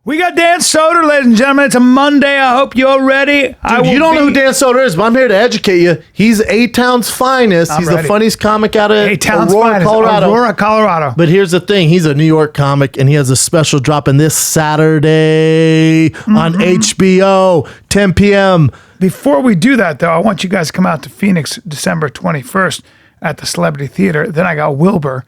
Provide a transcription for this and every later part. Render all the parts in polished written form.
We got Dan Soder, ladies and gentlemen. It's a Monday. I hope you're ready. Dude, you don't know who Dan Soder is, but I'm here to educate you. He's A-Town's finest. He's the funniest comic out of Aurora, Colorado. Aurora, Colorado. But here's the thing. He's a New York comic, and he has a special dropping this Saturday on HBO, 10 p.m. Before we do that, though, I want you guys to come out to Phoenix December 21st at the Celebrity Theater. Then I got Wilbur.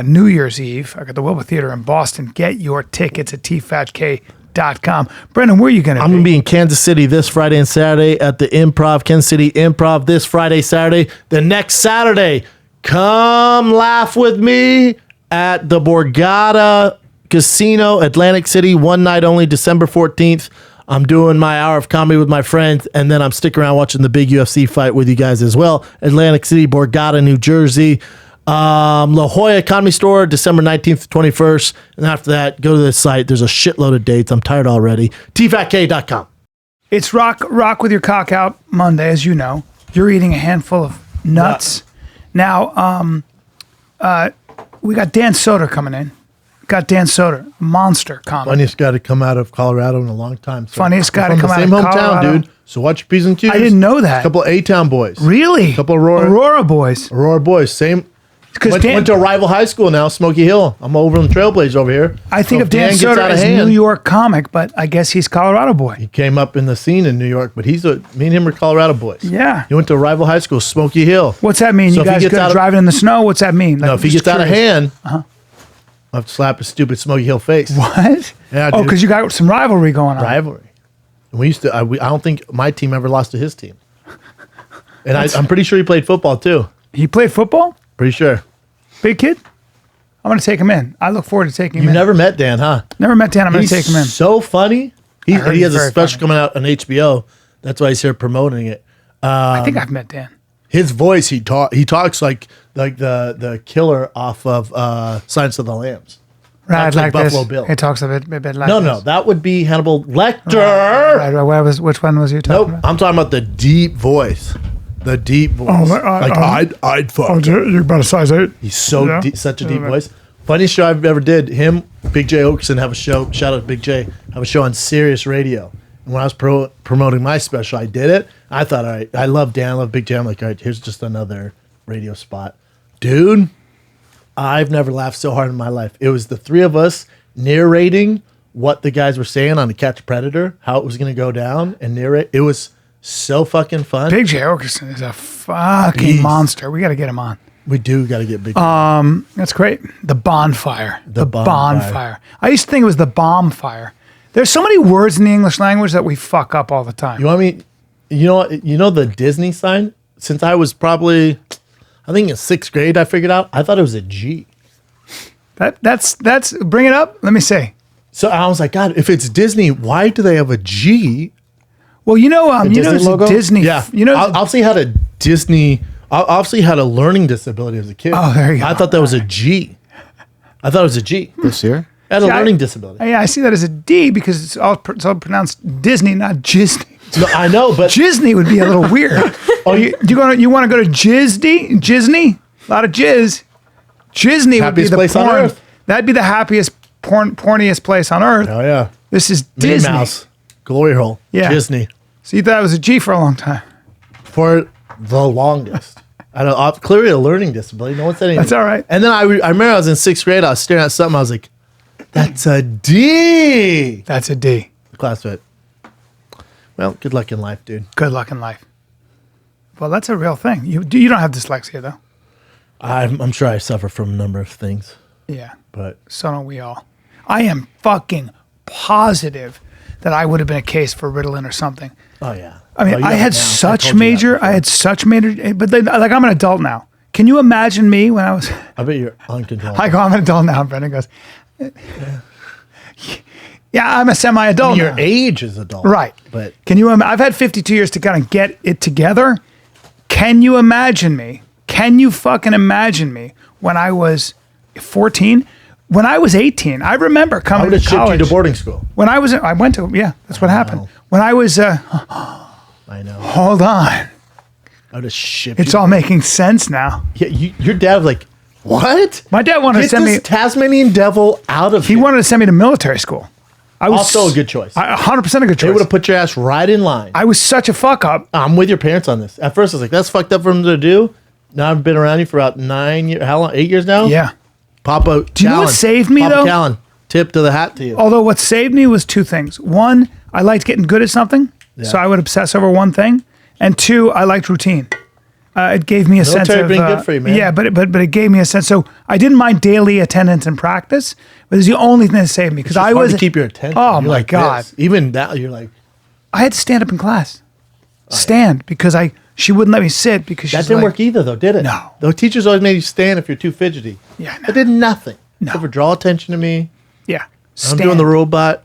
New Year's Eve. I got the Wilbur Theater in Boston. Get your tickets at tfatk.com. Brendan, where are you going to be? I'm going to be in Kansas City this Friday and Saturday at the Improv, Kansas City Improv this Friday, Saturday. The next Saturday, come laugh with me at the Borgata Casino, Atlantic City, one night only, December 14th. I'm doing my hour of comedy with my friends, and then I'm sticking around watching the big UFC fight with you guys as well. Atlantic City, Borgata, New Jersey. La Jolla Comedy Store, December 19th, 21st. And after that, go to the site. There's a shitload of dates. I'm tired already. tfatk.com. It's rock with your cock out Monday, as you know. You're eating a handful of nuts. Now, we got Dan Soder coming in. Got Dan Soder, monster comic. Funniest guy to come out of Colorado in a long time. So funniest guy to come out of Colorado. Same Colorado. hometown, dude. So watch your P's and Q's. I didn't know that. A couple of A-Town boys. Really? A couple of Aurora boys. Aurora boys. Same. Went to a rival high school now, Smoky Hill. I'm over in the Trailblazers over here. I think of Dan Soder as a New York comic, but I guess he's Colorado boy. He came up in the scene in New York, but me and him are Colorado boys. Yeah. He went to a rival high school, Smoky Hill. What's that mean? So you guys go driving in the snow? What's that mean? No, if he gets out of hand, I'll have to slap his stupid Smoky Hill face. What? Yeah, dude. Oh, because you got some rivalry going on. Rivalry. And we used to. I don't think my team ever lost to his team. And I'm pretty sure he played football too. He played football? Pretty sure. Big kid? I'm going to take him in. I look forward to taking him in. You've never met Dan, huh? Never met Dan. I'm going to take him in. He's so funny. He has a special coming out on HBO. That's why he's here promoting it. I think I've met Dan. His voice, he talks like the killer off of Silence of the Lambs. Right, like Buffalo this. Bill. He talks a bit like No, that would be Hannibal Lecter. Right. Which one was you talking about? I'm talking about the deep voice. The deep voice. I'd fuck. Oh, you're about a size 8. He's so deep, such a deep voice. Funniest show I've ever did. Him, Big J Okerson have a show. Shout out to Big J. Have a show on Sirius Radio. And when I was promoting my special, I did it. I thought, all right, I love Dan, I love Big J. I'm like, all right, here's just another radio spot. Dude, I've never laughed so hard in my life. It was the three of us narrating what the guys were saying on the Catch a Predator, how it was going to go down, and narrate. It was so fucking fun. Big J Okerson is a fucking monster. We got to get him on. We do got to get Big J. That's great. The bonfire. The bonfire. I used to think it was the bonfire. There's so many words in the English language that we fuck up all the time. You want me? You know the Disney sign? Since I was probably, I think in 6th grade, I figured out. I thought it was a G. That's bring it up. Let me see. So I was like, God, if it's Disney, why do they have a G? Well, Disney. Yeah, obviously had a Disney. Obviously had a learning disability as a kid. Oh, there you go. I thought that was a G. I thought it was a G. This year? I had a learning disability. Yeah, I see that as a D because it's all pronounced Disney, not Disney. No, I know, but Disney would be a little weird. You want to go to Disney? A lot of jizz. Disney would be the place on earth. That'd be the happiest, porniest place on earth. Oh yeah. This is Minnie Disney. Mouse, glory hole. Yeah. Disney. So you thought it was a G for a long time. For the longest. I don't clearly a learning disability. No one said anything. That's all right. And then I remember I was in 6th grade. I was staring at something. I was like, "That's a D." That's a D. Class fit. Well, good luck in life, dude. Good luck in life. Well, that's a real thing. You don't have dyslexia though. I'm sure I suffer from a number of things. Yeah. But so don't we all. I am fucking positive that I would have been a case for Ritalin or something. Oh yeah. I mean, I had such major, but then, like I'm an adult now. Can you imagine me when I was? I bet you're uncontrollable. I go, I'm an adult now. Brendan goes, yeah, I'm a semi-adult. Your age is adult, right? But can you? I've had 52 years to kind of get it together. Can you imagine me? Can you fucking imagine me when I was 14? When I was 18, I remember coming to college. I would have shipped you to boarding school. When I went to, that's what happened. When I was, I know. Hold on. I would have shipped It's all making sense now. Yeah, your dad was like, what? My dad wanted to send me. Tasmanian devil out of He wanted to send me to military school. I was Also a good choice. 100% a good They choice. would have put your ass right in line. I was such a fuck up. I'm with your parents on this. At first, I was like, that's fucked up for them to do. Now I've been around you for about 9 years. How long? 8 years now? Yeah. Papa, Do you know what saved me, Papa though? Callan, tip to the hat to you. Although what saved me was two things. One, I liked getting good at something, so I would obsess over one thing. And two, I liked routine. It gave me a sense of been good for you, man. Yeah, but it gave me a sense. So I didn't mind daily attendance and practice, but it's the only thing that saved me because I Hard was to keep your attention. Oh You're my like God! this. Even that, you're like, I had to stand up in class, because she wouldn't let me sit because that she's didn't like, work either, though, did it? No. The teachers always made you stand if you're too fidgety. Yeah, no. It did nothing. No. Except for draw attention to me. Yeah, I'm doing the robot.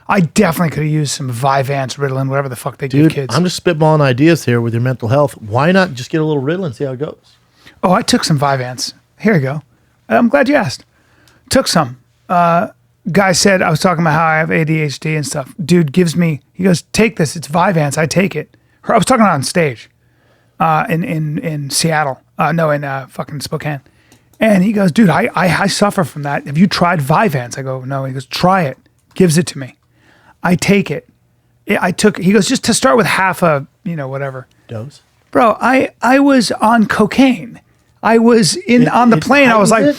I definitely could have used some Vyvanse, Ritalin, whatever the fuck they give Dude, kids. I'm just spitballing ideas here with your mental health. Why not just get a little Ritalin and see how it goes? Oh, I took some Vyvanse. Here you go. I'm glad you asked. Took some. Guy said, I was talking about how I have ADHD and stuff. Dude he goes, take this. It's Vyvanse. I take it. I was talking on stage in Seattle. In fucking Spokane. And he goes, dude, I suffer from that. Have you tried Vyvanse? I go, no. He goes, try it. Gives it to me. I take it. He goes, just to start with half a, whatever. Dose? Bro, I was on cocaine. I was on the plane. I was like,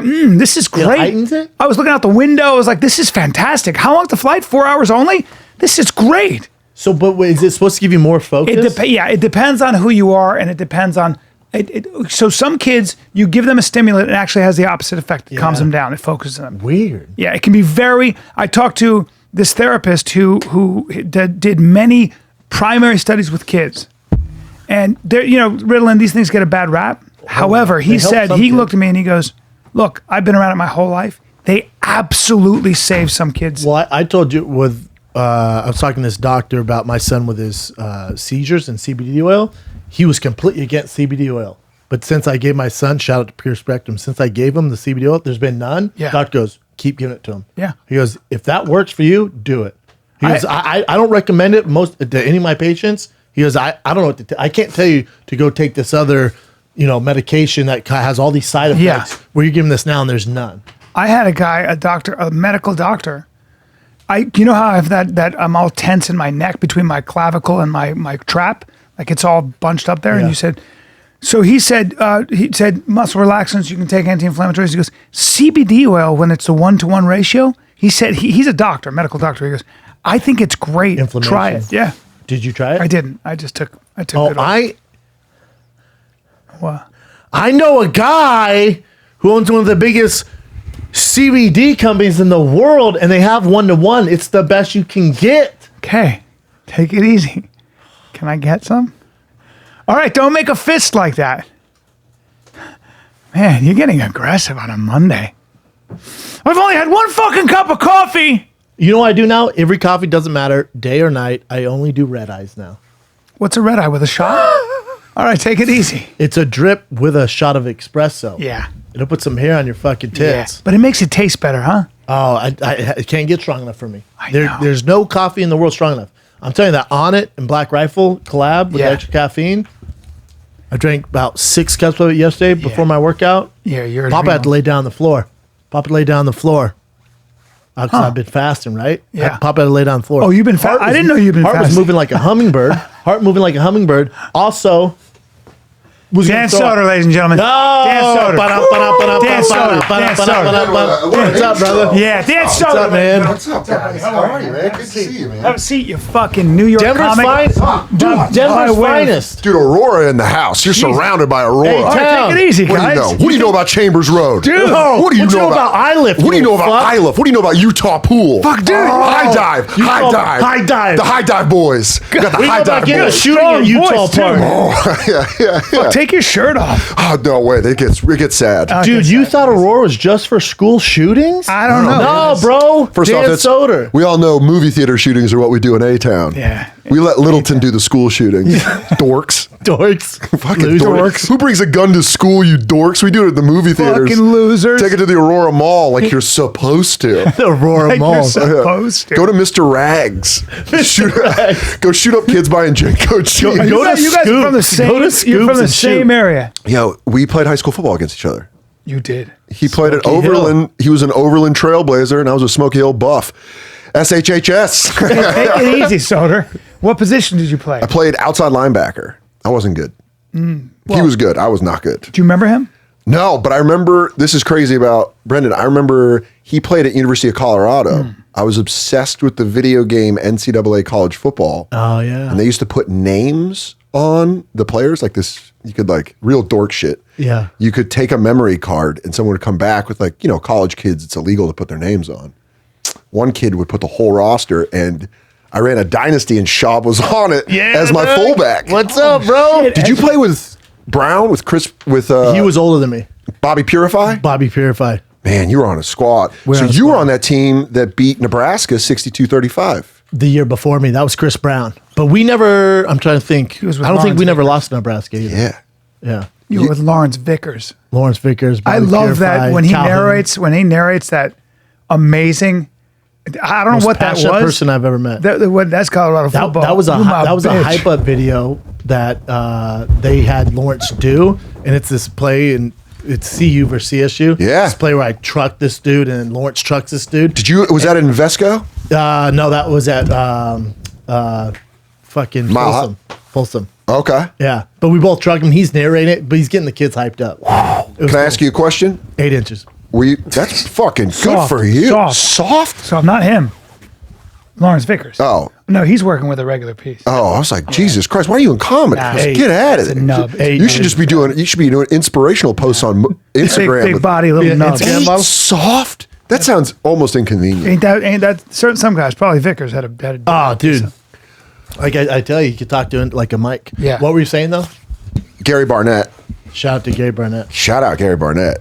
this is great. heightens it? I was looking out the window. I was like, this is fantastic. How long's the flight? 4 hours only? This is great. So, but wait, is it supposed to give you more focus? It depends on who you are, and it depends on. So some kids, you give them a stimulant, it actually has the opposite effect. It calms them down. It focuses them. Weird. Yeah, it can be very. I talked to this therapist who did many primary studies with kids, and there, Ritalin, these things get a bad rap. However, he said he looked at me and he goes, "Look, I've been around it my whole life. They absolutely save some kids." Well, I told you I was talking to this doctor about my son with his seizures and CBD oil. He was completely against CBD oil. But since I gave my son, shout out to Pure Spectrum, since I gave him the CBD oil, there's been none. Yeah. Doctor goes, keep giving it to him. Yeah. He goes, if that works for you, do it. He goes, I don't recommend it to any of my patients. He goes, I don't know what I can't tell you to go take this other, medication that has all these side effects where you're giving this now and there's none. I had a guy, a medical doctor. You know how I have that I'm all tense in my neck between my clavicle and my trap? Like it's all bunched up there. Yeah. And he said muscle relaxants, you can take anti-inflammatories. He goes, CBD oil, when it's a 1-to-1 ratio, he said, he's a doctor, medical doctor. He goes, I think it's great. Try it. Yeah. Did you try it? I didn't. I just took it. What? I know a guy who owns one of the biggest CBD companies in the world, and they have 1-to-1. It's the best you can get. Okay. Take it easy. Can I get some? All right, don't make a fist like that. Man, you're getting aggressive on a Monday. I've only had one fucking cup of coffee. You know what I do now? Every coffee, doesn't matter, day or night, I only do red eyes now. What's a red eye with a shot? All right, take it easy. It's a drip with a shot of espresso. Yeah. It'll put some hair on your fucking tits. Yeah. But it makes it taste better, huh? Oh, it can't get strong enough for me. know. There's no coffee in the world strong enough. I'm telling you that On It and Black Rifle collab with extra caffeine. I drank about 6 cups of it yesterday before my workout. Yeah, you're Papa had to lay down on the floor. Because I've been fasting, right? Yeah. Papa had to lay down on the floor. Oh, you've been fasting? I didn't know you've been fasting. Heart was moving like a hummingbird. Also, Dan Soder, ladies and gentlemen. Dan Soder. Dan Soder. What's up, brother? Yeah, Dan Soder. What's up, man? What's up, guys? How are you, man? Good to see you, man. Have a seat, you fucking New York Denver's comic. finest. Dude, Denver's finest. Dude, Aurora in the house. You're surrounded by Aurora. Hey, All right, take it easy, What do you guys. know? What do you know about Chambers Road? Dude, what do you know about iLift? What do you know about iLift? What do you know about Utah Pool? Fuck, dude. High dive. High dive. High dive. The high dive boys. We got the We high know about dive getting a boys. shooting at Utah voice, too. Park. Oh, yeah. Take your shirt off. Oh, no way. It gets sad. Dude, you thought Aurora was just for school shootings? I don't know. No, bro. First Dan off, it's, Soder. we all know movie theater shootings are what we do in A-Town. Yeah. We let Littleton do the school shootings. Dorks. Dorks. Fucking Loser. dorks. Who brings a gun to school, you dorks? We do it at the movie theaters. Fucking losers. Take it to the Aurora Mall like you're supposed to. The Aurora Like Mall. you're supposed to. Go to Mr. Rags. Go shoot up kids buying Jenko cheese. Go to you guys are from the Scoops. same, Go to Scoops you're from the and same shoot. area. Yo, we played high school football against each other. You did. He played at Smoky Hill. Overland. He was an Overland Trailblazer, and I was a Smoky Hill Buff. SHHS. Take it easy, Soder. What position did you play? I played outside linebacker. I wasn't good. He was good. I was not good. Do you remember him? No, but I remember, this is crazy about Brendan. I remember he played at University of Colorado. I was obsessed with the video game NCAA college football. Oh, yeah. And they used to put names on the players like this. You could like real dork shit. Yeah. You could take a memory card and someone would come back with like, college kids, it's illegal to put their names on. One kid would put the whole roster, and I ran a dynasty and Schaub was on it as my fullback. What's up, bro? Did you play with Brown, with Chris, with He was older than me. Bobby Purify? Bobby Purify. Man, you were on a squad. We're So on a you were squad. on that team that beat Nebraska 62-35. The year before me, that was Chris Brown. But we never, I'm trying to think. I was don't with think we Lawrence never Vickers. lost to Nebraska either. Yeah. Yeah. You were with Lawrence Vickers. Lawrence Vickers. I Bobby love Purify, that when he Calvin. narrates that amazing. I don't know Most what that passionate was. person I've ever met. That's Colorado That, football. that was a You my that was a bitch. hype up video that they had Lawrence do, and it's this play, and it's CU versus CSU. Yeah. This play where I truck this dude, and Lawrence trucks this dude. Was that in Vesco? No, that was at fucking Mile High? Folsom. Okay. Yeah, but we both truck him. He's narrating it, but he's getting the kids hyped up. Can I ask you a question? 8 inches. That's fucking good Soft. for you. Soft. Soft? So I'm not him. Lawrence Vickers. Oh. No, he's working with a regular piece. Oh, I was like, Jesus Christ, why are you in comedy? Nah, Just hey, get at it's it. a nub. Hey, You should just be doing inspirational posts on Instagram. Big with body, little Yeah, nubs. Instagram Eight model? soft? That sounds almost inconvenient. Ain't that certain some guys? Probably Vickers had a Oh, dude. Like I tell you, you could talk to him like a mic. Yeah. What were you saying though? Gary Barnett. Shout out to Gary Barnett. Shout out Gary Barnett.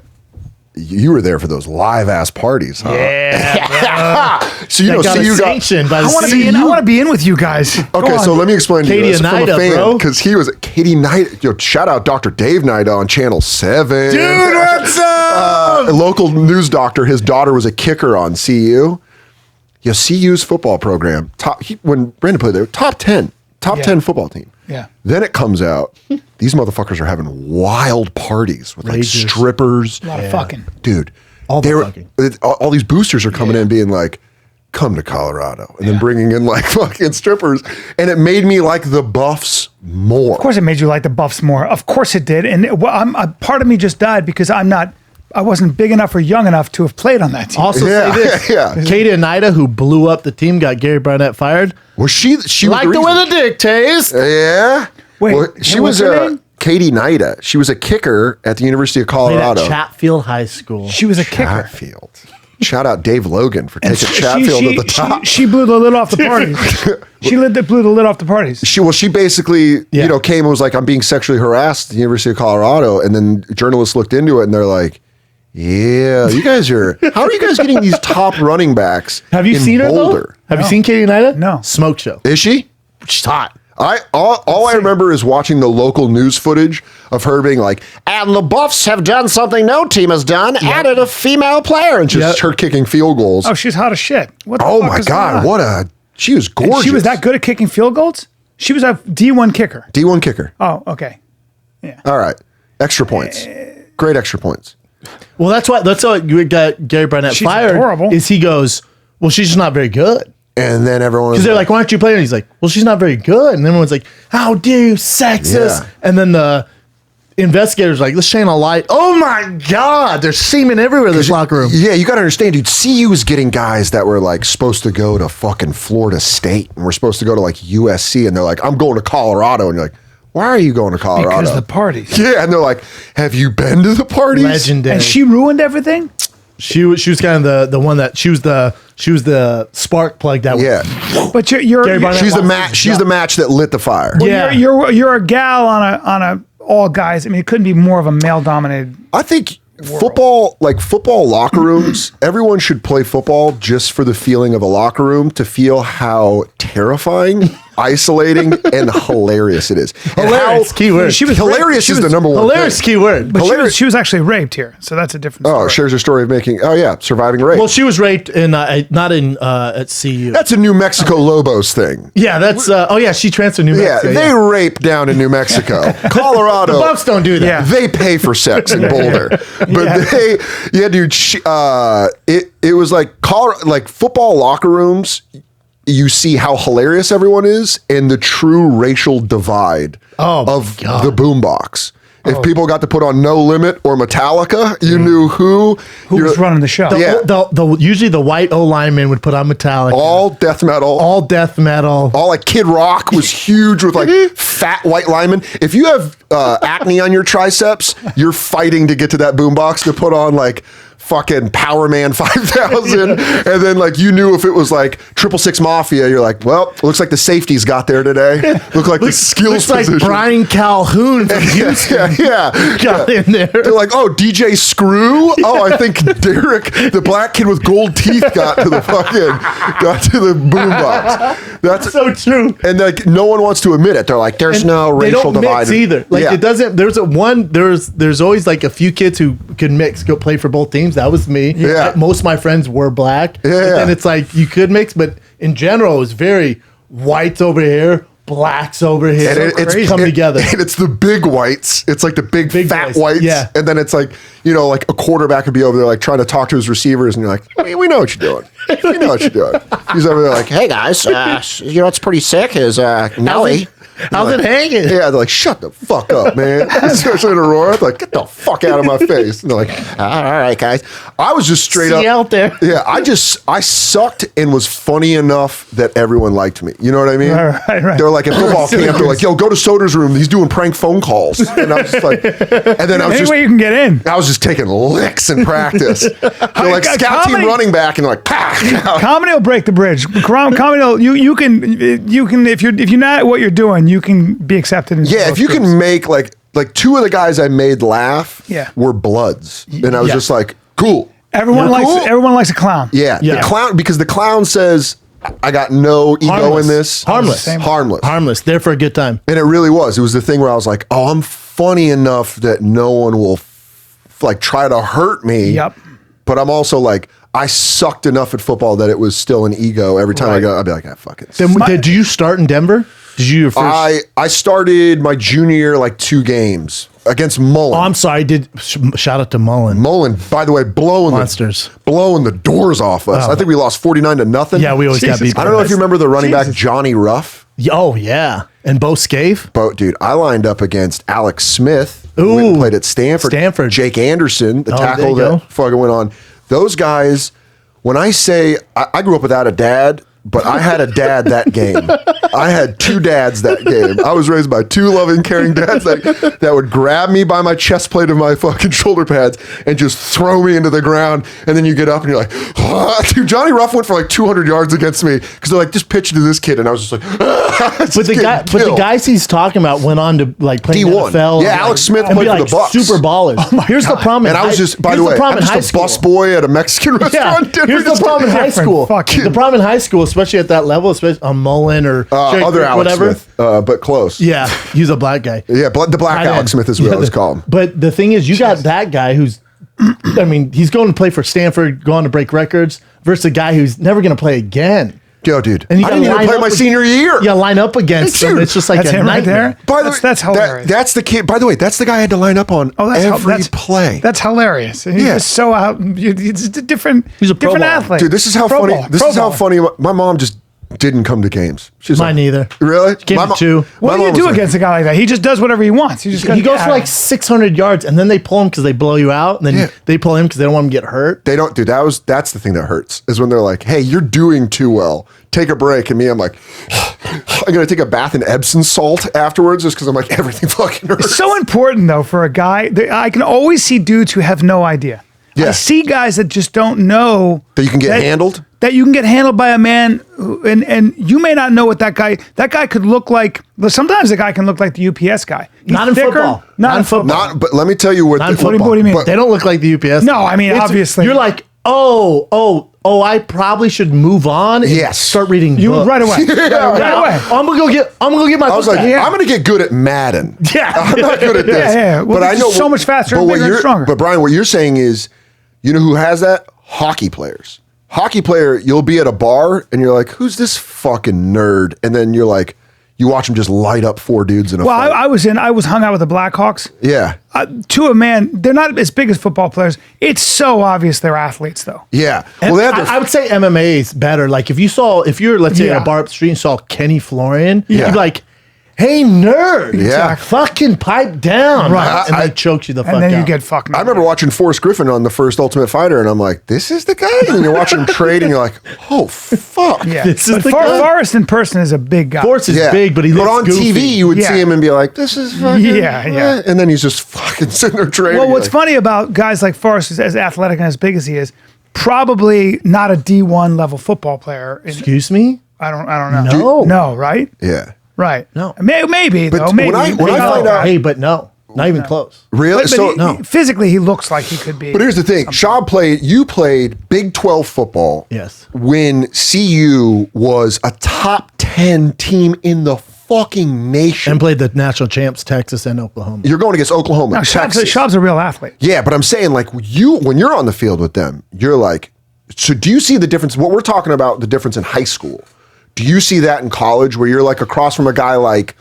You were there for those live ass parties, huh? Yeah. So you know, got you got. sanctioned by I the want to CU. be in. I want to be in with you guys. Go Okay, on. so let me explain to Katie you this and from a Nida, fan bro. because he was Katie Nida. Yo, shout out Dr. Dave Nida on Channel 7. Dude, what's up? A local news doctor. His daughter was a kicker on CU. Yo, CU's football program. When Brandon played there, top 10 football team. Yeah. Then it comes out, these motherfuckers are having wild parties with like Rages. strippers. A lot of fucking. Dude, All the they were- fucking. all these boosters are coming in being like, come to Colorado. And then bringing in like fucking strippers. And it made me like the Buffs more. Of course, it made you like the Buffs more. Of course, it did. And part of me just died because I wasn't big enough or young enough to have played on that team. Also Yeah, say this. yeah. Katie and Nida, who blew up the team, got Gary Barnett fired. Was she was Like the way reason- the dick tastes. Yeah. Wait, Well, she what's was her name? Katie Nida. She was a kicker at the University of Played at Colorado. Chatfield High School. She was a kicker. Chatfield. Shout out Dave Logan for taking She- Chatfield she- at the top. She blew the lid off the parties. blew the lid off the parties. She basically, Yeah. came and was like, I'm being sexually harassed at the University of Colorado. And then journalists looked into it and they're like, yeah, how are you guys getting these top running backs? Have you in seen her Boulder? though? Have you No. seen Katie and Nida? No. Smoke show. Is she? She's hot. All I remember is watching the local news footage of her being like, and the Buffs have done something no team has done, added a female player, and just her kicking field goals. Oh, she's hot as shit. What the Oh fuck my is going God, on? she was And gorgeous. she was that good at kicking field goals? She was a D1 kicker. D1 kicker. Oh, okay. All right. Extra points. Great extra points. Well, that's why you got Gary Barnett She's fired. adorable. Is he goes, well, she's just not very good. And then everyone was Because they're like, why aren't you playing? And he's like, well, she's not very good. And everyone's like, how dare you, sexist? Yeah. And then the investigators are like, let's shine a light. Oh my God, there's semen everywhere in this locker room. Yeah, you got to understand, dude. CU was getting guys that were like supposed to go to fucking Florida State and we're supposed to go to like USC, and they're like, I'm going to Colorado, and you're like, why are you going to Colorado? Because of the parties. Yeah, and they're like, have you been to the parties? Legendary. And she ruined everything? She was kind of the one that she was the spark plug that Yeah, But you're Gary Barnett she's the lost match. his She's job. the match that lit the fire. Yeah. you're a gal on a all guys. I mean, it couldn't be more of a male dominated. I think football locker rooms, everyone should play football just for the feeling of a locker room, to feel how terrifying isolating and hilarious it is. And Hilarious, keyword. She was hilarious is the number one Hilarious thing. keyword. But she was actually raped here, so that's a different story. Oh, shares her story of surviving rape. Well, she was raped in not in at CU. That's a New Mexico Lobos thing. Yeah, that's she transferred to New Mexico. Yeah, they rape down in New Mexico. Colorado. The Buffs don't do that. Yeah. They pay for sex in Boulder. But dude, it was like football locker rooms. You see how hilarious everyone is and the true racial divide of the boombox. If people got to put on No Limit or Metallica, you knew who was running the show. Usually the white O lineman would put on Metallica. All death metal. All Like Kid Rock was huge with like fat white linemen. If you have acne on your triceps, you're fighting to get to that boombox to put on like fucking Power Man 5000. And then like you knew if it was like 666 Mafia, you're like, well, looks like the safeties got there today. Look like the skills looks position. like Brian Calhoun from Houston got in there. They're like, oh, DJ Screw. Oh, I think Derek, the black kid with gold teeth, got to the boombox. That's so true. And like no one wants to admit it. They're like, there's no racial divide either. Like it doesn't. There's always like a few kids who could mix, go play for both teams. That was me. Yeah. Most of my friends were black. Yeah. And then it's like you could mix, but in general, it was very whites over here, blacks over here. It's come together. And it's the big whites. It's like the big fat whites. Yeah. And then it's like, like a quarterback would be over there like trying to talk to his receivers, and you're like, we know what you're doing. We know what you're doing. He's over there like, hey guys, it's pretty sick. Is Nelly. How's it hanging? Yeah, they're like, shut the fuck up, man. Especially in Aurora, like, get the fuck out of my face. And they're like, all right, guys. I was just straight up out there. Yeah, I sucked and was funny enough that everyone liked me. You know what I mean? Right. They're like at football camp, they're like, yo, go to Soder's room. He's doing prank phone calls. And I was just like, and then I was Any way you can get in. I was just taking licks in practice. They're like scout team running back, and they're like, comedy will break the bridge. Comedy will, you can if you're not what you're doing, you can be accepted. Yeah, if you can make like two of the guys I made laugh were bloods, and I was just like, cool. Everyone likes a clown. Yeah, the clown, because the clown says, I got no ego in this. Harmless. There for a good time. And it really was. It was the thing where I was like, oh, I'm funny enough that no one will like try to hurt me. Yep. But I'm also like, I sucked enough at football that it was still an ego. Every time I go, I'd be like, fuck it. Then did you start in Denver? Did you your first? I started my junior year, like 2 games against Mullen. Oh, I'm sorry. Shout out to Mullen. Mullen, by the way, blowing the doors off us. I think we lost 49-0. Yeah, we always got beat. I don't know if you remember the running back Johnny Ruff. Oh yeah, and Bo Scave. Dude, I lined up against Alex Smith, who played at Stanford. Jake Anderson, the tackle that fucking went on. Those guys. When I say I grew up without a dad, but I had a dad that game. I had 2 dads that game. I was raised by 2 loving, caring dads that would grab me by my chest plate of my fucking shoulder pads and just throw me into the ground. And then you get up and you're like, dude, Johnny Ruff went for like 200 yards against me because they're like, just pitch to this kid. And I was just like, but the guys he's talking about went on to like play D1. NFL. Yeah, Alex Smith played for the Bucks. Super ballers. Here's the problem. And I was just, by the way, I'm just a busboy at a Mexican restaurant. Here's the problem in high school. The problem in high school, especially at that level, especially on Mullen or other Alex Smith, but close. Yeah, he's a black guy. Yeah, the black Alex Smith is what I always call him. But the thing is, you got that guy who's, I mean, he's going to play for Stanford, going to break records, versus a guy who's never going to play again. Yo, dude, and I didn't even play my senior year. Yeah, line up against him. It's just like that's a him nightmare. right there. That's hilarious. That's the kid. By the way, that's the guy I had to line up on every play. That's hilarious. He's just so out. It's a different. He's a different athlete. Dude, this is how funny. This is how funny. My mom just didn't come to games. She's Mine neither. Really? Came to 2. What do you do against a guy like that? He just does whatever he wants. He goes for like 600 yards, and then they pull him because they blow you out, and then they pull him because they don't want him to get hurt. They don't, dude. That's the thing that hurts is when they're like, "Hey, you're doing too well. Take a break." And me, I'm like, I'm gonna take a bath in Epsom salt afterwards, just because I'm like, everything fucking hurts. It's so important though for a guy. I can always see dudes who have no idea. Yeah. I see guys that just don't know that you can get handled. That you can get handled by a man, and you may not know what that guy could look like. Sometimes the guy can look like the UPS guy. Not in football. Not in football. But let me tell you what. What do you mean? They don't look like the UPS. No, I mean obviously. You're like, oh, oh, I probably should move on and Yes. start reading You books. right away. Right away. I'm gonna go get my I was book like, back. I'm going to get good at Madden. Yeah. I'm not good at this. Yeah. Well, but I know so much faster but and what bigger and you're- stronger. But Brian, what you're saying is, you know who has that? Hockey players. Hockey player, you'll be at a bar and you're like, who's this fucking nerd? And then you're like, you watch him just light up 4 dudes in a Well, fight. I was hung out with the Blackhawks. Yeah. To a man, they're not as big as football players. It's so obvious they're athletes, though. Yeah. And Well, they have I would say MMA is better. Like if you're let's say at Yeah. a bar up the street and saw Kenny Florian, Yeah. you'd be like, hey nerd, Yeah. fucking pipe down. Right. And then chokes you the fuck And then out. you get fucking. I remember watching Forrest Griffin on the first Ultimate Fighter, and I'm like, this is the guy? And you're watching him trade, and you're like, oh, fuck. Yeah. This is But the guy. Forrest in person is a big guy. Forrest is Yeah. big, but he looks on goofy. TV, you would Yeah. see him and be like, this is fucking. Yeah. And then he's just fucking sitting there trading. Well, You're what's like, funny about guys like Forrest, who's as athletic and as big as he is, probably not a D1 level football player. Excuse me? I don't know. No. No, right? Yeah. Right. No. Maybe But though. Maybe. when I No. find out- Hey, but no. Not even close. Really? But physically, he looks like he could be. But here's the thing. You played Big 12 football. Yes. When CU was a top 10 team in the fucking nation. And played the national champs, Texas and Oklahoma. You're going against Oklahoma, No, Texas. Schaub's a real athlete. Yeah, but I'm saying like when you're on the field with them, you're like, so do you see the difference? What we're talking about, the difference in high school. Do you see that in college where you're like across from a guy like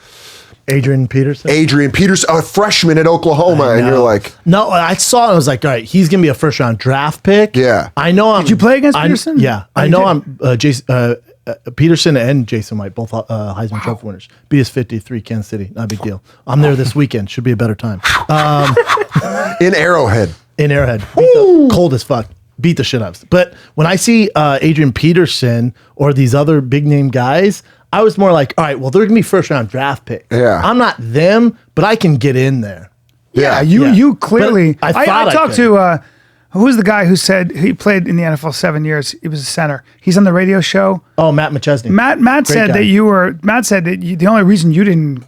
Adrian Peterson. Adrian Peters, a freshman at Oklahoma, and you're like, no, I saw it. I was like, all right, he's gonna be a first round draft pick. Yeah. I know. Did you play against Peterson? Yeah, Oh, I you know. did? I'm Jason Peterson and Jason White, both Heisman Trophy winners. Beat us 53, Kansas City. Not a big deal. I'm there this weekend. Should be a better time. in Arrowhead. In Arrowhead, cold as fuck. Beat the shit out of us. But when I see Adrian Peterson or these other big name guys, I was more like, all right, well, they're gonna be first round draft picks. Yeah. I'm not them, but I can get in there. Yeah, Yeah. you clearly. But I thought I talked could. to who was the guy who said he played in the NFL 7 years. He was a center. He's on the radio show. Oh, Matt McChesney. Matt Great said guy. that you were. Matt said that the only reason you didn't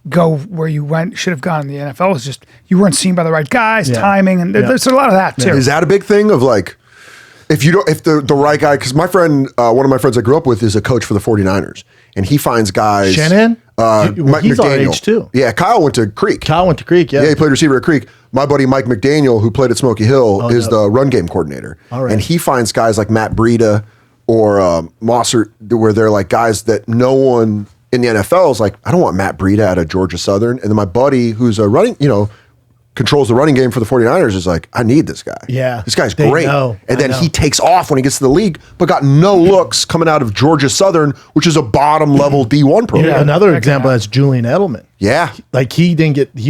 go where you should have gone in the NFL was just you weren't seen by the right guys, Yeah. timing, and there's a lot of that too. Is that a big thing of like, if the right guy, because my friend, one of my friends I grew up with is a coach for the 49ers, and he finds guys. Shanahan? Mike He's our McDaniel. age, too. Yeah, Kyle went to Creek. Kyle went to Creek, yeah. Yeah, he played receiver at Creek. My buddy Mike McDaniel, who played at Smoky Hill, is no. the run game coordinator. All right. And he finds guys like Matt Breida or Mossert, where they're like guys that no one in the NFL is like, I don't want Matt Breida out of Georgia Southern. And then my buddy, who's a running, controls the running game for the 49ers, is like, I need this guy. Yeah. This guy's They great. know. And I then know. he takes off when he gets to the league, but got no looks coming out of Georgia Southern, which is a bottom level D1 program. Yeah, another example that's Julian Edelman. Yeah. Like he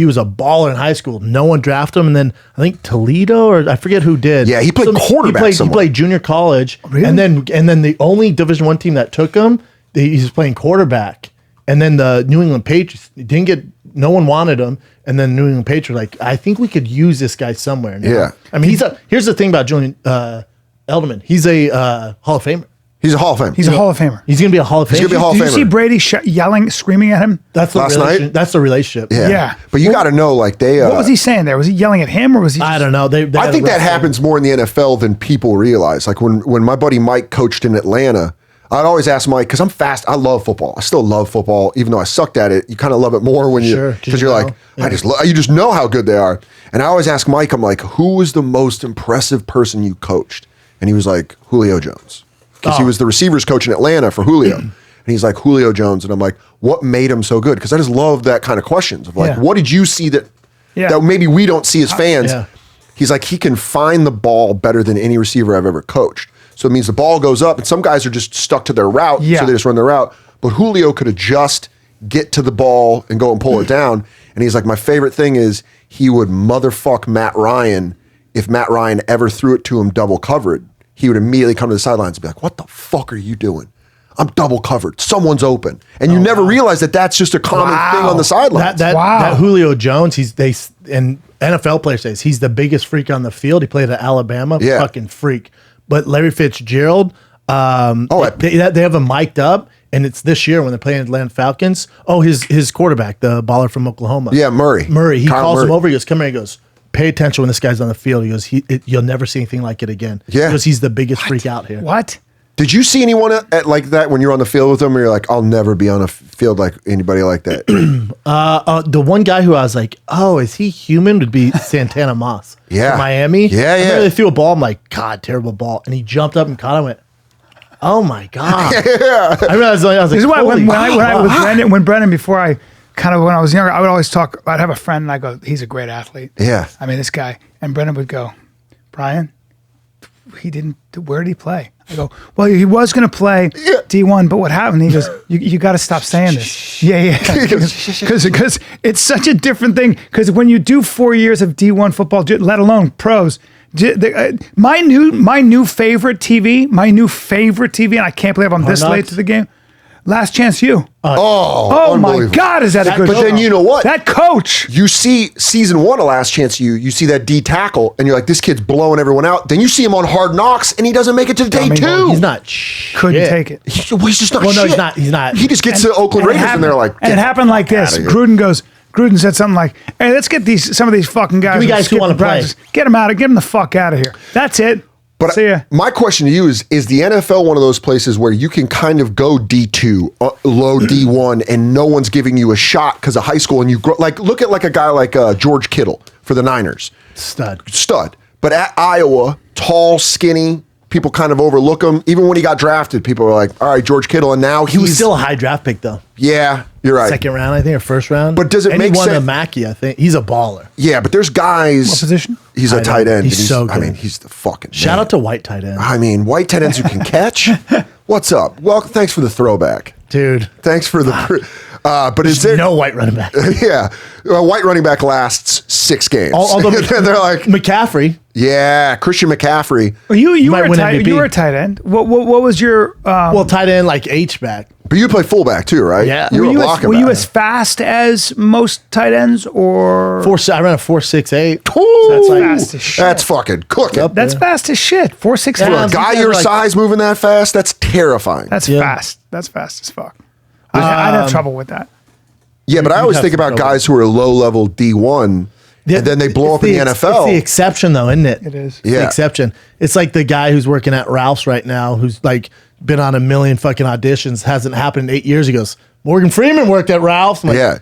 was a baller in high school. No one drafted him, and then I think Toledo or I forget who did. Yeah, he played quarterback He somewhere. played junior college, Really? and then the only Division I team that took him, he's playing quarterback. And then the New England Patriots no one wanted him, and then New England Patriots were like, I think we could use this guy somewhere. now. Yeah. I mean here's the thing about Julian Edelman. He's a Hall of Famer. He's a Hall of Fame. He's a Hall of Famer. He's gonna be a Hall of Famer. gonna be a Hall of Did you Famer. see Brady yelling, screaming at him? That's the Last relationship. night? That's the relationship. Yeah. But you got to know, like they. What was he saying there? Was he yelling at him or was he? I don't know. They I had think a that rough happens more in the NFL than people realize. Like when my buddy Mike coached in Atlanta, I'd always ask Mike, because I'm fast. I love football. I still love football, even though I sucked at it. You kind of love it more when you, Sure, because you're like, you just know how good they are. And I always ask Mike, I'm like, who was the most impressive person you coached? And he was like, Julio Jones, because he was the receivers coach in Atlanta for Julio. And he's like, Julio Jones. And I'm like, what made him so good? Because I just love that kind of questions of like, Yeah. what did you see that maybe we don't see as fans? Yeah. He's like, he can find the ball better than any receiver I've ever coached. So it means the ball goes up, and some guys are just stuck to their route, so they just run their route. But Julio could adjust, get to the ball, and go and pull it down. And he's like, my favorite thing is he would motherfuck Matt Ryan if Matt Ryan ever threw it to him double covered. He would immediately come to the sidelines and be like, what the fuck are you doing? I'm double covered. Someone's open. And you never realize that that's just a common thing on the sidelines. That Julio Jones, and NFL players say he's the biggest freak on the field. He played at Alabama, fucking freak. But Larry Fitzgerald, they have him mic'd up, and it's this year when they're playing Atlanta Falcons. Oh, his quarterback, the baller from Oklahoma. Yeah, Murray. He Kyle calls Murray. him over. He goes, come here. He goes, pay attention when this guy's on the field. He goes, you'll never see anything like it again. Yeah. Because he's the biggest freak out here. What? Did you see anyone like that when you're on the field with them? Or you're like, I'll never be on a field like anybody like that. The one guy who I was like, oh, is he human? Would be Santana Moss. Yeah. From Miami. Yeah, I yeah. remember they threw a ball. I'm like, God, terrible ball. And he jumped up and caught it. I went, oh my God. Yeah. I realized, I was like, This is why when holy Brendan, before I when I was younger, I would always talk. I'd have a friend and I go, he's a great athlete. Yeah. I mean, this guy, and Brendan would go, Brian, where did he play? I go, well, he was going to play D1, but what happened? He goes, you got to stop saying this. Yeah. Because it's such a different thing. Because when you do 4 years of D1 football, let alone pros, my new favorite TV, and I can't believe I'm this late to the game. Last Chance U. Oh my God, is that a good show? But then you know what? That coach. You see season 1 of Last Chance U, you see that D tackle, and you're like, this kid's blowing everyone out. Then you see him on Hard Knocks, and he doesn't make it to day 2. He's not Couldn't take it. He's just not Well, no, shit. he's not. He just gets to Oakland Raiders, and they're like, and it happened like this. Gruden said something like, hey, let's get some of these fucking guys. Give me guys who wanna play. Get them the fuck out of here. That's it. But See ya. my question to you is the NFL one of those places where you can kind of go D2, low D1, and no one's giving you a shot because of high school, and you grow, like look at like a guy like George Kittle for the Niners. Stud. But at Iowa, tall, skinny, people kind of overlook him. Even when he got drafted, people were like, all right, George Kittle, and now He was still a high draft pick, though. Yeah, you're right. Second round, I think, or first round. But does it make sense? He won sense? the Mackey, I think. He's a baller. Yeah, but there's guys. What position? He's a tight end. He's so good. I mean, he's the fucking Shout man. out to white tight end. I mean, white tight ends who can catch. What's up? Well, thanks for the throwback. Dude. Thanks for the. But is there no white running back? Yeah, a white running back lasts 6 games. Although they're like McCaffrey. Yeah, Christian McCaffrey. Well, you might were win a MVP. tight end. What was your? Well, tight end like H back. But you play fullback too, right? Yeah. You were a blocking Were you back. as fast as most tight ends, or I ran a 4.68. Ooh, that's fast as shit. That's fucking cooking. That's fast as shit. 4.6. For a Yeah. guy These your guys are size moving that fast, that's terrifying. That's fast. That's fast as fuck. I'd have trouble with that. Yeah, but I always have think about some trouble. guys who are low-level D1, and then they blow up in the NFL. It's the exception, though, isn't it? It is. It's the exception. It's like the guy who's working at Ralph's right now, who's like been on a million fucking auditions, hasn't happened in 8 years. He goes, Morgan Freeman worked at Ralph's. I'm like, Yeah.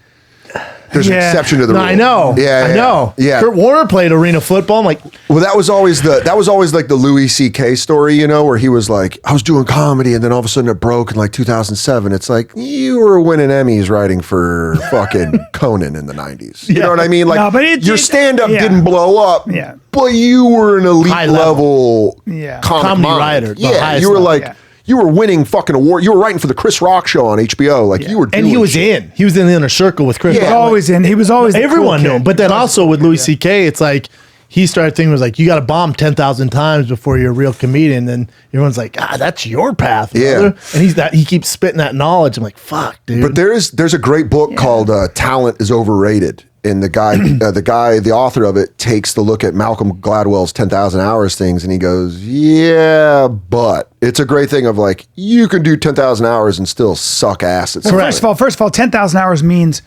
There's an exception to the No, rule. I know. Yeah, I know. Yeah. Kurt Warner played arena football. I'm like, Well, that was always like the Louis C.K. story, you know, where he was like, I was doing comedy and then all of a sudden it broke in like 2007. It's like you were winning Emmys writing for fucking Conan in the 90s. You know what I mean? Like No, but your stand-up yeah. didn't blow up, Yeah. but you were an elite High level Yeah. comic Comedy mind. writer, the Yeah, highest you were level. like, Yeah. you were winning fucking award. You were writing for the Chris Rock show on HBO. Like you were doing and he was shit. in. He was in the inner circle with Chris. Yeah. Rock. Always in. He was always the Everyone cool knew him. kid. But then also with Louis C.K., it's like he started thinking, was like, you got to bomb 10,000 times before you're a real comedian. And everyone's like, that's your path, brother. And he keeps spitting that knowledge. I'm like, fuck, dude. But there's a great book called Talent is Overrated. And the author of it takes the look at Malcolm Gladwell's 10,000 hours things. And he goes, yeah, but it's a great thing of like, you can do 10,000 hours and still suck ass at something. First of all, 10,000 hours means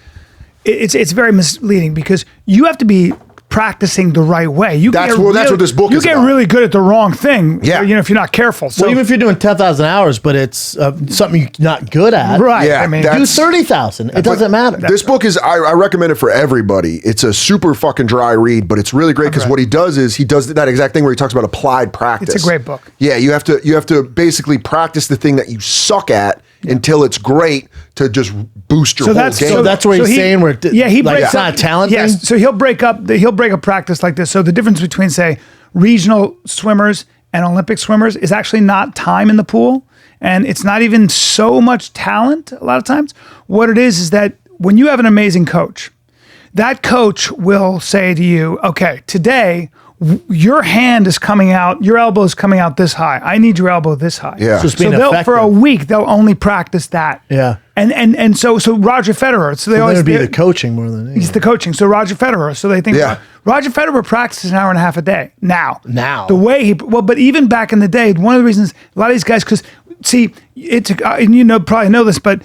it's very misleading because you have to be practicing the right way. That's what this book is You get about. really good at the wrong thing. Yeah. You know, if you're not careful. So well, even if you're doing 10,000 hours, but it's something you're not good at. right. Yeah, I mean, Do that's- 30,000. It doesn't matter. This book is, I recommend it for everybody. It's a super fucking dry read, but it's really great because what he does is he does that exact thing where he talks about applied practice. It's a great book. Yeah, you have to basically practice the thing that you suck at until it's great to just boost your whole game. So that's where he's saying where he like, breaks it's not up, a talent yes, thing? so he'll break up practice like this. So the difference between say regional swimmers and Olympic swimmers is actually not time in the pool, and it's not even so much talent a lot of times. What it is that when you have an amazing coach, that coach will say to you, okay, today your hand is coming out, your elbow is coming out this high. I need your elbow this high. Yeah. Just So being for a effective. week they'll only practice that. Yeah. And so Roger Federer. So they That always would be the coaching more than anything. He's the coaching. So Roger Federer. So they think Roger Federer practices an hour and a half a day now. The way but even back in the day, one of the reasons a lot of these guys, because see, it's and you know probably know this, but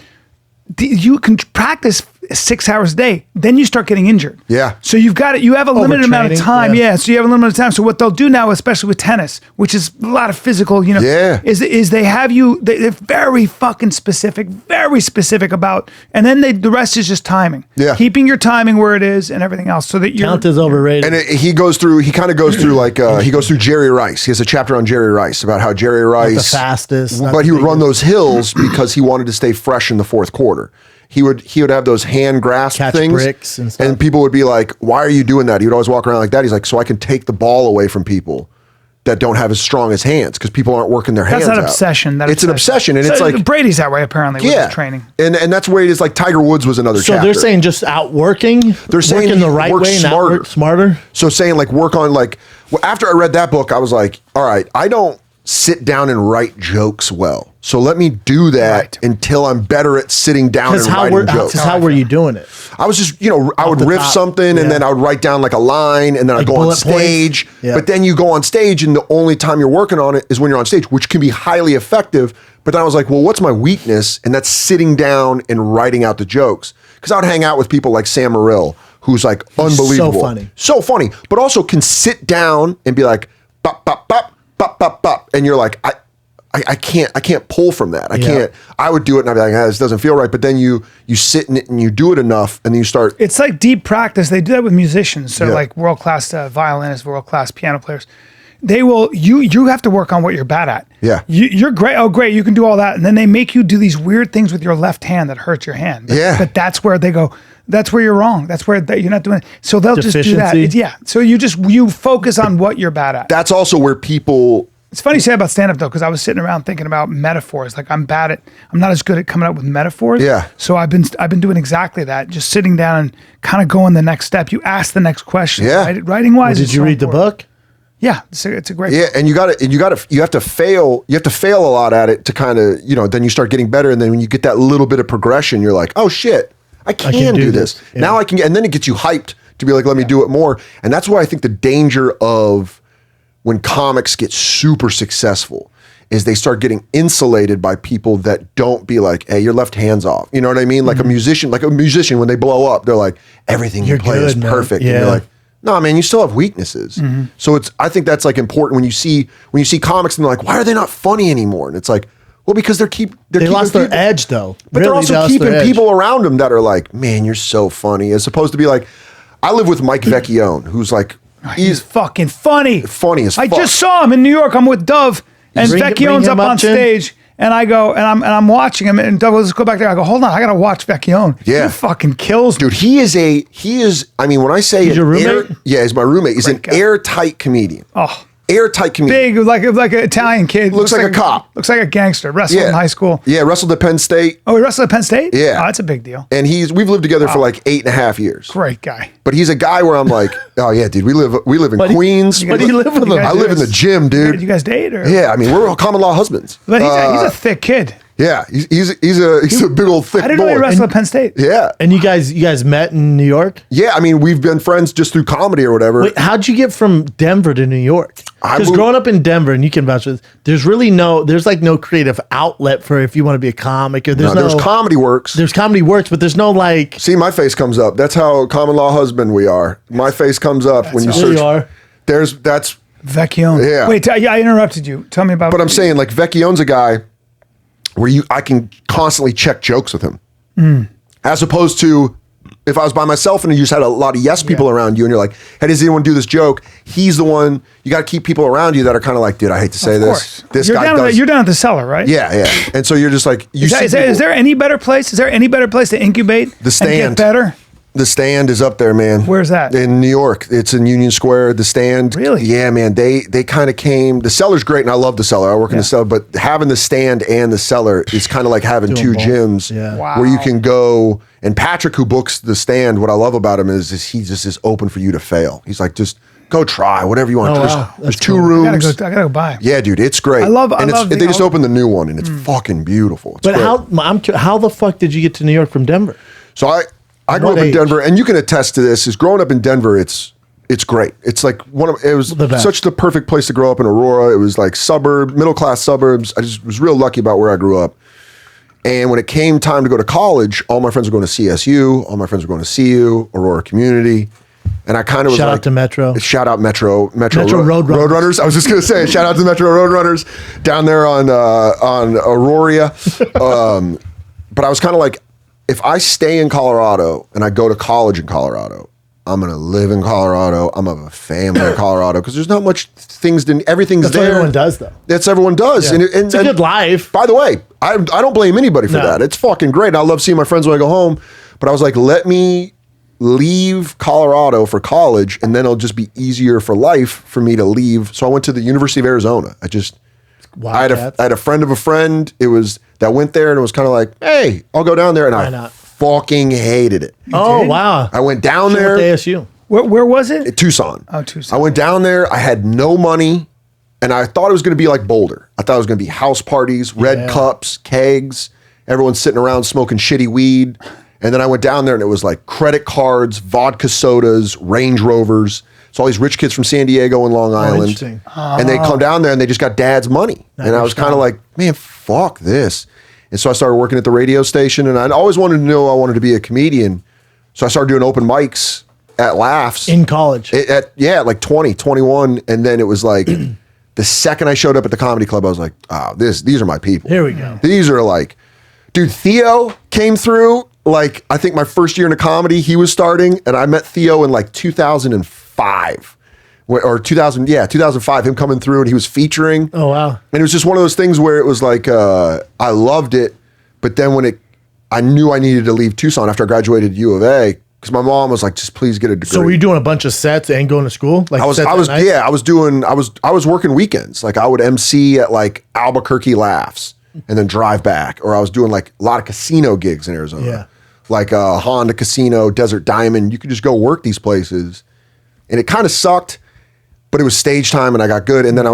you can practice 6 hours a day, then you start getting injured. Yeah. So you have a limited amount of Overtraining, time. yeah. Yeah. So you have a limited time. So what they'll do now, especially with tennis, which is a lot of physical, Yeah. is they have you, they're very fucking very specific about, and then the rest is just timing. Yeah. Keeping your timing where it is and everything else so that you're. Count is overrated. And he kind of goes through like, he goes through Jerry Rice. He has a chapter on Jerry Rice about how Jerry Rice. the fastest. But he would run those hills because he wanted to stay fresh in the fourth quarter. He would have those hand grasp Catch things, bricks and stuff. people would be like, "Why are you doing that?" He would always walk around like that. He's like, "So I can take the ball away from people that don't have as strong as hands because people aren't working their hands." That's an out. obsession. It's an obsession, and So it's like Brady's that way apparently with his training. and that's where it is. Like Tiger Woods was another. So chapter. they're saying just outworking. They're saying working the you right work way, smarter. not work smarter. So saying like work on like after I read that book, I was like, all right, I don't sit down and write jokes well. So let me do that Right. until I'm better at sitting down and writing jokes. How were you doing it? I was just, I would the riff top, something yeah. and then I would write down like a line and then I'd Like go on bullet stage. points? Yeah. But then you go on stage and the only time you're working on it is when you're on stage, which can be highly effective. But then I was like, well, what's my weakness? And that's sitting down and writing out the jokes. Because I would hang out with people like Sam Morrill, who's like unbelievable. So funny. But also can sit down and be like, bop, bop, bop, bop, bop, bop. And you're like, I can't pull from that. I would do it and I'd be like, this doesn't feel right. But then you sit in it and you do it enough and then you start. It's like deep practice. They do that with musicians. So Yeah. like world-class violinists, world-class piano players. They will, you have to work on what you're bad at. Yeah. You're great. Oh, great. You can do all that. And then they make you do these weird things with your left hand that hurt your hand. But that's where they go, that's where you're wrong. That's where you're not doing it. So they'll just do that. Deficiency. So you focus on what you're bad at. That's also where people. It's funny you say about stand-up though, because I was sitting around thinking about metaphors. Like I'm not as good at coming up with metaphors. Yeah. So I've been doing exactly that. Just sitting down and kind of going the next step. You ask the next question. Yeah. Right? Writing wise. Did you read the book? Yeah. It's a great Yeah, book. and you have to fail a lot at it to kind of, then you start getting better. And then when you get that little bit of progression, you're like, oh shit, I can do this. Yeah. Now I can and then it gets you hyped to be like, let me do it more. And that's why I think the danger of when comics get super successful is they start getting insulated by people that don't be like, hey, your left hand's off. You know what I mean? Like a musician, when they blow up, they're like, everything you play is perfect. Yeah. And you're like, no, man, you still have weaknesses. So I think that's like important when you see comics and they're like, why are they not funny anymore? And it's like, well, because they lost their edge though. but they're also keeping people around them that are like, man, you're so funny. As opposed to be like, I live with Mike Vecchione, who's like, He's fucking funny. Funny as I fuck. just saw him in New York. I'm with Dove, and Bring Vecchione's him up on Chin. stage. And I go, and I'm watching him, and Dove goes, let's go back there. I go, hold on, I gotta watch Vecchione. Yeah. He fucking kills me. dude, he is, I mean, when I say He's your roommate? he's my roommate. He's an Great guy. airtight comedian. Oh, Airtight comedian. big, like an Italian kid. Looks like a cop. Looks like a gangster. Wrestled in high school. Yeah, wrestled at Penn State. Oh, he wrestled at Penn State? Yeah. Oh, that's a big deal. And we've lived together for like 8.5 years. Great guy. But he's a guy where I'm like, oh yeah, dude, we live in Queens. But he live with You him. guys I do live in the this- gym, Did dude. you guys date? Or? Yeah, I mean, we're all common law husbands. But he's a thick kid. Yeah, he's a big old thick I didn't know boy. he wrestled at Penn State. Yeah, And you guys met in New York? yeah. I mean, we've been friends just through comedy or whatever. Wait, how'd you get from Denver to New York? I Because moved- growing up in Denver, and you can vouch for this, there's no creative outlet for if you want to be a comic. Or There's Comedy Works. There's Comedy Works, but there's no like. See, my face comes up. That's how common law husband we are. My face comes up when you how There search. you are. That's. Vecchione. Yeah. Wait, I interrupted you. Tell me about. But I'm saying like Vecchione's a guy where I can constantly check jokes with him, as opposed to if I was by myself and you just had a lot of yes people around you and you're like, hey, does anyone do this joke? He's the one. You got to keep people around you that are kind of like, dude, I hate to say Of this. course. This you're guy down does. you're down at the cellar, right? Yeah. And so you're just like, Is there any better place? Is there any better place to incubate The Stand. and get better? The Stand is up there, man. Where's that? In New York. It's in Union Square. The Stand. Really? Yeah, man. They kind of came. The Cellar's great, and I love the Cellar. I work in the Cellar, but having the Stand and the Cellar is kind of like having two both. gyms Yeah. Wow. where you can go. And Patrick, who books the Stand, what I love about him is he just is open for you to fail. He's like, just go try whatever you want. Oh, There's, wow. there's That's two cool. I rooms. gotta go buy. 'em. Yeah, dude, it's great. I love They just opened the new one, and it's fucking beautiful. It's But great. how the fuck did you get to New York from Denver? So I grew What up in age? Denver, and you can attest to this. Is growing up in Denver, it's great. It's like it was The best. such the perfect place to grow up in Aurora. It was like middle class suburbs. I just was real lucky about where I grew up. And when it came time to go to college, all my friends were going to CSU, all my friends were going to CU, Aurora Community. And I kind of was Shout out to Metro. Shout out Metro Roadrunners. I was just going to say, shout out to Metro Roadrunners down there on Aurora. But I was kind of like, if I stay in Colorado and I go to college in Colorado, I'm going to live in Colorado. I'm going to have a family in Colorado because there's not much everything's That's there. what everyone does, though. That's everyone does. Yeah. And it's a good life. By the way, I don't blame anybody for that. It's fucking great. I love seeing my friends when I go home. But I was like, let me leave Colorado for college, and then it'll just be easier for life for me to leave. So I went to the University of Arizona. I had a friend of a friend. That went there, and it was kind of like, hey, I'll go down there, and I fucking hated it. Oh wow! I went down there. ASU. Where was it? Tucson. Oh, Tucson. I went down there. I had no money, and I thought it was going to be like Boulder. I thought it was going to be house parties, red cups, kegs, everyone sitting around smoking shitty weed. And then I went down there, and it was like credit cards, vodka sodas, Range Rovers. It's all these rich kids from San Diego and Long Island. And they come down there, and they just got dad's money. And I was kind of like, man, fuck this. And so I started working at the radio station, and I always wanted to know I wanted to be a comedian. So I started doing open mics at Laughs. In college. At like 20, 21. And then it was like, the second I showed up at the comedy club, I was like, oh, these are my people. Here we go. These are like, dude, Theo came through. Like, I think my first year into comedy, he was starting, and I met Theo in like 2005. Or 2005, him coming through, and he was featuring. Oh, wow. And it was just one of those things where it was like, I loved it, but then I knew I needed to leave Tucson after I graduated U of A, because my mom was like, just please get a degree. So were you doing a bunch of sets and going to school? Like I was working weekends. Like I would MC at like Albuquerque Laughs and then drive back. Or I was doing like a lot of casino gigs in Arizona. Yeah. Like Honda Casino, Desert Diamond. You could just go work these places. And it kind of sucked, but it was stage time and I got good. And then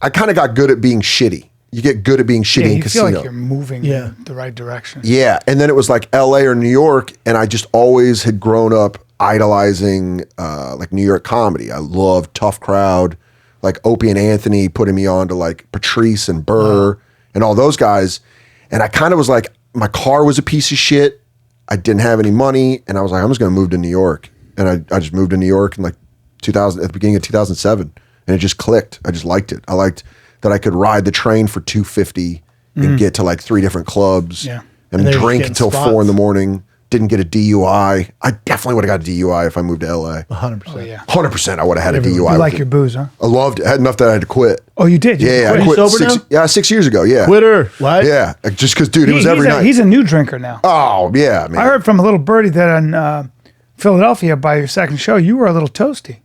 I kind of got good at being shitty. You get good at being shitty in casino. You feel like you're moving in the right direction. Yeah. And then it was like LA or New York. And I just always had grown up idolizing like New York comedy. I loved Tough Crowd, like Opie and Anthony putting me on to like Patrice and Burr and all those guys. And I kind of was like, my car was a piece of shit. I didn't have any money. And I was like, I'm just going to move to New York. And I just moved to New York in like 2000, at the beginning of 2007. And it just clicked. I just liked it. I liked that I could ride the train for $250 and get to like 3 different clubs and drink until 4 a.m. Didn't get a DUI. I definitely would have got a DUI if I moved to LA. 100%. Oh, yeah. 100% I would have had a DUI. You like your booze, huh? I loved it. I had enough that I had to quit. Oh, you did? Yeah, I quit. quit Sober now? 6 years ago. Yeah. Quitter. What? Yeah. Just because, dude, it was every night. He's a new drinker now. Oh, yeah, man. I heard from a little birdie that on Philadelphia by your second show, you were a little toasty.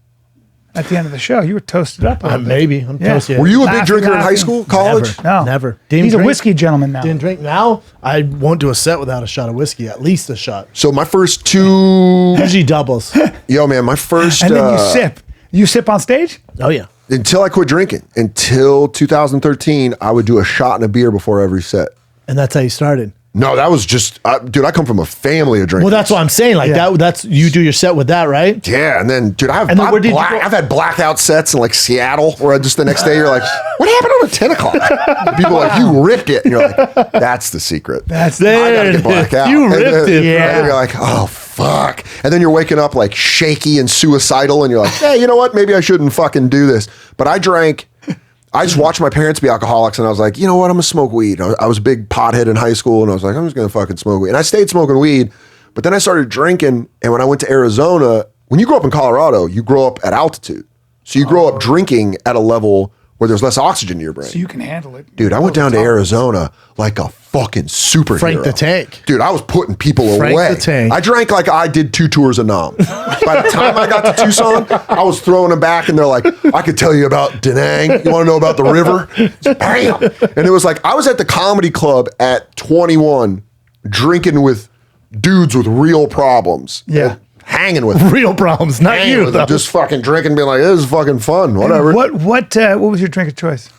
At the end of the show, you were toasted up a little bit. Maybe. I'm toasty. Were you a big drinker in high school, college? No. Never. He's a whiskey gentleman now. Didn't drink. Now, I won't do a set without a shot of whiskey, at least a shot. So my first 2... Usually doubles. Yo, man, my first... And then you sip. You sip on stage? Oh, yeah. Until I quit drinking. Until 2013, I would do a shot and a beer before every set. And that's how you started. No, that was just... dude, I come from a family of drinkers. Well, that's what I'm saying. Like that's you do your set with that, right? Yeah, and then, dude, I've had blackout sets in like Seattle where just the next day you're like, what happened on 10 o'clock? People are like, you ripped it. And you're like, that's the secret. That's I gotta get blacked out. You ripped it. And you're like, oh, fuck. And then you're waking up like shaky and suicidal and you're like, hey, you know what? Maybe I shouldn't fucking do this. But I just watched my parents be alcoholics, and I was like, you know what? I'm gonna smoke weed. I was a big pothead in high school, and I was like, I'm just gonna fucking smoke weed. And I stayed smoking weed, but then I started drinking. And when I went to Arizona, when you grow up in Colorado, you grow up at altitude, so you grow up drinking at a level where there's less oxygen in your brain. So you can handle it. Dude, I went down to Arizona like a fucking superhero. Frank the Tank. Dude, I was putting people Frank away. the Tank. I drank like I did 2 tours of Nam. By the time I got to Tucson, I was throwing them back, and they're like, I could tell you about Da Nang. You want to know about the river? Bam! And it was like, I was at the comedy club at 21, drinking with dudes with real problems. Yeah. Hanging with them. Real problems, not Hanging you. with them. Though. Just fucking drinking, being like, this is fucking fun, whatever. What was your drink of choice?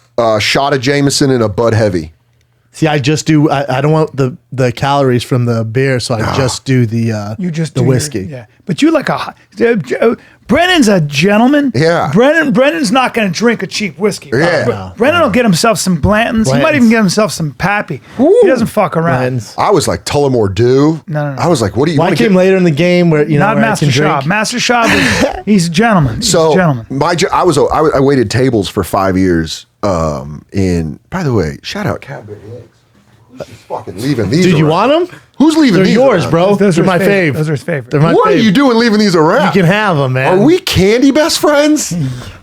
Shot of Jameson and a Bud Heavy. See, I just do. I don't want the calories from the beer, so I just do the You just the do whiskey. yeah, but you like a Brennan's a gentleman. Yeah. Brennan's not going to drink a cheap whiskey. Yeah. Brennan will get himself some Blantons. He might even get himself some Pappy. He doesn't fuck around. I was like Tullamore Dew. No. I was like, what do you Well, I want came later in the game where, Not where Master I can Shab. drink. Master Shab, he's a gentleman. He's a gentleman. I waited tables for 5 years. By the way, shout out Cadbury eggs. Who's fucking leaving these? Dude, you around? want them? Who's leaving They're these? yours, around? bro. Those They're are my his fave. Those are his favorite. They're my What are fave. you doing leaving these around? You can have them, man. Are we candy best friends?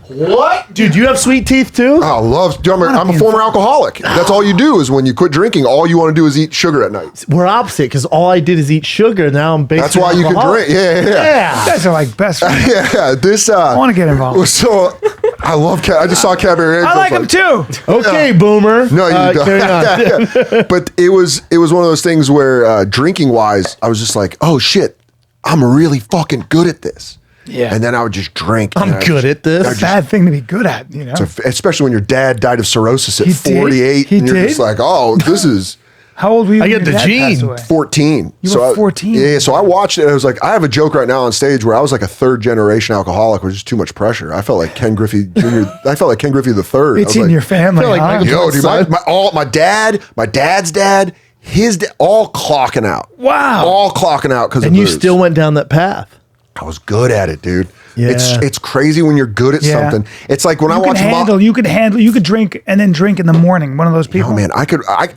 What? Dude, you have sweet teeth too? I love. Dude, I'm a former alcoholic. That's all you do is when you quit drinking, all you want to do is eat sugar at night. We're opposite because all I did is eat sugar. Now I'm basically That's why you can drink. Yeah. You guys are like best friends. Yeah, this. I want to get involved. So, I love. I just saw Cadbury eggs. I like him too. Okay, boomer. No, you don't. Carry on. But it was one of those things where drinking wise, I was just like, oh shit, I'm really fucking good at this. Yeah. And then I would just drink. I'm good at this. It's a bad thing to be good at, you know. Especially when your dad died of cirrhosis at He did? 48, He and you're did? just like, oh, this is. How old were you? I when get your the dad passed gene. away? 14. You were 14? Yeah, so I watched it. And I was like, I have a joke right now on stage where I was like a third generation alcoholic, which is too much pressure. I felt like Ken Griffey Jr. I felt like Ken Griffey the third. It's in your family. feel like huh? Michael- Yo, dude, my dad's dad, his dad, all clocking out. Wow. All clocking out because of And you booze. still went down that path. I was good at it, dude. Yeah. It's crazy when you're good at Yeah. something. It's like when I You watch could handle. You could drink and then drink in the morning. One of those people. Oh man, I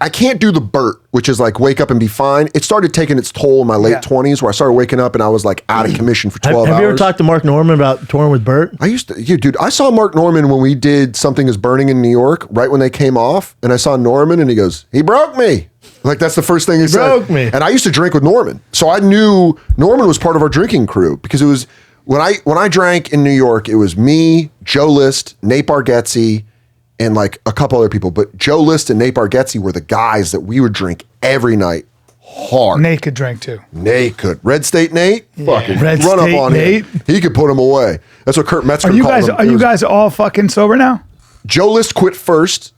can't do the Burt, which is like wake up and be fine. It started taking its toll in my late 20s where I started waking up and I was like out of commission for 12 Have hours. you ever talked to Mark Norman about touring with Bert? I used to, dude, I saw Mark Norman when we did Something Is Burning in New York, right when they came off. And I saw Norman and he goes, he broke me. Like that's the first thing he said. broke me. And I used to drink with Norman. So I knew Norman was part of our drinking crew because it was, when I drank in New York, it was me, Joe List, Nate Bargatze, and like a couple other people. But Joe List and Nate Bargatze were the guys that we would drink every night hard. Nate could drink too. Nate could. Red State Nate? Fucking Red run State up on Nate. him. He could put him away. That's what Kurt Metzger Are you called guys? him. Are It you was- guys all fucking sober now? Joe List quit first.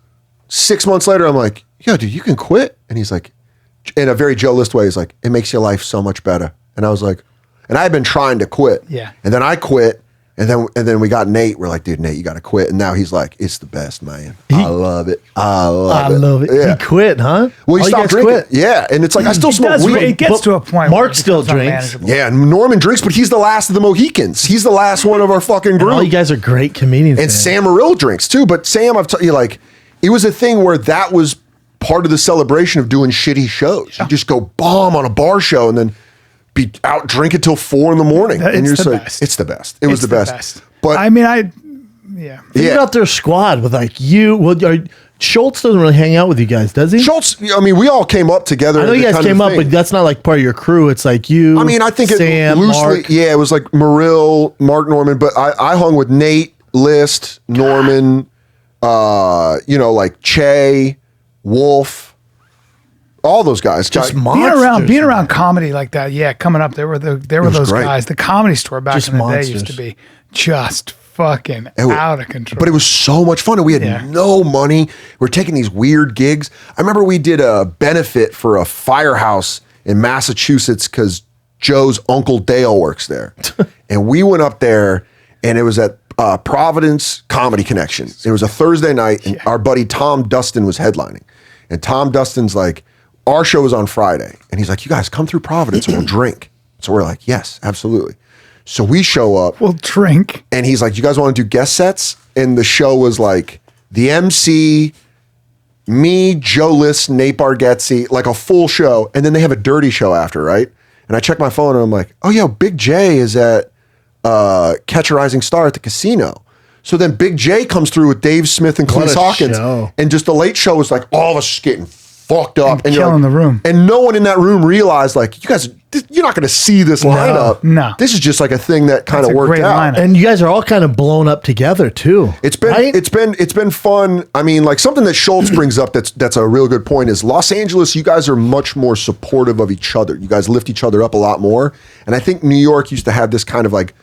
6 months later, I'm like, yo, dude, you can quit? And he's like, in a very Joe List way, he's like, it makes your life so much better. And I was like, and I had been trying to quit. Yeah. And then I quit. And then we got Nate. We're like, dude, Nate, you got to quit. And now he's like, it's the best, man. I love it. I love it. Yeah. He quit, huh? Well, he All you stopped guys drinking. quit? Yeah. And it's like, I still smoke weed. It gets But to a point. Mark where it still becomes drinks. unmanageable. Yeah, and Norman drinks, but he's the last of the Mohicans. He's the last one of our fucking group. All you guys are great comedians. And man. Sam Morrill drinks too. But Sam, I've told you, like, it was a thing where that was part of the celebration of doing shitty shows. You just go bomb on a bar show and then be out drinking till 4 a.m. and It's you're the just like, best. it's the best. It was It's the best. But I mean, yeah. Think yeah. about their squad with like you. Well, Schultz doesn't really hang out with you guys, does he? Schultz, I mean, we all came up together. I know you guys came up, but that's not like part of your crew. It's like you. I mean, I think Sam, it loosely, Mark. yeah, it was like Morrill, Mark Norman, but I hung with Nate, List, Norman, like Che, Wolf, all those guys. Just Guy- monsters. Being around comedy like that, yeah, coming up, there were those great. guys. The Comedy Store back Just in the day used monsters. to be just fucking was- out of control. But it was so much fun. And we had Yeah. no money. We're taking these weird gigs. I remember we did a benefit for a firehouse in Massachusetts because Joe's Uncle Dale works there. And we went up there and it was at Providence Comedy Connection. It was a Thursday night and our buddy Tom Dustin was headlining. And Tom Dustin's like, our show was on Friday. And he's like, you guys come through Providence and we'll drink. So we're like, yes, absolutely. So we show up. we'll drink. And he's like, you guys want to do guest sets? And the show was like the MC, me, Joe List, Nate Bargatze, like a full show. And then they have a dirty show after, right? And I check my phone and I'm like, oh yeah, Big J is at Catch a Rising Star at the casino. So then Big J comes through with Dave Smith and What Cleese a Hawkins. show. And just the late show was like all of us just getting fucked up. And you're killing like- the room. And no one in that room realized like, you guys, you're not going to see this lineup. no. This is just like a thing that kind That's of a worked great out. lineup. And you guys are all kind of blown up together too. It's been right? it's been fun. I mean, like something that Schultz brings up that's a real good point is Los Angeles, you guys are much more supportive of each other. You guys lift each other up a lot more. And I think New York used to have this kind of like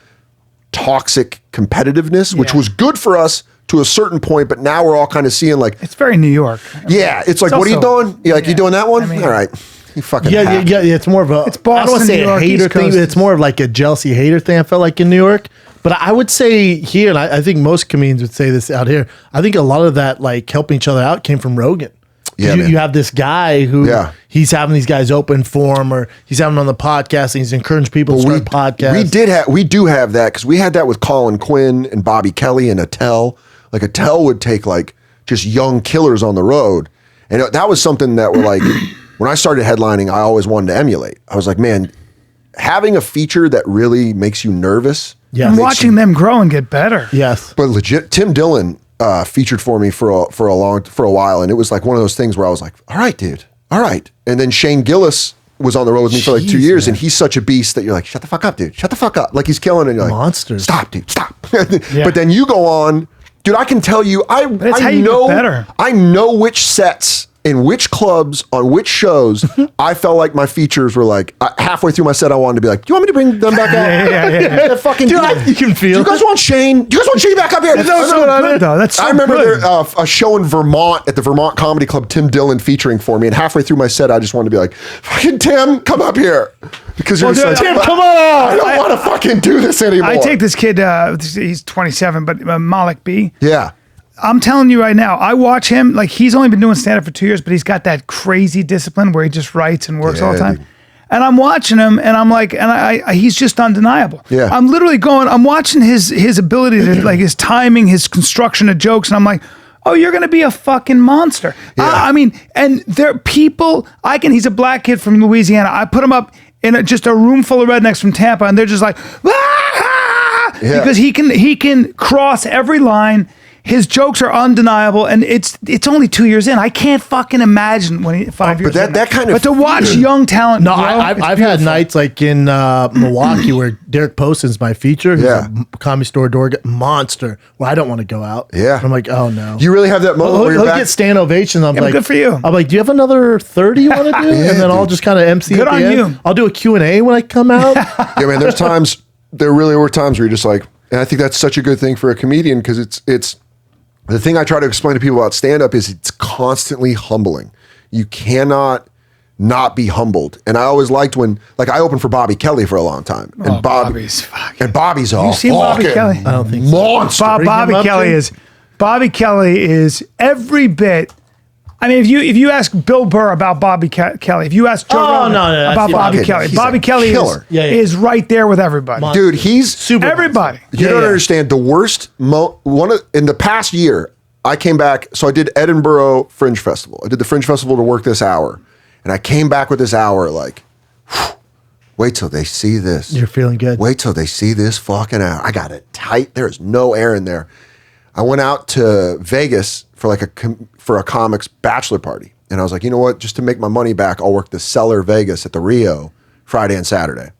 toxic competitiveness, which Yeah. was good for us to a certain point, but now we're all kind of seeing like, It's very New York. yeah, it's like, It's what are you also- doing? You like, you yeah, doing that one? I mean- All right. You fucking Yeah, hack. it's more of a. It's I don't want Boston, to say New a York, hater East thing. Coast. But it's more of like a jealousy hater thing. I felt like in New York, But I would say here, and I think most comedians would say this out here, I think a lot of that, like, helping each other out came from Rogan. Yeah, you have this guy who he's having these guys open for him, or he's having them on the podcast, and he's encouraging people to start podcasts. We do have that, because we had that with Colin Quinn and Bobby Kelly and Attell. Like, Attell would take, like, just young killers on the road. And that was something that were like, when I started headlining, I always wanted to emulate. I was like, man, having a feature that really makes you nervous. Yeah. And watching them grow and get better. Yes. But legit, Tim Dillon featured for me for a while, and it was like one of those things where I was like, all right, dude, all right. And then Shane Gillis was on the road with me for like 2 years, man. And he's such a beast that you're like, shut the fuck up, dude. Shut the fuck up. Like, he's killing it. And you're like, monsters. Stop, dude. Stop. But then you go on, dude, I can tell you, I know which sets in which clubs on which shows I felt like my features were like halfway through my set. I wanted to be like, do you want me to bring them back out? Yeah. Fucking dude, you can feel. Do you guys want Shane? Do you guys want Shane back up here? That's so good, though. That's so I remember good. a show in Vermont at the Vermont Comedy Club, Tim Dillon featuring for me, and halfway through my set, I just wanted to be like, fucking Tim, come up here. Because you're just like, Tim, come on! I don't want to fucking do this anymore. I take this kid, he's 27, but Malik B. Yeah. I'm telling you right now, I watch him, like, he's only been doing stand-up for 2 years, but he's got that crazy discipline where he just writes and works all the time. Dude. And I'm watching him, and I'm like, and he's just undeniable. Yeah. I'm literally I'm watching his ability to, like, his timing, his construction of jokes, and I'm like, oh, you're going to be a fucking monster. Yeah. I mean, and there are people, he's a black kid from Louisiana. I put him up in just a room full of rednecks from Tampa, and they're just like, because he can cross every line. His jokes are undeniable, and it's only 2 years in. I can't fucking imagine when 5 years. But that kind of. But to watch young talent. No, grow, I've had nights like in Milwaukee where Derek Poston's my feature. He's a Comedy Store door monster. Where I don't want to go out. Yeah, I'm like, oh no. You really have that moment where he'll get stand ovations. I'm like, good for you. I'm like, do you have another 30 you want to do? And then I'll just kind of MC. Good at the on end. you. I'll do a Q&A when I come out. Yeah, man. There really were times where you're just like, and I think that's such a good thing for a comedian, because it's. The thing I try to explain to people about stand-up is it's constantly humbling. You cannot not be humbled. And I always liked when, like, I opened for Bobby Kelly for a long time. And Bobby's a You seen Bobby Kelly? I don't think monster. Bobby Kelly is every bit. I mean, if you ask Bill Burr about Bobby Kelly, if you ask Joe Rogan about Bobby Kelly, Bobby Kelly is right there with everybody. Dude, he's super. Everybody. You don't understand the worst. In the past year, I came back. So I did Edinburgh Fringe Festival. I did the Fringe Festival to work this hour, and I came back with this hour like, wait till they see this. You're feeling good. Wait till they see this fucking hour. I got it tight. There's no air in there. I went out to Vegas for a comics bachelor party, and I was like, you know what? Just to make my money back, I'll work the Cellar Vegas at the Rio Friday and Saturday.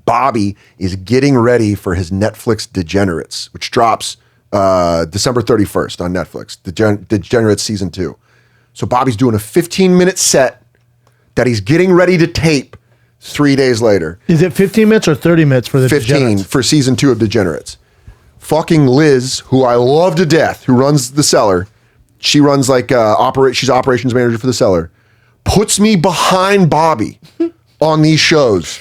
Bobby is getting ready for his Netflix Degenerates, which drops December 31st on Netflix. Degenerates season 2. So Bobby's doing a 15-minute set that he's getting ready to tape 3 days later. Is it 15 minutes or 30 minutes for the 15 Degenerates? For season 2 of Degenerates. Fucking Liz, who I love to death, who runs the Cellar. She runs she's operations manager for the Cellar. Puts me behind Bobby on these shows.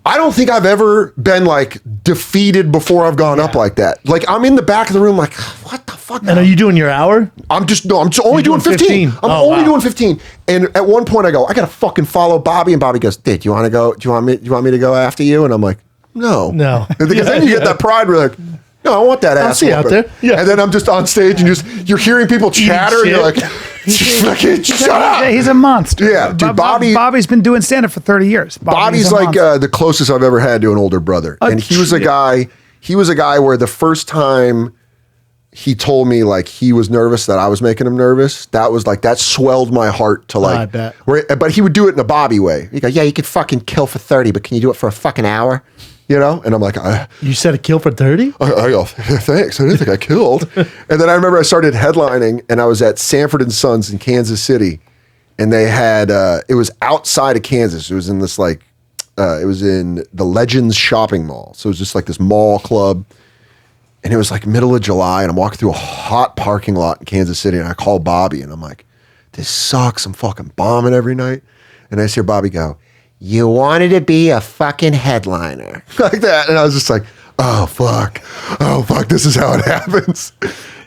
I don't think I've ever been like defeated before I've gone up like that. Like, I'm in the back of the room like, what the fuck? And are you doing your hour? I'm just only doing 15. I'm only doing 15. And at one point I go, I gotta fucking follow Bobby. And Bobby goes, dude, do you want to go? Do you want me to go after you? And I'm like, no. Because then you get that pride where you're like, no, I want that ass. I'll see you out there. Yeah. And then I'm just on stage and you're hearing people chatter and you're like, shut up. He's a monster. Yeah, dude, Bobby's been doing stand-up for 30 years. Bobby's like the closest I've ever had to an older brother. And he was a guy where the first time he told me like he was nervous that I was making him nervous, that was like, that swelled my heart to like, I bet. But he would do it in a Bobby way. He'd go, yeah, you could fucking kill for 30, but can you do it for a fucking hour? You know? And I'm like, you said a kill for 30? I go, thanks. I didn't think I killed. And then I remember I started headlining and I was at Sanford and Sons in Kansas City. And they had, it was outside of Kansas. It was in this like, it was in the Legends shopping mall. So it was just like this mall club. And it was like middle of July and I'm walking through a hot parking lot in Kansas City and I call Bobby and I'm like, this sucks. I'm fucking bombing every night. And I hear Bobby go, you wanted to be a fucking headliner. Like that. And I was just like, oh fuck, this is how it happens.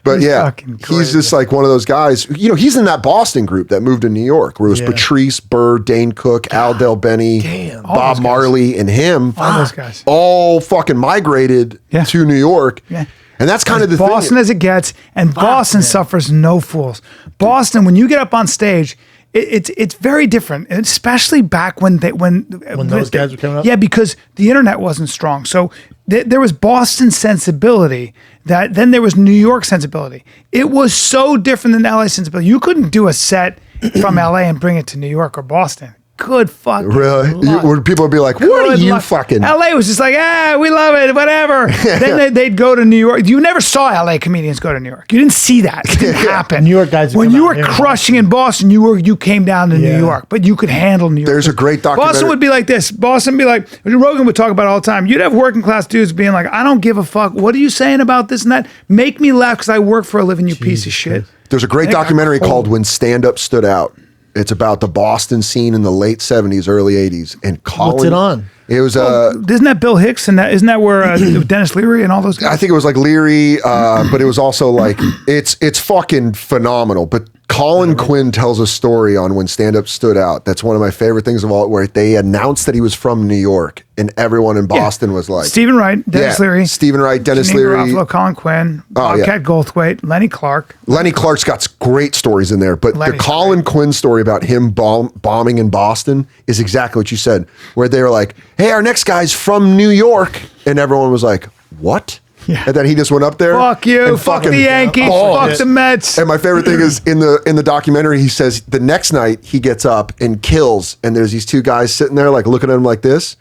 But yeah, he's just like one of those guys. You know, he's in that Boston group that moved to New York, where it was Patrice, Burr, Dane Cook, Al Del Benny, Bob Marley, and him. All those guys. All fucking migrated to New York. Yeah. And that's kind of the Boston thing. as it gets, and Boston suffers no fools. Boston, when you get up on stage, it's very different, and especially back when those guys were coming up. Yeah, because the internet wasn't strong, so there was Boston sensibility. Then there was New York sensibility. It was so different than LA sensibility. You couldn't do a set from LA and bring it to New York or Boston. Good fucking really? Where people would be like, what are you fucking? LA was just like, we love it, whatever. Then they'd go to New York. You never saw LA comedians go to New York. You didn't see that. It didn't happen. New York guys. When you were crushing in Boston, you came down to New York, but you could handle New York. There's a great documentary. Boston would be like this. Boston would be like, Rogan would talk about it all the time. You'd have working class dudes being like, I don't give a fuck. What are you saying about this and that? Make me laugh because I work for a living, you piece of shit. There's a great documentary called When Stand Up Stood Out. It's about the Boston scene in the late 70s, early 80s. And what's it on? It was isn't that Bill Hicks and isn't that where Dennis Leary and all those guys? I think it was like Leary, but it was also like it's fucking phenomenal. But Colin Quinn tells a story on When Stand Up Stood Out. That's one of my favorite things of all, where they announced that he was from New York, and everyone in Boston was like Stephen Wright, Dennis Leary, Stephen Wright, Dennis Janine Leary, Garofalo, Colin Quinn, Bobcat Goldthwait, Lenny Clark. Lenny Clark's got great stories in there, but the Colin Quinn story about him bombing in Boston is exactly what you said, where they were like, hey, our next guy's from New York, and everyone was like, what? Yeah. And then he just went up there. Fuck you, fuck the Yankees, fuck the Mets. And my favorite thing is in the documentary, he says the next night he gets up and kills, and there's these two guys sitting there like looking at him like this,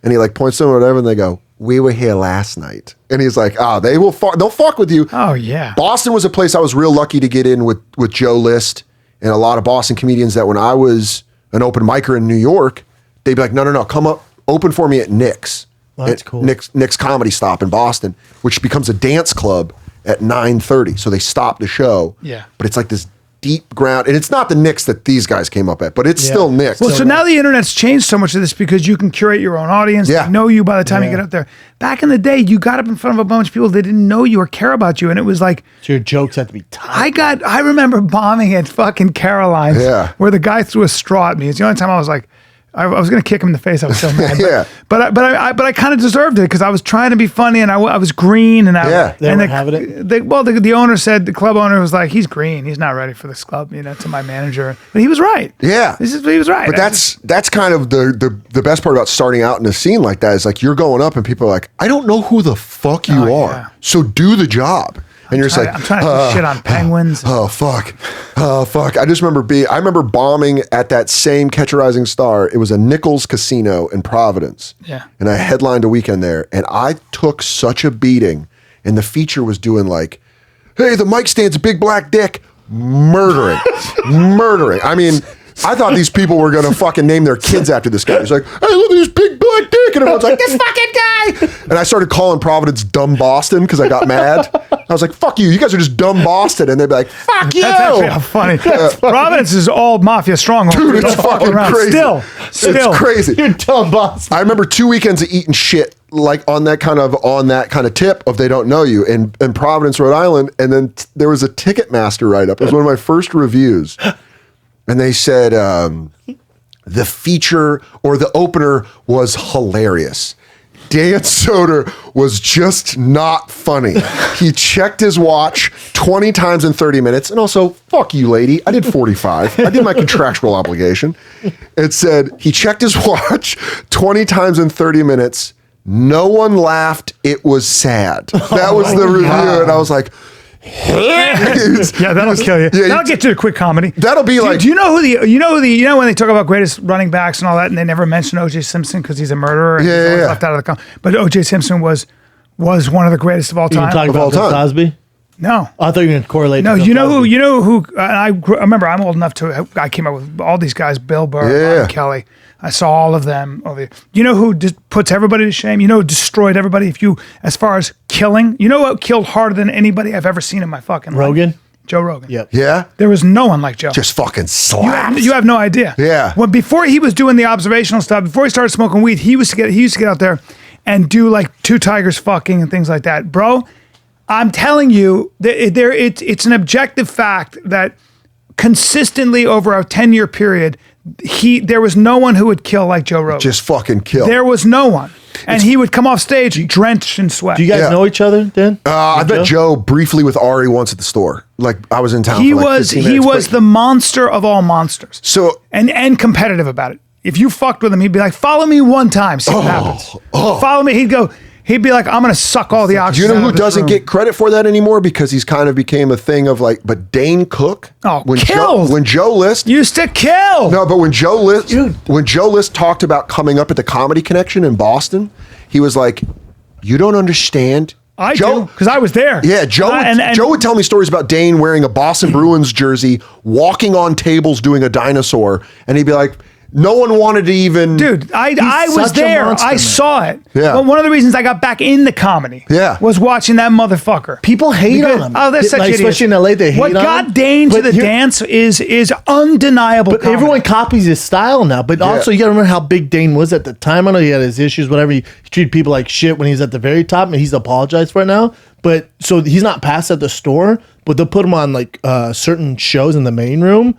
and he like points to them or whatever, and they go, we were here last night. And he's like, they'll fuck with you. Oh yeah. Boston was a place I was real lucky to get in with Joe List and a lot of Boston comedians that when I was an open micer in New York, they'd be like, no, come up, open for me at Nick's. Well, that's cool. Nick's Comedy Stop in Boston, which becomes a dance club at 9:30. So they stop the show. Yeah. But it's like this deep ground, and it's not the Nick's that these guys came up at, but it's still Nick's. Well, so now the internet's changed so much of this because you can curate your own audience. Yeah. They know you by the time you get up there. Back in the day, you got up in front of a bunch of people that didn't know you or care about you, and it was like, so your jokes had to be tight. I remember bombing at fucking Caroline's, where the guy threw a straw at me. It's the only time I was like, I was going to kick him in the face. I was so mad. But I kind of deserved it because I was trying to be funny and I was green and they weren't having it. The owner said, the club owner was like, he's green. He's not ready for this club, to my manager. But he was right. Yeah. He was right. But that's kind of the best part about starting out in a scene like that is like you're going up and people are like, I don't know who the fuck you are. Yeah. So do the job. And you're just like, I'm trying to do shit on penguins. Oh fuck. I just remember bombing at that same Catch a Rising Star. It was a Nichols Casino in Providence. Yeah. And I headlined a weekend there, and I took such a beating. And the feature was doing like, hey, the mic stand's a big black dick, murdering. I mean, I thought these people were gonna fucking name their kids after this guy. He's like, hey, look at this big black dick, and everyone's like, this fucking guy. And I started calling Providence dumb Boston because I got mad. I was like, fuck you guys are just dumb Boston. And they'd be like, fuck you. That's actually how funny. Providence is all mafia stronghold. Dude, it's fucking crazy. Still. It's crazy. You're dumb Boston. I remember 2 weekends of eating shit like on that kind of tip of they don't know you in Providence, Rhode Island. And then there was a Ticketmaster write-up. It was one of my first reviews. And they said the feature or the opener was hilarious. Dan Soder was just not funny. He checked his watch 20 times in 30 minutes. And also, fuck you, lady. I did 45. I did my contractual obligation. It said he checked his watch 20 times in 30 minutes. No one laughed. It was sad. That was the review. And I was like, yeah, that'll kill you. Yeah, that'll get you to quick comedy. That'll be like. Do you know when they talk about greatest running backs and all that, and they never mention O.J. Simpson because he's a murderer. And he's always left out of the but O.J. Simpson was one of the greatest of all time. You talking about Bill Cosby? No, I thought you were going to correlate. No, you know who. I remember. I'm old enough to. I came up with all these guys: Bill Burr, Bob Kelly. I saw all of them over there. You know who just puts everybody to shame? You know who destroyed everybody? As far as killing, you know what killed harder than anybody I've ever seen in my fucking life? Rogan? Joe Rogan. Yep. Yeah? There was no one like Joe. Just fucking slaps. You have no idea. Yeah. Before he was doing the observational stuff, before he started smoking weed, he used to get out there and do like two tigers fucking and things like that, bro. I'm telling you, it's an objective fact that consistently over a 10-year period, there was no one who would kill like Joe Rogan. Just fucking kill. There was no one. And he would come off stage drenched in sweat. Do you guys know each other, Dan? I met Joe briefly with Ari once at the store. Like I was in town. He for like was 15 minutes, he was the monster of all monsters. So and competitive about it. If you fucked with him, he'd be like, "Follow me one time, see what happens." Follow me. He'd be like, "I'm gonna suck all the do oxygen." you know out who of this doesn't room. get credit for that anymore? Because he's kind of became a thing of like, but Dane Cook. Killed. When Joe List used to kill. No, but when Joe List talked about coming up at the Comedy Connection in Boston, he was like, "You don't understand." I do, because I was there. Yeah, Joe would tell me stories about Dane wearing a Boston Bruins jersey, walking on tables doing a dinosaur, and he'd be like, no one wanted to even... Dude, I was such a there. monster, I man. saw it. Yeah. Well, one of the reasons I got back into comedy was watching that motherfucker. People hate on him. Oh, they're such idiots. Especially in LA, they hate on him. What got Dane to the dance is undeniable. But everyone copies his style now. But also, you got to remember how big Dane was at the time. I know he had his issues, whatever. He treated people like shit when he's at the very top, and he's apologized for it now. But so he's not passed at the store, but they'll put him on like certain shows in the main room.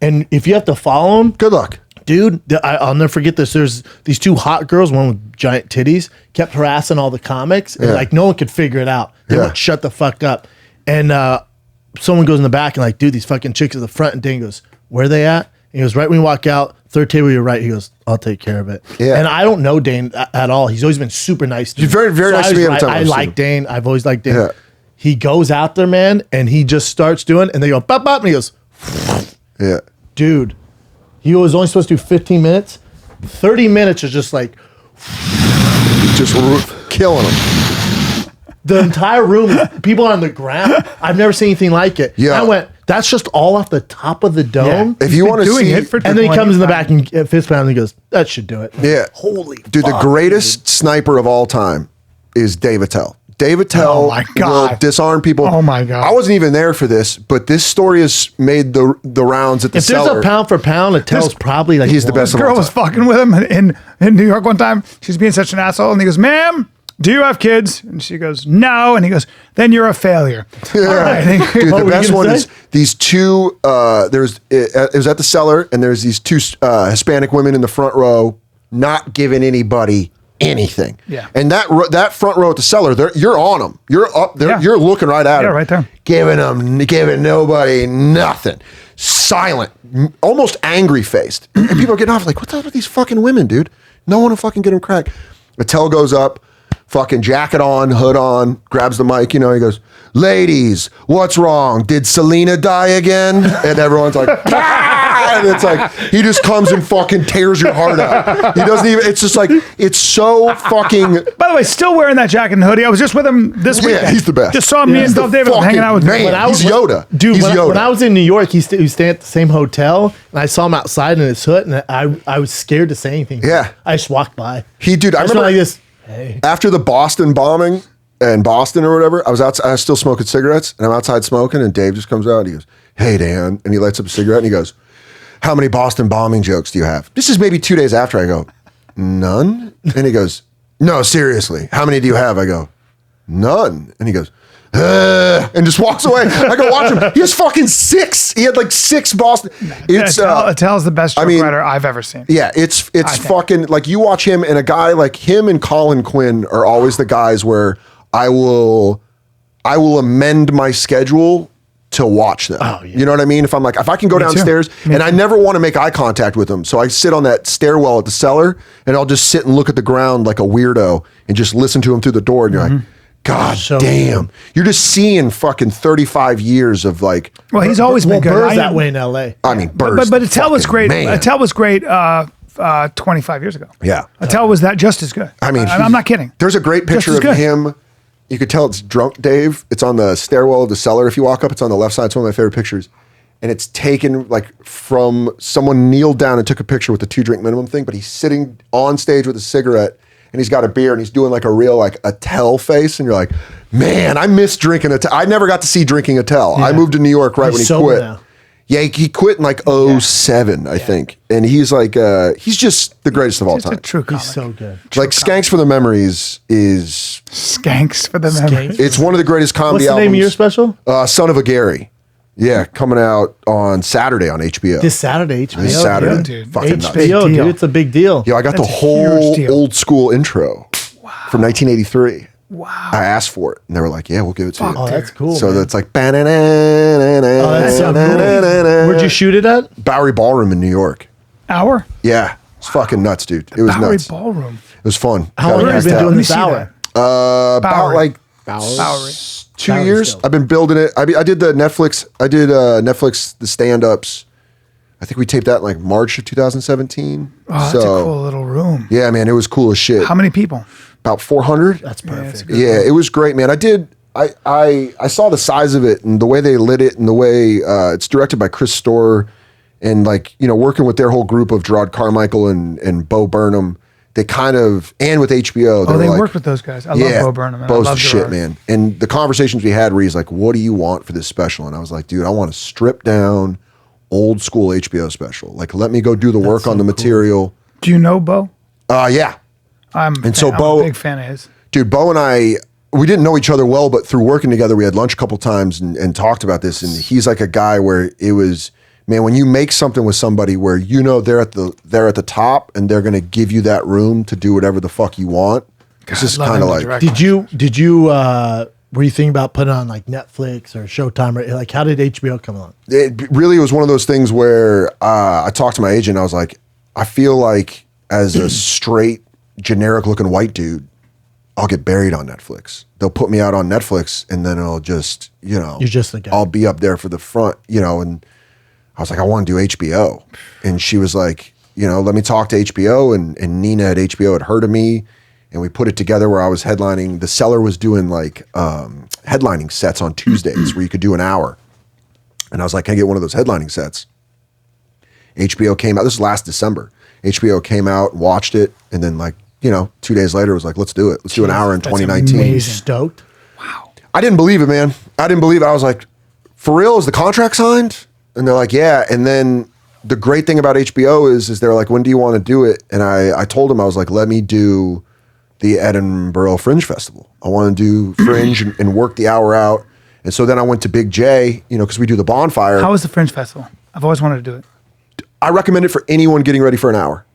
And if you have to follow him, good luck. Dude, I'll never forget this. There's these two hot girls, one with giant titties, kept harassing all the comics, and like no one could figure it out. They would shut the fuck up. And someone goes in the back and like, dude, these fucking chicks at the front. And Dane goes, where are they at? And he goes, right when you walk out, third table, you're right. He goes, I'll take care of it. Yeah. And I don't know Dane at all. He's always been super nice to me. He's very, very nice to me every time. I like Dane. I've always liked Dane. Yeah. He goes out there, man, and he just starts doing, and they go, bop, bop, and he goes, yeah. Dude. He was only supposed to do 15 minutes. 30 minutes is just like... Just killing him. The entire room, people on the ground. I've never seen anything like it. Yeah. I went, that's just all off the top of the dome? Yeah. If you want to see... and then he comes in the back and fist pound and he goes, that should do it. Yeah. Holy Dude, fuck, the greatest sniper of all time is Dave Attell. Dave Attell will disarm people. Oh my God. I wasn't even there for this, but this story has made the rounds at the cellar. If there's a pound for pound, Attell's probably like he's the best. This girl was fucking with him in New York one time. She's being such an asshole, and he goes, "Ma'am, do you have kids?" And she goes, "No." And he goes, "Then you're a failure." All right. Dude, the best one is these two. It was at the cellar, and there's these two Hispanic women in the front row, not giving anybody anything. Yeah. And that front row at the cellar, you're on them. You're up there. Yeah. You're looking right at them. Yeah, right there. Giving nobody nothing. Silent, almost angry faced. And people are getting off like, what the hell are these fucking women, dude? No one will fucking get them crack. Attell goes up, fucking jacket on, hood on, grabs the mic, he goes, "Ladies, what's wrong? Did Selena die again?" And everyone's like, "Ah!" And it's like, he just comes and fucking tears your heart out. He doesn't even, it's just like, it's so fucking. By the way, still wearing that jacket and hoodie. I was just with him this weekend. Yeah, he's the best. Just saw me and Dove David hanging out with me. He's Yoda. Dude, he's Yoda. When I was in New York, he was staying at the same hotel, and I saw him outside in his hood, and I was scared to say anything. Yeah. I just walked by. I remember like this. Hey. After the Boston bombing in Boston or whatever, I was still smoking cigarettes, and I'm outside smoking, and Dave just comes out and he goes, "Hey, Dan," and he lights up a cigarette and he goes, "How many Boston bombing jokes do you have?" This is maybe 2 days after. I go, "None." And he goes, "No, seriously, how many do you have?" I go, "None." And he goes, and just walks away. I go watch him. He has fucking 6. He had like 6 Boston. Attell's the best joke writer I've ever seen. Yeah, it's fucking like you watch him, and a guy like him and Colin Quinn are always the guys where I will amend my schedule to watch them. Oh, yeah. You know what I mean? If I can go downstairs, and I never want to make eye contact with them, so I sit on that stairwell at the cellar, and I'll just sit and look at the ground like a weirdo and just listen to him through the door, and you're like, God damn. Cool. You're just seeing fucking 35 years of like. Well, he's always been good. Bird's that way in LA. I mean, Bird's But Attell was great. Man. Attell was great 25 years ago. Yeah. Attell was that just as good. I mean, I'm not kidding. There's a great picture of him. You could tell it's drunk Dave. It's on the stairwell of the cellar. If you walk up, it's on the left side. It's one of my favorite pictures. And it's taken like from someone kneeled down and took a picture with the 2-drink minimum thing, but he's sitting on stage with a cigarette and he's got a beer and he's doing like a real like Attell face. And you're like, man, I miss drinking Attell. I never got to see drinking Attell. I moved to New York right when he quit. Now. Yeah, he quit in like 07, I think. And he's like, he's just the greatest of all time. A true comic. He's so good. Like Skanks for the Memories is... Skanks for the Memories. It's one of the greatest comedy What's the albums. name of your special? Son of a Gary. Yeah, coming out on Saturday on HBO. This Saturday, HBO. This Saturday. yeah, dude. Fucking nuts. HBO, Big deal. dude. It's a big deal. Yo, I got That's the a whole huge deal. old school intro from 1983. Wow. I asked for it, and they were like, "Yeah, we'll give it to you." Oh, that's cool. So man. that's like, Oh, that's so cool. Where'd you shoot it at? Bowery Ballroom in New York. Hour? Yeah, it's fucking nuts, dude. It was Bowery nuts. Ballroom. It was fun. How long Gotta have get you been that. doing Let me this see hour? About Bowery. like Bowery. 2 Bowery's years. dope. I've been building it. I did the Netflix. I did Netflix the stand-ups. I think we taped that in like March of 2017. Oh, that's a cool little room. Yeah, man, it was cool as shit. How many people? About 400. That's Yeah, perfect. it's good. Yeah, it was great, man. I saw the size of it and the way they lit it and the way it's directed by Chris Storer and like, you know, working with their whole group of Gerard Carmichael and Bo Burnham. They kind of, and with HBO. Oh, they were like, worked with those guys. I love Bo Burnham. And I Bo's love the shit, Gerard. man. And the conversations we had where he's like, what do you want for this special? And I was like, dude, I want a stripped down old school HBO special. Like, let me go do the work on the material. Do you know Bo? Yeah. I'm Bo- a big fan of his. Dude, Bo and I, we didn't know each other well, but through working together, we had lunch a couple times and talked about this. And he's like a guy where it was, man, when you make something with somebody where you know they're at the top and they're gonna give you that room to do whatever the fuck you want. It's just love kind of him to like, direct. Did you were you thinking about putting it on like Netflix or Showtime or like how did HBO come along? it really was one of those things where I talked to my agent. I was like, I feel like as a straight, generic looking white dude, I'll get buried on Netflix. They'll put me out on Netflix and then it'll just, you know, You're just the guy. I'll be up there for the front, you know, and I was like, I want to do HBO. And she was like, you know, let me talk to HBO. And Nina at HBO had heard of me. And we put it together where I was headlining. The Cellar was doing like headlining sets on Tuesdays where you could do an hour. And I was like, can I get one of those headlining sets? HBO came out. This was last December. HBO came out, watched it. And then like, you know, 2 days later, it was like, let's do it. Let's do an hour in That's 2019. amazing. Stoked? I didn't believe it, man. I didn't believe it. I was like, for real, is the contract signed? And they're like, yeah. And then the great thing about HBO is they're like, when do you want to do it? And I told them, I was like, let me do the Edinburgh Fringe Festival. I want to do Fringe and work the hour out. And so then I went to Big J, you know, because we do the bonfire. How was the Fringe Festival? I've always wanted to do it. I recommend it for anyone getting ready for an hour.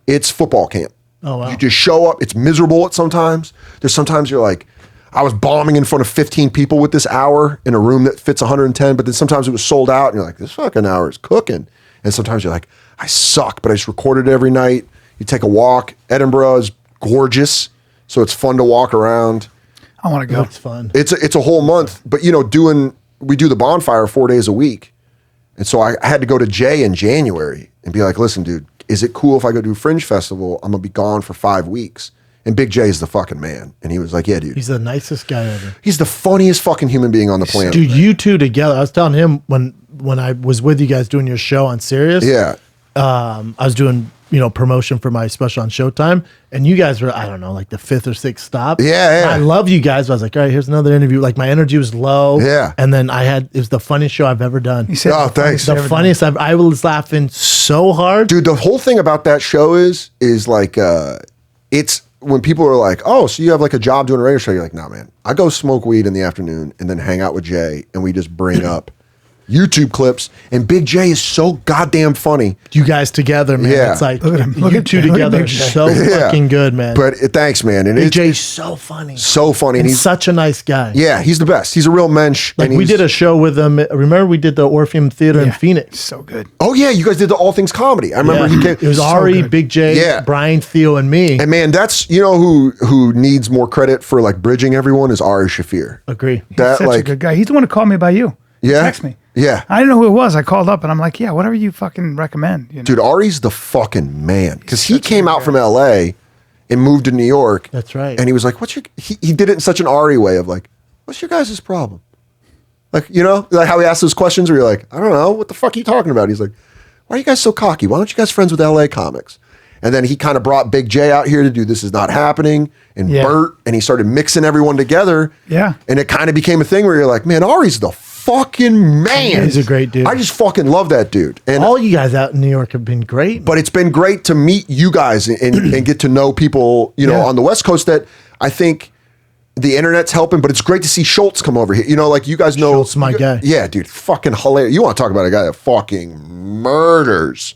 It's football camp. Oh, wow. You just show up. It's miserable at sometimes. There's sometimes you're like, I was bombing in front of 15 people with this hour in a room that fits 110, but then sometimes it was sold out and you're like, this fucking hour is cooking. And sometimes you're like, I suck, but I just record it every night. You take a walk. Edinburgh is gorgeous, so it's fun to walk around. I want to go. It's fun. It's a whole month, but you know, we do the bonfire 4 days a week. And so I had to go to Jay in January and be like, listen, dude, is it cool if I go do Fringe Festival? I'm going to be gone for 5 weeks. And Big J is the fucking man. And he was like, yeah, dude. He's the nicest guy ever. He's the funniest fucking human being on the planet. Dude, you two together. I was telling him when I was with you guys doing your show on Sirius. Yeah. I was doing, you know, promotion for my special on Showtime, and you guys were, I don't know, like the 5th or 6th stop. Yeah. And I love you guys. I was like, all right, here's another interview. Like my energy was low. Yeah. And then it was the funniest show I've ever done. You said Oh, the thanks. funniest The you've ever done. funniest. I was laughing so hard. Dude, the whole thing about that show is like, it's when people are like, oh, so you have like a job doing a radio show. You're like, nah, man, I go smoke weed in the afternoon and then hang out with Jay and we just bring up YouTube clips. And Big J is so goddamn funny. You guys together, man. Yeah. It's like Look at him. Look you at two Jay. Look at together are Big J. so Yeah. fucking good, man. But thanks, man. And Big it's J's so funny. so funny. And And he's such a nice guy. yeah, he's the best. He's a real mensch. Like and we he's- did a show with him. Remember we did the Orpheum Theater in Yeah. Phoenix. So good. Oh yeah, you guys did the All Things Comedy. I remember Yeah. he came. It was So Ari, good. Big J, Yeah. Brian, Theo, and me. And man, that's you know who needs more credit for like bridging everyone is Ari Shafir. Agree. That Such a like good guy. He's the one who called me about you. He Yeah? Text me. Yeah. I didn't know who it was. I called up and I'm like, yeah, whatever you fucking recommend. You know? Dude, Ari's the fucking man because he such a came good out guy. from LA and moved to New York. That's right. And he was like, "What's your?" He did it in such an Ari way of like, "What's your guys' problem?" Like you know, like how he asked those questions where you're like, "I don't know, what the fuck are you talking about?" He's like, "Why are you guys so cocky? Why aren't you guys friends with LA comics?" And then he kind of brought Big J out here to do This Is Not Happening and Yeah. Bert, and he started mixing everyone together. Yeah. And it kind of became a thing where you're like, man, Ari's the fucking man. He's a great dude. I just fucking love that dude. And all you guys out in New York have been great. but it's been great to meet you guys and get to know people, on the West Coast that I think the internet's helping, but it's great to see Schultz come over here. Like you guys know. Schultz, my guy. Yeah, dude. Fucking hilarious. You want to talk about a guy that fucking murders.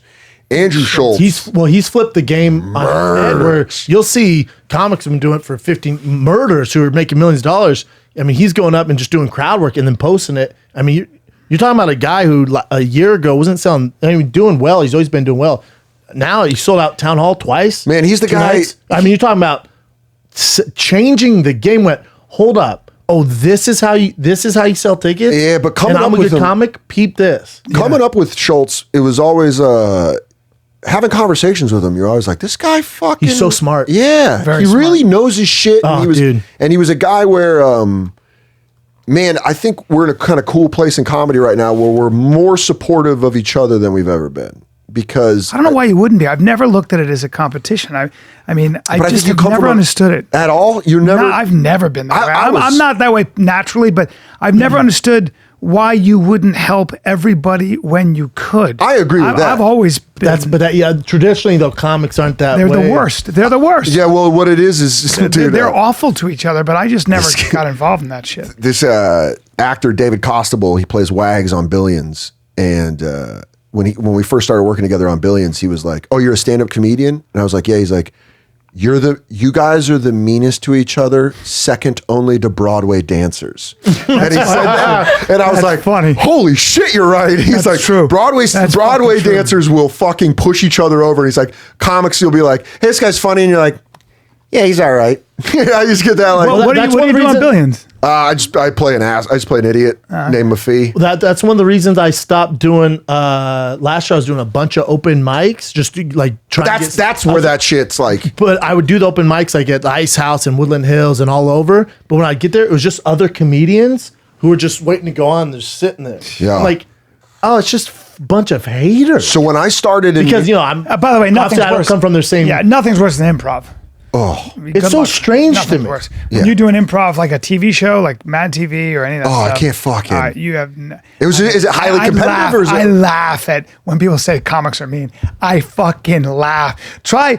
Andrew Schultz. He's flipped the game on its head where you'll see comics have been doing it for 15 murderers who are making millions of dollars. I mean, he's going up and just doing crowd work and then posting it. I mean, you're talking about a guy who a year ago wasn't doing well. He's always been doing well. Now he sold out Town Hall twice. Man, he's the guy. Nights. I mean, you're talking about changing the game. Went, hold up. Oh, this is how you sell tickets. Yeah, but coming and up I'm a with good comic. Peep this. Coming up with Schultz, it was always having conversations with him. You're always like, this guy fucking. He's so smart. Yeah, Very he smart. really knows his shit. Oh, dude. And he was a guy where, man, I think we're in a kind of cool place in comedy right now where we're more supportive of each other than we've ever been. Because I don't know why you wouldn't be. I've never looked at it as a competition. I mean, I But just think have never understood it. at all. You never. No, I've never been that way. I was- I'm not that way naturally, but I've never understood why you wouldn't help everybody when you could. I agree with that. I've always been. Traditionally though, comics aren't that They're way. the worst. They're the worst. Yeah, well, what it is dude, They're awful to each other, but I just never got involved in that shit. this actor David Costabile, he plays Wags on Billions, and when we first started working together on Billions, he was like, "Oh, you're a stand-up comedian?" And I was like, "Yeah." He's like, "You guys are the meanest to each other, second only to Broadway dancers." And he said that, and I was That's like, funny. "Holy shit, you're right." He's That's like, true. Broadway That's fucking true. dancers will fucking push each other over." And he's like, "Comics, you'll be like, hey, this guy's funny," and you're like, "Yeah, he's all right." I just get that like. Well, what do that's you one of do the on reasons- Billions? I play an ass. I just play an idiot named Mafi. That's one of the reasons I stopped doing. Last year I was doing a bunch of open mics, just like trying. That's where that shit's like. But I would do the open mics like at the Ice House and Woodland Hills and all over. But when I get there, it was just other comedians who were just waiting to go on. They're sitting there. Yeah. I'm like, oh, it's just a bunch of haters. So when I started, Because I'm. By the way, nothing's obviously I don't worse. come from their same. Yeah, nothing's worse than improv. It's so strange to Nothing's me. worse. Yeah. When you're doing improv like a TV show, like Mad TV or any of that I stuff. can't fucking. You have. Is it highly competitive laugh, or is it? I laugh at when people say comics are mean. I fucking laugh. Try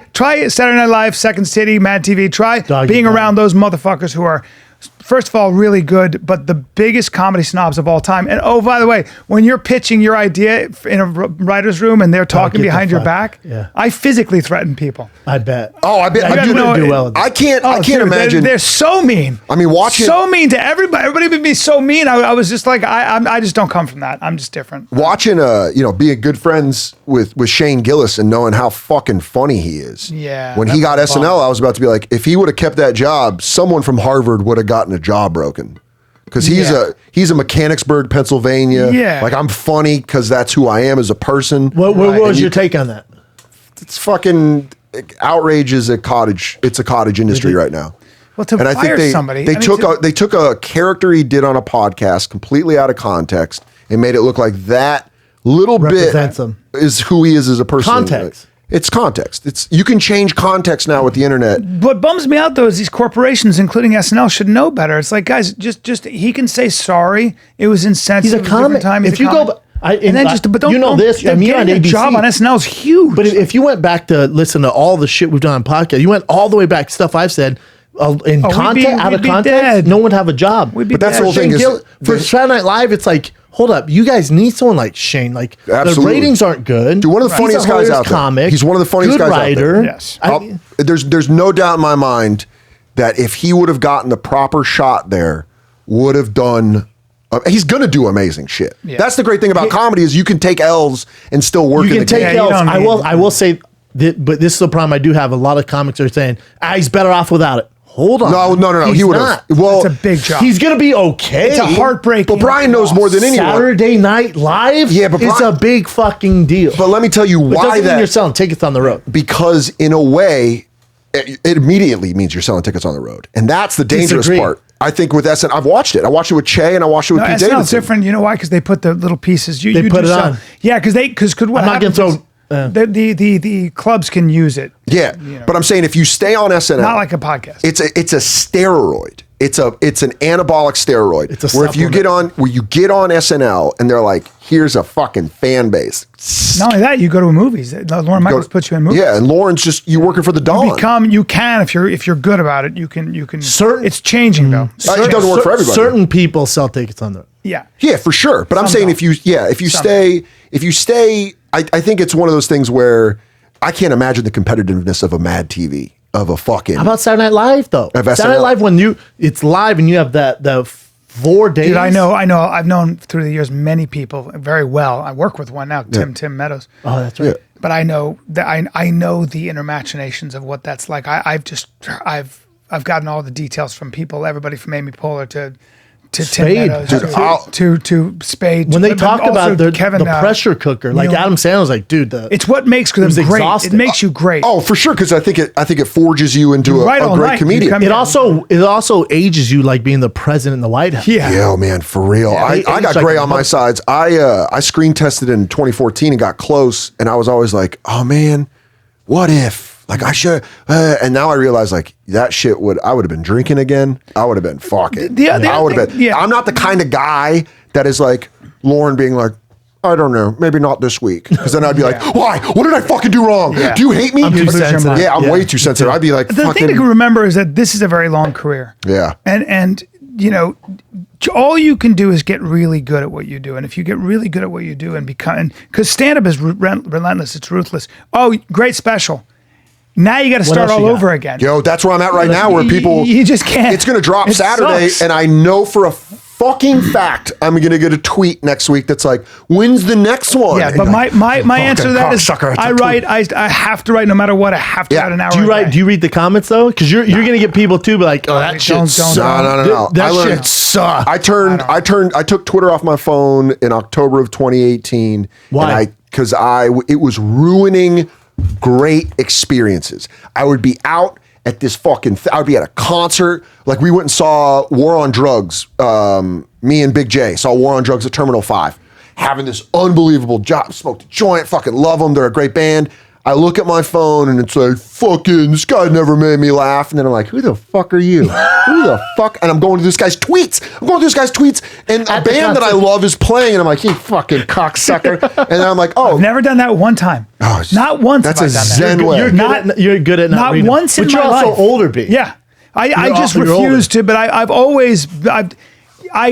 Saturday Night Live, Second City, Mad TV. Try Doggy being dog. around those motherfuckers who are, first of all, really good, but the biggest comedy snobs of all time. And oh, by the way, when you're pitching your idea in a writer's room and they're talking get the behind your fuck. back, Yeah. I physically threaten people. I bet. Oh, I bet. You I guys do. do well. I can't. I Oh, can't dude, imagine. They're so mean. I mean, watching so mean to everybody. Everybody would be so mean. I was just like, I just don't come from that. I'm just different. watching being good friends with Shane Gillis and knowing how fucking funny he is. Yeah, When he got that's SNL, I was about to be like, if he would have kept that job, someone from Harvard would have gotten a jaw broken. Because he's a Mechanicsburg, Pennsylvania. Yeah. Like I'm funny because that's who I am as a person. What Right. was your take on that? It's fucking outrage is a cottage. It's a cottage industry right now. Well, to And I fire think somebody, they took a character he did on a podcast completely out of context and made it look like that little Represents bit him. is who he is as a person. Context. It's context. You can change context now with the internet. What bums me out though is these corporations, including SNL, should know better. It's like, guys, just he can say sorry. It was insensitive. He's a It was different comic. time. He's If a you go comic. ba- and then just, but don't you know don't- this, I mean, you're on getting a ABC. job on SNL is huge. But if you went back to listen to all the shit we've done on podcast, you went all the way back to stuff I've said in context, out of we'd be context, dead. no one would have a job. We'd be But that's the whole dead. thing Shane is Gill, for Saturday Night Live, it's like, hold up, you guys need someone like Shane. Like the Absolutely. ratings aren't good. Dude, one of the He's funniest a guys hilarious out there. comic. He's one of the funniest good guys out there. writer. Yes. There's no doubt in my mind that if he would have gotten the proper shot there, would have done. He's gonna do amazing shit. Yeah. That's the great thing about comedy is you can take L's and still work You in can the take game. you L's. don't I need- will say, but this is the problem I do have. A lot of comics are saying, he's better off without it. Hold on. No. He's He would not. have. Well, It's a big job. He's gonna be okay. It's a heartbreaking. but Brian knows more than anyone. Saturday Night Live. Yeah, but it's Brian- a big fucking deal. But let me tell you It why doesn't mean that. you're selling tickets on the road. Because in a way, it immediately means you're selling tickets on the road, and that's the dangerous Disagree. part. I think with SN, I've watched it. I watched it with Che, and I watched it with No, Pete SNL's Davidson. different. You know why? Because they put the little pieces. They You put do it sell- on. Yeah, because what I'm not gonna happens throw- is the clubs can use it. Yeah, You know. but I'm saying if you stay on SNL, Not like a podcast. It's a steroid. it's an anabolic steroid. It's a where if you get on SNL and they're like, here's a fucking fan base. Not only that, you go to movies. Lauren Michaels puts you in movies. Yeah, and Lauren's just you working for the Dawn. You can if you're good about it. You can. It's changing though. It doesn't work for everybody. Certain people sell tickets on that. Yeah. Yeah, for sure. But I'm saying if you stay, I think it's one of those things where I can't imagine the competitiveness of a Mad TV, of a fucking. How about Saturday Night Live though? Saturday Night Live when it's live and you have the 4 days. Dude, I know. I've known through the years many people very well. I work with one now, Tim Meadows. Oh, that's right. Yeah. But I know that I know the inner machinations of what that's like. I've gotten all the details from people, everybody from Amy Poehler to Tim Spade. Meadows, Dude, to Spade. When they talk about the Kevin, pressure cooker, like Adam Sandler's like, dude, it's what makes them great. exhausting. It makes you great. Oh, for sure, because I think it forges you into a great comedian. It also ages you like being the president in the White House. Yeah, man, for real. I got gray on my sides. I screen tested in 2014 and got close, and I was always like, oh man, what if? Like I should, and now I realize like that shit I would have been drinking again. I would have been fucking. I would have been. Yeah. I'm not the kind of guy that is like Lauren being like, I don't know, maybe not this week. Because then I'd be like, why? What did I fucking do wrong? Yeah. Do you hate me? I'm too sensitive. Yeah, I'm way too sensitive. I'd be like, the thing to remember is that this is a very long career. Yeah, and all you can do is get really good at what you do. And if you get really good at what you do and because stand-up is relentless, it's ruthless. Oh, great special. Now you got to start all over again. Yo, that's where I'm at right now, where people you just can't. It's going to drop Saturday, sucks. and I know for a fucking fact I'm going to get a tweet next week that's like, "When's the next one?" Yeah, but my answer to that is I have to write no matter what. I have to write an hour. Do you read the comments though? Because you're going to get people too, be like, "Oh, that shit sucks." No. That shit sucks. I took Twitter off my phone in October of 2018. Why? Because it was ruining great experiences. I would be out at this fucking I would be at a concert. Like we went and saw War on Drugs. Me and Big J saw War on Drugs at Terminal 5. Having this unbelievable job. Smoked a joint. Fucking love them. They're a great band. I look at my phone and it's like, fucking, this guy never made me laugh. And then I'm like, who the fuck are you? Who the fuck? And I'm going to this guy's tweets. And a band that I love is playing. And I'm like, you fucking cocksucker. And then I'm like, oh. I've never done that one time. Oh, not once that's have a I done zen that. way. You're good at not reading. Once in but my you're life. also older, B. Yeah. I just refuse to, but I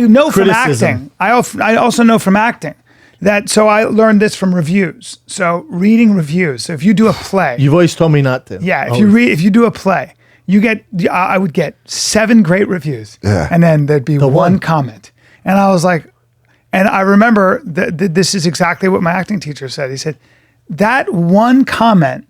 know from acting. I also know from acting. So I learned this from reviews. So reading reviews. So if you do a play, You've always told me not to. Yeah, if you do a play, I would get 7 great reviews, and then there'd be one comment, and I was like, and I remember that this is exactly what my acting teacher said. He said, that one comment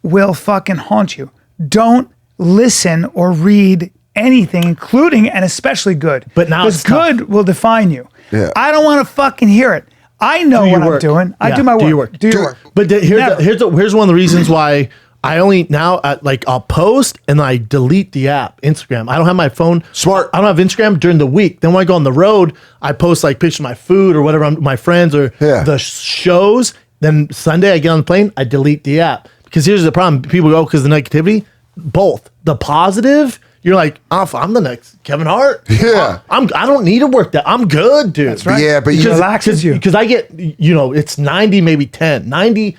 will fucking haunt you. Don't listen or read anything, including and especially good. But now it's good will define you. Yeah. I don't want to fucking hear it. I know what I'm doing. I do my work. Do your work. But here's one of the reasons why I only now I'll post and I delete the app Instagram. I don't have my phone. Smart. I don't have Instagram during the week. Then when I go on the road, I post like pictures of my food or whatever, my friends or the shows. Then Sunday I get on the plane, I delete the app because here's the problem: people go because the negativity. Both the positive. You're like, oh, I'm the next Kevin Hart. Yeah. I don't need to work that. I'm good, dude. That's right. Yeah, but it relaxes you. Because I get, it's 90, maybe 10. 90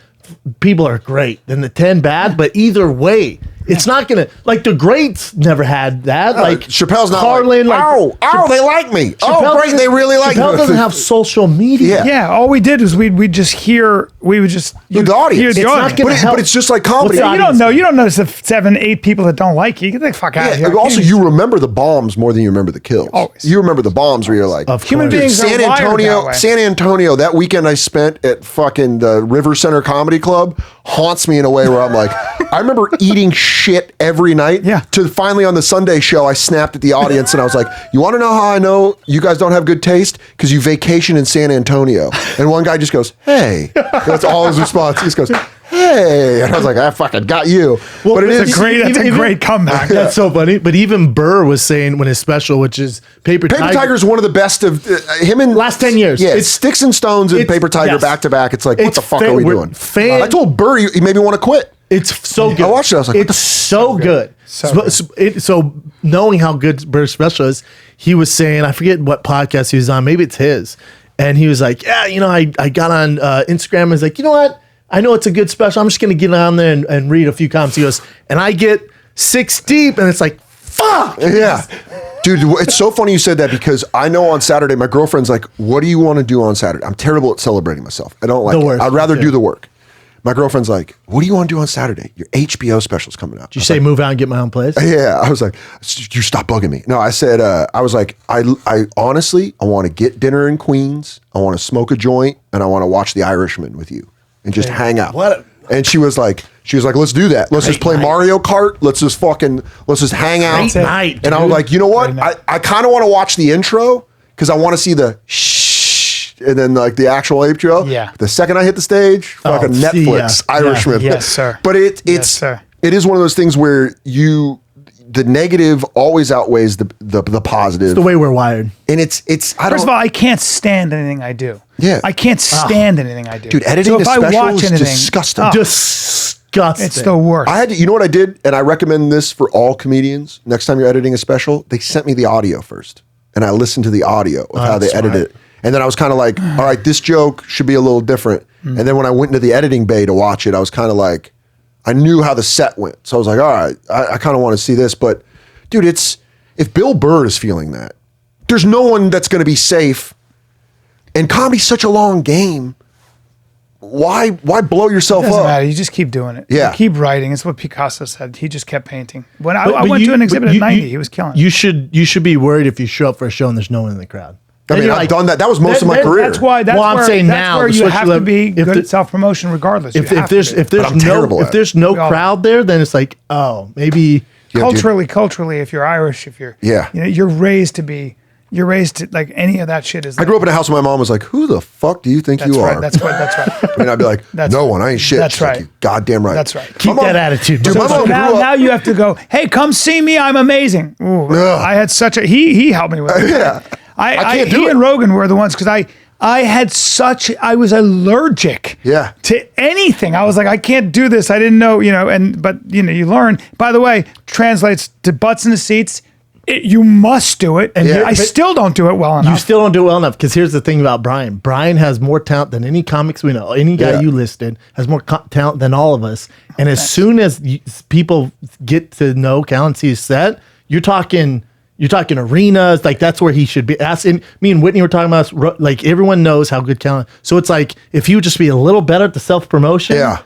people are great. Then the 10 bad. But either way, it's not going to, like the greats never had that. Like Chappelle's not Carlin, ow, they like me. Oh, great, they really like me. Chappelle doesn't have social media. Yeah, all we did was we'd just hear, we would just the audience. It's not gonna help. But it's just like comedy. You don't notice the 7, 8 people that don't like you. Get the fuck out of here. Also, you remember the bombs more than you remember the kills. Always. You remember the bombs where you're like, human beings are wired that way. San Antonio, that weekend I spent at fucking the River Center Comedy Club haunts me in a way where I'm like, I remember eating shit every night. Yeah. To finally on the Sunday show, I snapped at the audience and I was like, you want to know how I know you guys don't have good taste? Because you vacation in San Antonio. And one guy just goes, hey. That's all his response. He just goes, hey. And I was like, I fucking got you. Well, but That's a great comeback. That's so funny. But even Burr was saying when his special, which is Paper Tiger is one of the best of him in last 10 years. Yeah, it's Sticks and Stones and Paper Tiger back to back. It's like, what the fuck are we doing? I told Burr he made me want to quit. It's so good. I watched it. I was like, what it's so good. So knowing how good British Special is, he was saying, I forget what podcast he was on. Maybe it's his. And he was like, yeah, I got on Instagram and was like, you know what? I know it's a good special. I'm just going to get on there and read a few comments. He goes, and I get 6 deep and it's like, fuck. Yeah. Dude, it's so funny you said that because I know on Saturday, my girlfriend's like, what do you want to do on Saturday? I'm terrible at celebrating myself. I don't like it. I'd rather do the work. My girlfriend's like, what do you want to do on Saturday? Your HBO special's coming out. Did you say move out and get my own place? Yeah. I was like, you stop bugging me. No, I said, I was like, I honestly, I want to get dinner in Queens. I want to smoke a joint and I want to watch The Irishman with you and just hang out. And she was like, let's do that. Let's just play Mario Kart. Let's just hang out. Great night, and I was like, you know what? I kind of want to watch the intro because I want to see the shh and then like the actual intro. Yeah. The second I hit the stage, fucking Netflix, Irishman. Yes, sir. But it is one of those things where the negative always outweighs the positive. It's the way we're wired. And it's First of all, I can't stand anything I do. Yeah. I can't stand anything I do. Dude, editing so a if I special watch is anything, disgusting. Disgusting. it's the worst. I had to, you know what I did? And I recommend this for all comedians. Next time you're editing a special, they sent me the audio first. And I listened to the audio of how they edited it. And then I was kind of like, all right, this joke should be a little different. And then when I went into the editing bay to watch it, I was kind of like, I knew how the set went. So I was like, all right, I kind of want to see this. But dude, if Bill Burr is feeling that, there's no one that's going to be safe. And comedy's such a long game. Why blow yourself It doesn't up? matter. You just keep doing it. Yeah. You keep writing. It's what Picasso said. He just kept painting. When I went to an exhibit at 90, he was killing it. You should be worried if you show up for a show and there's no one in the crowd. I mean, I've done that. That was most of my career. That's why. That's Well, I'm where, saying that's now, where you especially have to be if good the- at self promotion, regardless. If You have there's to be. if there's I'm terrible at it. no We all- crowd there, then it's like, oh, maybe Yeah, dude. culturally, if you're Irish, if you're Yeah. you're raised to like any of that shit is. I grew up in a house where my mom was like, who the fuck do you think That's you right. are? That's right. And I'd be like, That's no right. one, I ain't shit. That's She's like, right. "You goddamn right. That's right. keep My mom- that attitude. Dude, my So mom now, grew up. now you have to go, hey, come see me. I'm amazing. Ooh, I had such a he helped me with it. Yeah. I can't do he it. and Rogan were the ones because I was allergic to anything. I was like, I can't do this. I didn't know, but you learn. By the way, translates to butts in the seats. You must do it. And I still don't do it well enough. You still don't do it well enough because here's the thing about Brian. Brian has more talent than any comics we know. Any guy you listed has more talent than all of us. And as soon as people get to know Cal and see his set, you're talking arenas. Like that's where he should be. Me and Whitney were talking about us, like everyone knows how good Cal. So it's like if he would just be a little better at the self promotion. Yeah.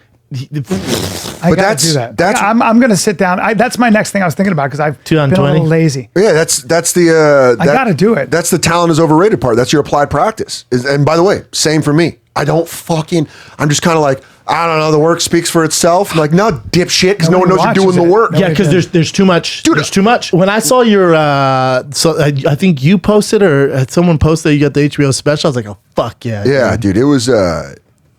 I gotta do that. I'm gonna sit down. That's my next thing I was thinking about because I've been a 2020? little lazy. Yeah, that's the. I gotta do it. That's the talent is overrated part. That's your applied practice. And by the way, same for me. I'm just kind of like, I don't know. The work speaks for itself. I'm like, no, dipshit, because no one knows you're doing the work. Yeah, because there's too much. Dude, there's too much. When I saw your, I think you posted or someone posted you got the HBO special. I was like, oh fuck yeah. Yeah, dude, it was.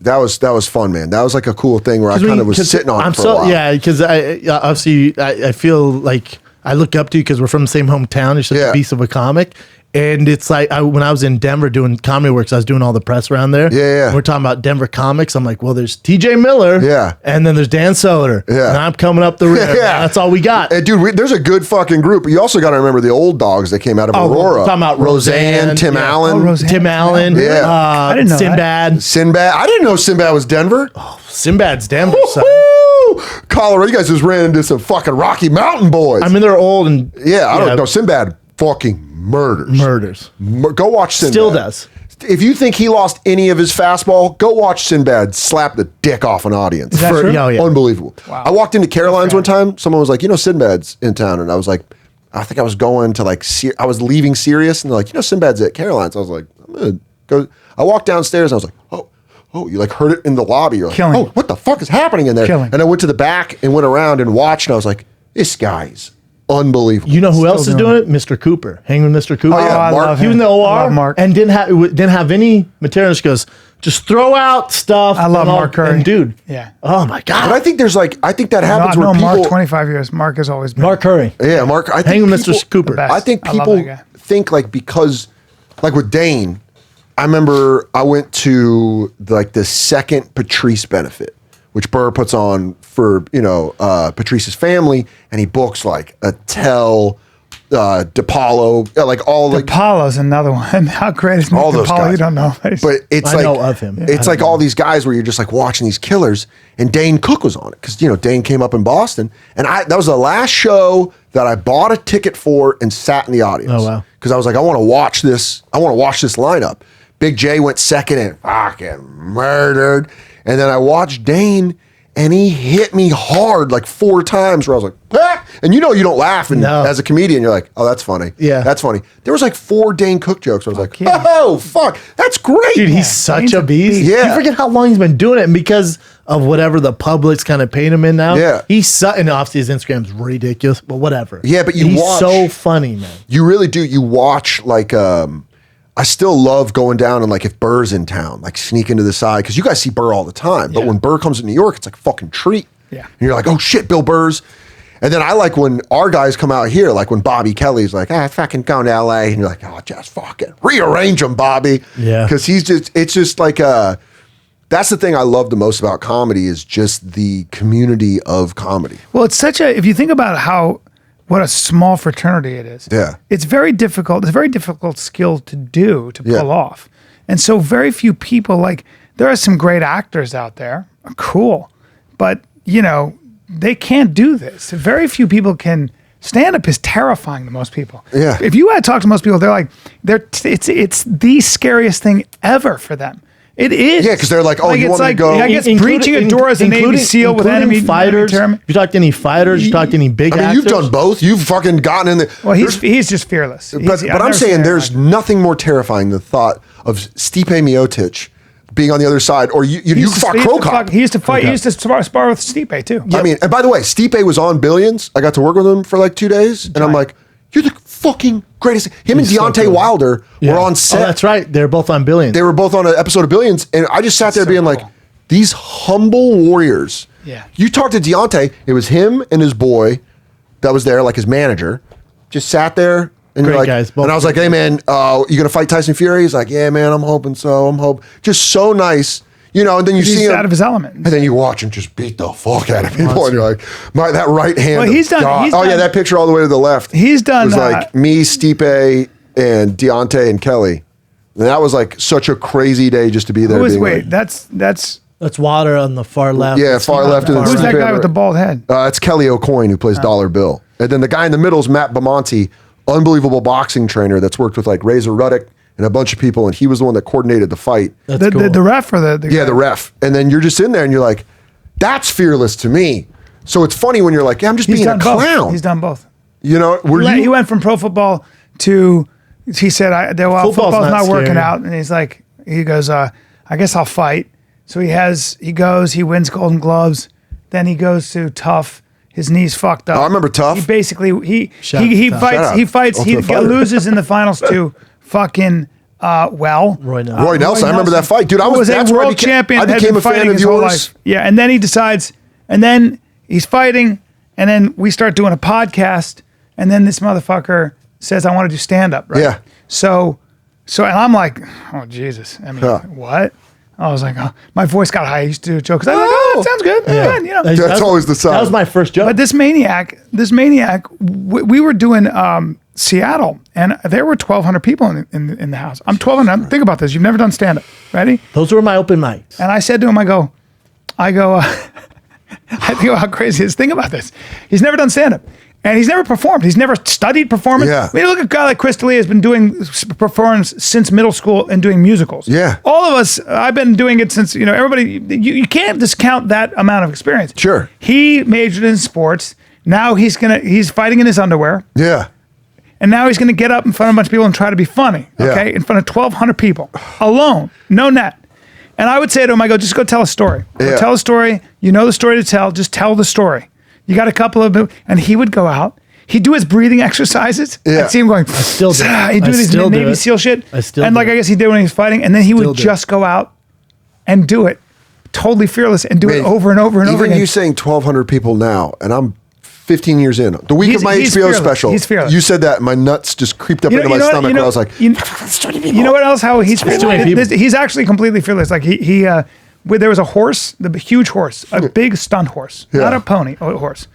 That was fun, man. That was like a cool thing where I kind of was sitting on it for a while. Yeah, because I feel like I look up to you because we're from the same hometown. You're such a beast of a comic. And it's like when I was in Denver doing Comedy Works, I was doing all the press around there. Yeah. We're talking about Denver comics. I'm like, well, there's TJ Miller. Yeah. And then there's Dan Soder. Yeah. And I'm coming up the rear. Yeah. That's all we got. And dude, there's a good fucking group. You also got to remember the old dogs that came out of Aurora. We're talking about Roseanne, Tim yeah. Allen. Roseanne. Tim Allen. Yeah. I didn't know that. Sinbad. I didn't know Sinbad was Denver. Sinbad's Denver. Son. Woo! Colorado. You guys just ran into some fucking Rocky Mountain boys. I mean, they're old and I don't know. Sinbad fucking murders. Go watch Sinbad. Still does. If you think he lost any of his fastball, go watch Sinbad slap the dick off an audience. Is that true? Yeah. Unbelievable. Wow. I walked into Caroline's one time. Someone was like, Sinbad's in town. And I was like, I think I was going to I was leaving Sirius. And they're like, Sinbad's at Caroline's. I was like, I'm going to go. I walked downstairs and I was like, oh, you like heard it in the lobby. You're like, Killing. what the fuck is happening in there? Killing. And I went to the back and went around and watched. And I was like, this guy's unbelievable. You know who else is doing doing it? Mr. Cooper. Hanging with Mr. Cooper. Oh, yeah, I Mark. love He was him. in the OR I love Mark. and didn't have any material. Just goes, just throw out stuff. I love Mark Curry. And dude. Yeah. Oh my God. But I think that happens No, when people. Mark, 25 years. Mark has always been. Mark Curry. Yeah, Mark. I think Hanging with people- Mr. Cooper. The best. I think I love people that guy. think like because, like with Dane, I remember I went to the second Patrice benefit which Burr puts on for, Patrice's family. And he books like Attell, DePaulo, like all like DePaulo's another one. How great is Nick all those DePaulo? guys. You don't know. But it's I know of him. It's like all these guys where you're just like watching these killers, and Dane Cook was on it because Dane came up in Boston, and that was the last show that I bought a ticket for and sat in the audience. Oh wow! Because I was like, I want to watch this. I want to watch this lineup. Big J went second and fucking murdered, and then I watched Dane. And he hit me hard like 4 times where I was like, ah! And you don't laugh. And as a comedian, you're like, oh, that's funny. Yeah. That's funny. There was like 4 Dane Cook jokes. I was like, oh, fuck. That's great. Dude, he's such a beast. Yeah. You forget how long he's been doing it. And because of whatever the public's kind of paint him in now, he's and obviously his Instagram's ridiculous, but whatever. Yeah, but he's watch. So funny, man. You really do. You watch like, I still love going down and like if Burr's in town, like sneak into the side because you guys see Burr all the time. But when Burr comes to New York, it's like a fucking treat. Yeah. And you're like, oh shit, Bill Burr's. And then I like when our guys come out here, like when Bobby Kelly's like, fucking going to LA. And you're like, oh, just fucking rearrange him, Bobby. Yeah. Because it's just like, that's the thing I love the most about comedy is just the community of comedy. Well, it's if you think about what a small fraternity it is. Yeah. It's very difficult. It's a very difficult skill to pull off. And so very few people, like, there are some great actors out there, cool, but, they can't do this. Very few people can. Stand-up is terrifying to most people. Yeah. If you talk to most people, they're like, it's the scariest thing ever for them. It is. Yeah, because they're like, oh, you want me to go? I guess breaching a door as a Navy SEAL with enemy fighters. You talked to any fighters? You talked to any big actors? You've done both. You've fucking gotten in there. Well, he's just fearless. But I'm saying there's nothing more terrifying than the thought of Stipe Miocic being on the other side, or you fuck Krokop. He used to fight. He used to spar with Stipe too. I mean, and by the way, Stipe was on Billions. I got to work with him for like 2 days, and I'm like, you're the fucking greatest. Him and Deontay Wilder were on set. Oh, that's right. They're both on Billions. They were both on an episode of Billions, and I just sat there being like, these humble warriors. Yeah. You talked to Deontay, it was him and his boy that was there, like his manager, just sat there. And Great you're like, guys, and I was like, hey man, you gonna fight Tyson Fury? He's like, yeah man, I'm hoping so. I'm hoping. Just so nice. And then you see him out of his element, and then you watch him just beat the fuck out of people, and you're like, that right hand. Well, he's done. Yeah, that picture all the way to the left. He's done. Was like me, Stipe, and Deontay and Kelly, and that was like such a crazy day just to be there. That's Water on the far left. Yeah, far left. Who's that guy with the bald head? It's Kelly O'Coin who plays Dollar Bill, and then the guy in the middle is Matt Bamonte, unbelievable boxing trainer that's worked with like Razor Ruddock and a bunch of people, and he was the one that coordinated the fight. That's cool. The ref or the guy? The ref. And then you're just in there and you're like, that's fearless to me. So it's funny when you're like, I'm just being a clown. He's done both. He went from pro football to, he said, football's not working out. And he goes, I guess I'll fight. So he wins Golden Gloves. Then he goes to Tough. His knee's fucked up. Oh, I remember Tough. He basically, he fights, he loses in the finals to fucking Roy Nelson. Roy Nelson. I remember that fight, dude. That's a world champion. I became a fan of yours. Yeah, and then he decides, and then he's fighting, and then we start doing a podcast, and then this motherfucker says, "I want to do stand up." Right? Yeah. So, and I'm like, "Oh Jesus!" I mean, what? I was like, oh, my voice got high. I used to do a joke because I was like, "Oh, that sounds good." Yeah. Good, That's always the sign. That was my first joke. But this maniac, we were doing Seattle, and there were 1,200 people in the house. I'm 1,200. Think about this. You've never done stand-up. Ready? Those were my open mics. And I said to him, I go, I think about how crazy it is. Think about this. He's never done stand-up. And he's never performed. He's never studied performance. Yeah. I mean, look at a guy like Chris D'Elia has been doing performance since middle school and doing musicals. Yeah. All of us, I've been doing it since, everybody, you can't discount that amount of experience. Sure. He majored in sports. Now he's fighting in his underwear. Yeah. And now he's going to get up in front of a bunch of people and try to be funny, okay? In front of 1,200 people, alone, no net. And I would say to him, I go, just go tell a story. Go tell a story. You know the story to tell. Just tell the story. You got a couple of, and he would go out. He'd do his breathing exercises. Yeah. I'd see him going, I still do. He'd do these Navy SEAL shit. I still and do. I guess he did when he was fighting. And then he would just go out and do it, totally fearless, and do it over and over and over again. Even you saying 1,200 people now, and I'm 15 years in. The week of my HBO fearless. special, He's fearless. you said that, and my nuts just creeped up into my stomach where I was like, you know what else? How he's fearless? He's actually completely fearless. Like where there was a horse, the huge horse, a big stunt horse, not a pony, a horse.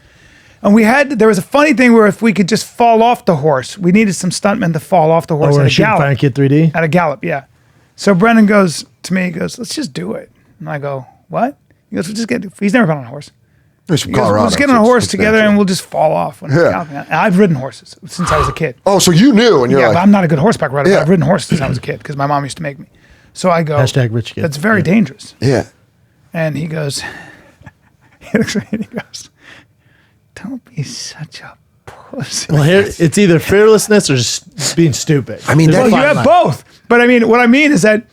And there was a funny thing where if we could just fall off the horse, we needed some stuntmen to fall off the horse at a gallop. Fire Kid 3D? At a gallop, yeah. So Brendan goes to me, he goes, let's just do it. And I go, what? He goes, he's never been on a horse. He's from He goes, Colorado. we'll just get on a horse together and we'll just fall off. When galloping. And I've ridden horses since I was a kid. Oh, so you knew, and you're Yeah, like, but I'm not a good horseback rider. But I've ridden horses since I was a kid because my mom used to make me. So I go, #rich kid. that's very dangerous. yeah. And he goes, he looks at me and he goes, don't be such a pussy. Well, here it's either fearlessness or just being stupid. I mean, There's that- a You fine have line. both. But I mean, what I mean is that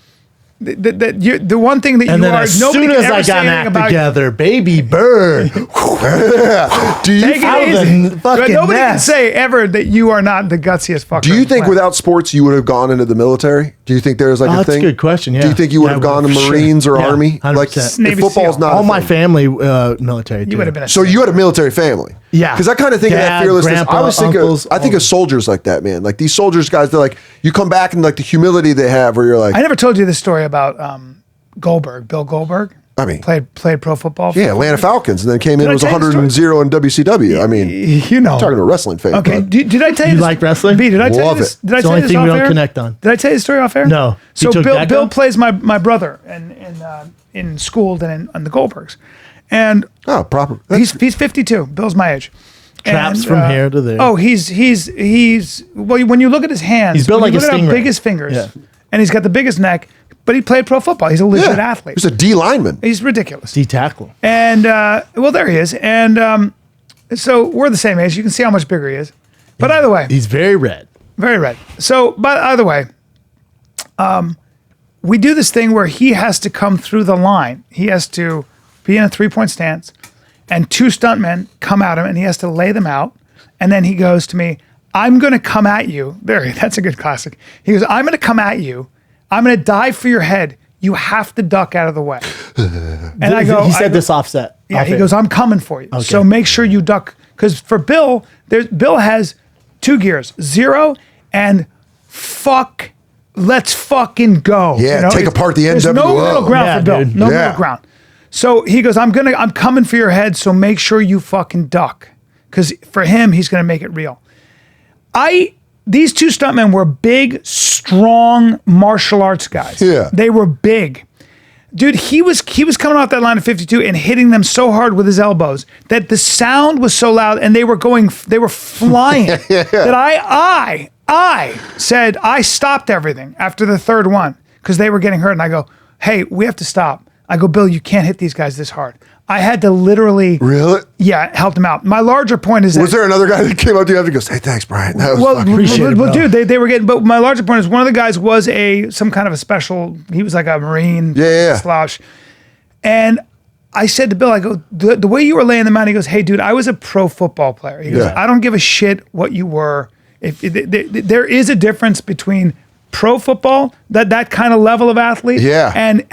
the one thing that And you then are, as nobody soon can as ever I say got an anything act about together, baby bird. Do you Take Out it of easy. the fucking But nobody can nest. say ever that you are not the gutsiest fucker. Do you on the think planet. without sports you would have gone into the military? Do you think there's like Oh, a that's a thing? good question, Do yeah. you think you would Yeah, have I gone to would, for sure. Marines or Yeah, Army? 100%. Like if Navy football's SEAL. not All a my thing. family military. You would have been a So you had a military family. Yeah. Because I kind of think of that Dad, fearlessness. grandpa, I always think uncles, I think all of soldiers like that, man. Like these soldiers guys, they're like, you come back and like the humility they have where you're like, I never told you this story about Goldberg, Bill Goldberg. I mean, played pro football. yeah, Atlanta Falcons, and then came in Did I and was tell you the 100-0 in WCW. I mean, You know. talking to a wrestling fan. Okay, but- did I tell you You this? like wrestling? B, did I tell Love you this? it. Did I It's the tell only you this thing we off don't air? connect on. Did I tell you the story off air? No. So You took Bill Deco? plays my brother in school and in the Goldbergs, and Oh, proper. he's 52. Bill's my age. Traps And, from here to there. Oh, he's well. When you look at his hands, He's built when you like a look at how stingray. big his fingers, Yeah. and he's got the biggest neck. But he played pro football. He's a legit athlete. He's a D lineman. He's ridiculous. D-tackle. And well, there he is. And so we're the same age. You can see how much bigger he is. But either way, He's very red. very red. So, but either way, we do this thing where he has to come through the line. He has to be in a 3-point stance, and 2 stuntmen come at him, and he has to lay them out. And then he goes to me, "I'm going to come at you." That's a good classic. He goes, "I'm going to come at you. I'm going to dive for your head. You have to duck out of the way." And I go, He said this offset. yeah, off he air. goes, "I'm coming for you. So make sure you duck." Because for Bill, Bill has 2 gears, 0 and fuck. Let's fucking go. Yeah, take apart the There's no NWO. middle ground Yeah, for Bill. dude. No Yeah. middle ground. So he goes, I'm coming for your head. So make sure you fucking duck. Because for him, he's gonna make it real. These 2 stuntmen were big, strong martial arts guys. Yeah. They were big. Dude, he was coming off that line of 52 and hitting them so hard with his elbows that the sound was so loud and they were flying that I said I stopped everything after the 3rd one because they were getting hurt. And I go, "Hey, we have to stop." I go, "Bill, you can't hit these guys this hard." I had to literally, Really? yeah, help them out. My larger point is that Was there another guy that came up to you after and goes, "Hey, thanks, Brian. That was well, fucking-" appreciate it, well, bro. dude, they were getting. But my larger point is one of the guys was some kind of a special. He was like a Marine, Yeah. slouch. And I said to Bill, I go, the way you were laying them out. He goes, "Hey, dude, I was a pro football player." He goes, Yeah. "I don't give a shit what you were. There is a difference between pro football, that kind of level of athlete, Yeah. and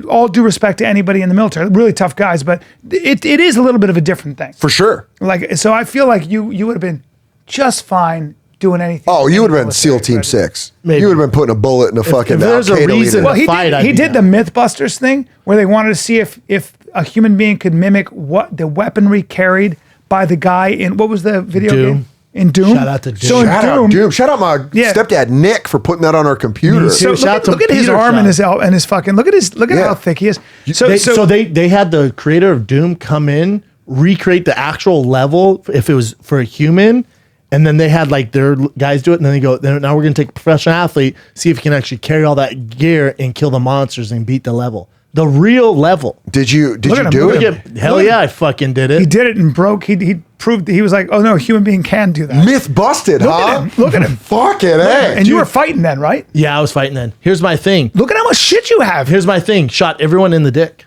all due respect to anybody in the military, really tough guys, but it is a little bit of a different thing. For sure. Like, so I feel like you would have been just fine doing anything. Oh, you would have been military, SEAL Team but- 6. Maybe. You would have been putting a bullet in a fucking there's a Al-Qaeda reason- leader. Well, he fight, did, I'd he be did the down. Mythbusters thing where they wanted to see if a human being could mimic what the weaponry carried by the guy in, what was the video Doom. game? In Doom. Shout out to Doom. So in Shout out, dude. Shout out my Yeah. stepdad, Nick, for putting that on our computer. Me So too. look Shout at, out to look at his Peter arm and Shaw. his fucking, look at Yeah. how thick he is. So they had the creator of Doom come in, recreate the actual level if it was for a human, and then they had like their guys do it, and then they go, now we're gonna take a professional athlete, see if he can actually carry all that gear and kill the monsters and beat the level. The real level. Did you Look at him, do look it? at him. Hell Look. yeah, I fucking did it. he did it and broke. He proved, he was like, "Oh no, a human being can do that." Myth busted, Look huh? at him. Look at him. Fuck it, hey. And you were fighting then, right? Yeah, I was fighting then. Here's my thing. Look at how much shit you have. Here's my thing. Shot everyone in the dick.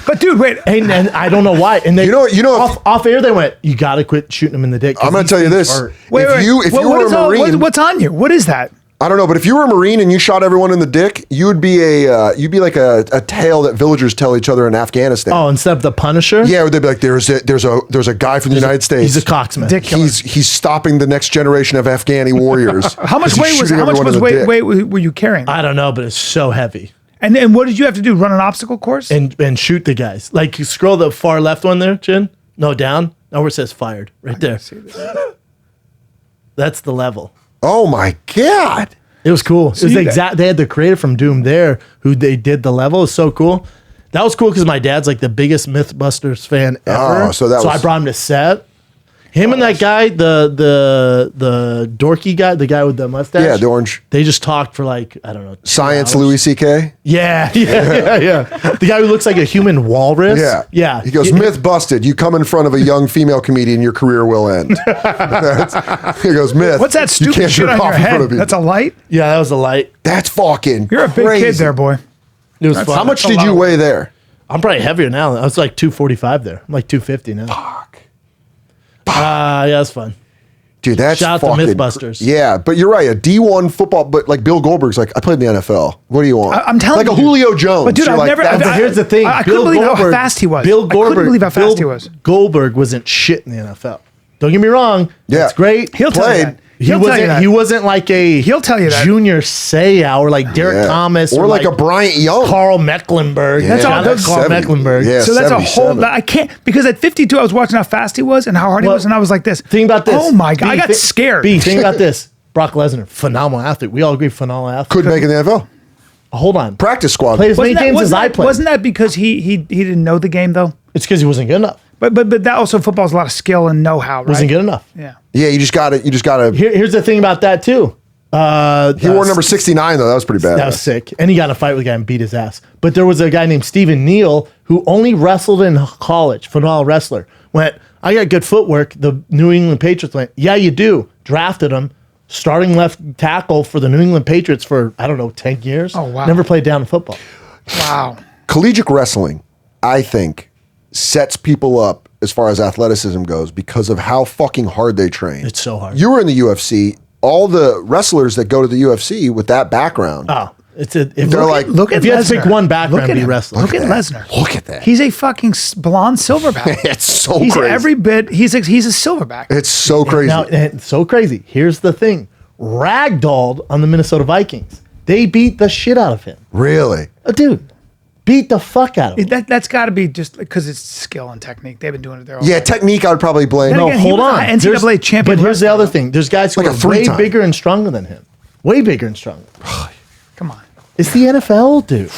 But dude, wait. And I don't know why. And they, You know, off air, they went, "You got to quit shooting them in the dick." 'cause I'm going these to tell you things this. hurt." Wait, if you what were is a all- Marine, what's on you? What is that? I don't know, but if you were a Marine and you shot everyone in the dick, you would be you'd be like a tale that villagers tell each other in Afghanistan. Oh, instead of the Punisher? Yeah, they'd be like, there's a guy from the United States. He's a cocksman. Dick killer. He's stopping the next generation of Afghani warriors. How much 'cause he's weight was shooting everyone in the dick. were you carrying? I don't know, but it's so heavy. And what did you have to do? Run an obstacle course? and shoot the guys. Like you scroll the far left one there, Chin. No, down. Now where it says fired, right there. That's the level. Oh my God. It was cool. It was you- exact. They had the creator from Doom there who they did the level. It's so cool. That was cool because my dad's like the biggest MythBusters fan ever. Oh, so I brought him to set. Him and that guy, the dorky guy, the guy with the mustache. Yeah, the orange. They just talked for like, I don't know. 2 Science hours. Louis C.K. Yeah. The guy who looks like a human walrus. Yeah. Yeah. He goes, myth busted. You come in front of a young female comedian, your career will end. He goes, myth. What's that you stupid can't shit jerk on your off in front head? of people. That's a light? Yeah, that was a light. That's fucking You're a big crazy. kid there, boy. It was fun. How much That's a did you lot. weigh there? I'm probably heavier now. I was like 245 there. I'm like 250 now. Fuck. Yeah, that's fun. Dude, that's Shout out to fucking Mythbusters. Yeah, but you're right. A D1 football, but like Bill Goldberg's like, I played in the NFL. What do you want? I'm telling like you. a Julio Jones. But dude, You're I've like, never- that's- But here's the thing. I couldn't believe how fast he was. Bill I Goldberg. couldn't believe how fast he Bill was. Goldberg wasn't shit in the NFL. Don't get me wrong. Yeah. It's great. He'll tell you played. that. He'll tell you that. He wasn't like a He'll tell you that. junior Seau or like Derek Yeah. Thomas or like a Bryant Young. Carl Mecklenburg. That's all Shout out good. to Carl 70. Mecklenburg. Yeah. So that's a 77. whole. I can't because at 52 I was watching how fast he was and how hard he Well, was, and I was like this. Think about this. Oh my god, B, I got thi- scared. B, think about this. Brock Lesnar, phenomenal athlete. We all agree, phenomenal athlete. Couldn't make it in the NFL. Hold on. Practice squad. Played as many Wasn't that- games as wasn't I that- played. Wasn't that because he didn't know the game though? It's because he wasn't good enough. But that also football's a lot of skill and know-how, right? Wasn't good enough. Yeah. Yeah, you just got to. Here's the thing about that too. He wore number 69 though. That was pretty bad. That was sick. And he got in a fight with a guy and beat his ass. But there was a guy named Stephen Neal who only wrestled in college, phenomenal wrestler. Went, I got good footwork. The New England Patriots went, yeah, you do. Drafted him, starting left tackle for the New England Patriots for, I don't know, 10 years. Oh, wow. Never played down in football. Wow. Collegiate wrestling, I think, sets people up as far as athleticism goes because of how fucking hard they train. It's so hard. You were in the UFC. All the wrestlers that go to the UFC with that background. Oh, it's a. If, They're like, Look at if you had to Lesnar. pick one background, Look at be him. wrestling. Look at that. Lesnar. Look at that. He's a fucking blonde silverback. It's so He's crazy. every bit. He's a silverback. It's so crazy. Now, and it's so crazy. Here's the thing: ragdolled on the Minnesota Vikings. They beat the shit out of him. Really? Dude, beat the fuck out of him. That's got to be just because it's skill and technique. They've been doing it their whole Yeah, life. technique I would probably blame. Then No, again, he hold was on. an NCAA champion But here's the wrestler, other though. thing. There's guys who Like a are way three-time. bigger and stronger than him. Way bigger and stronger. Come on. It's the NFL, dude.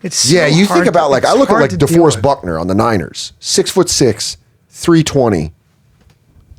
It's so Yeah, you hard think about to- like I it's look at hard like to deal DeForest with. Buckner on the Niners, 6'6", 320,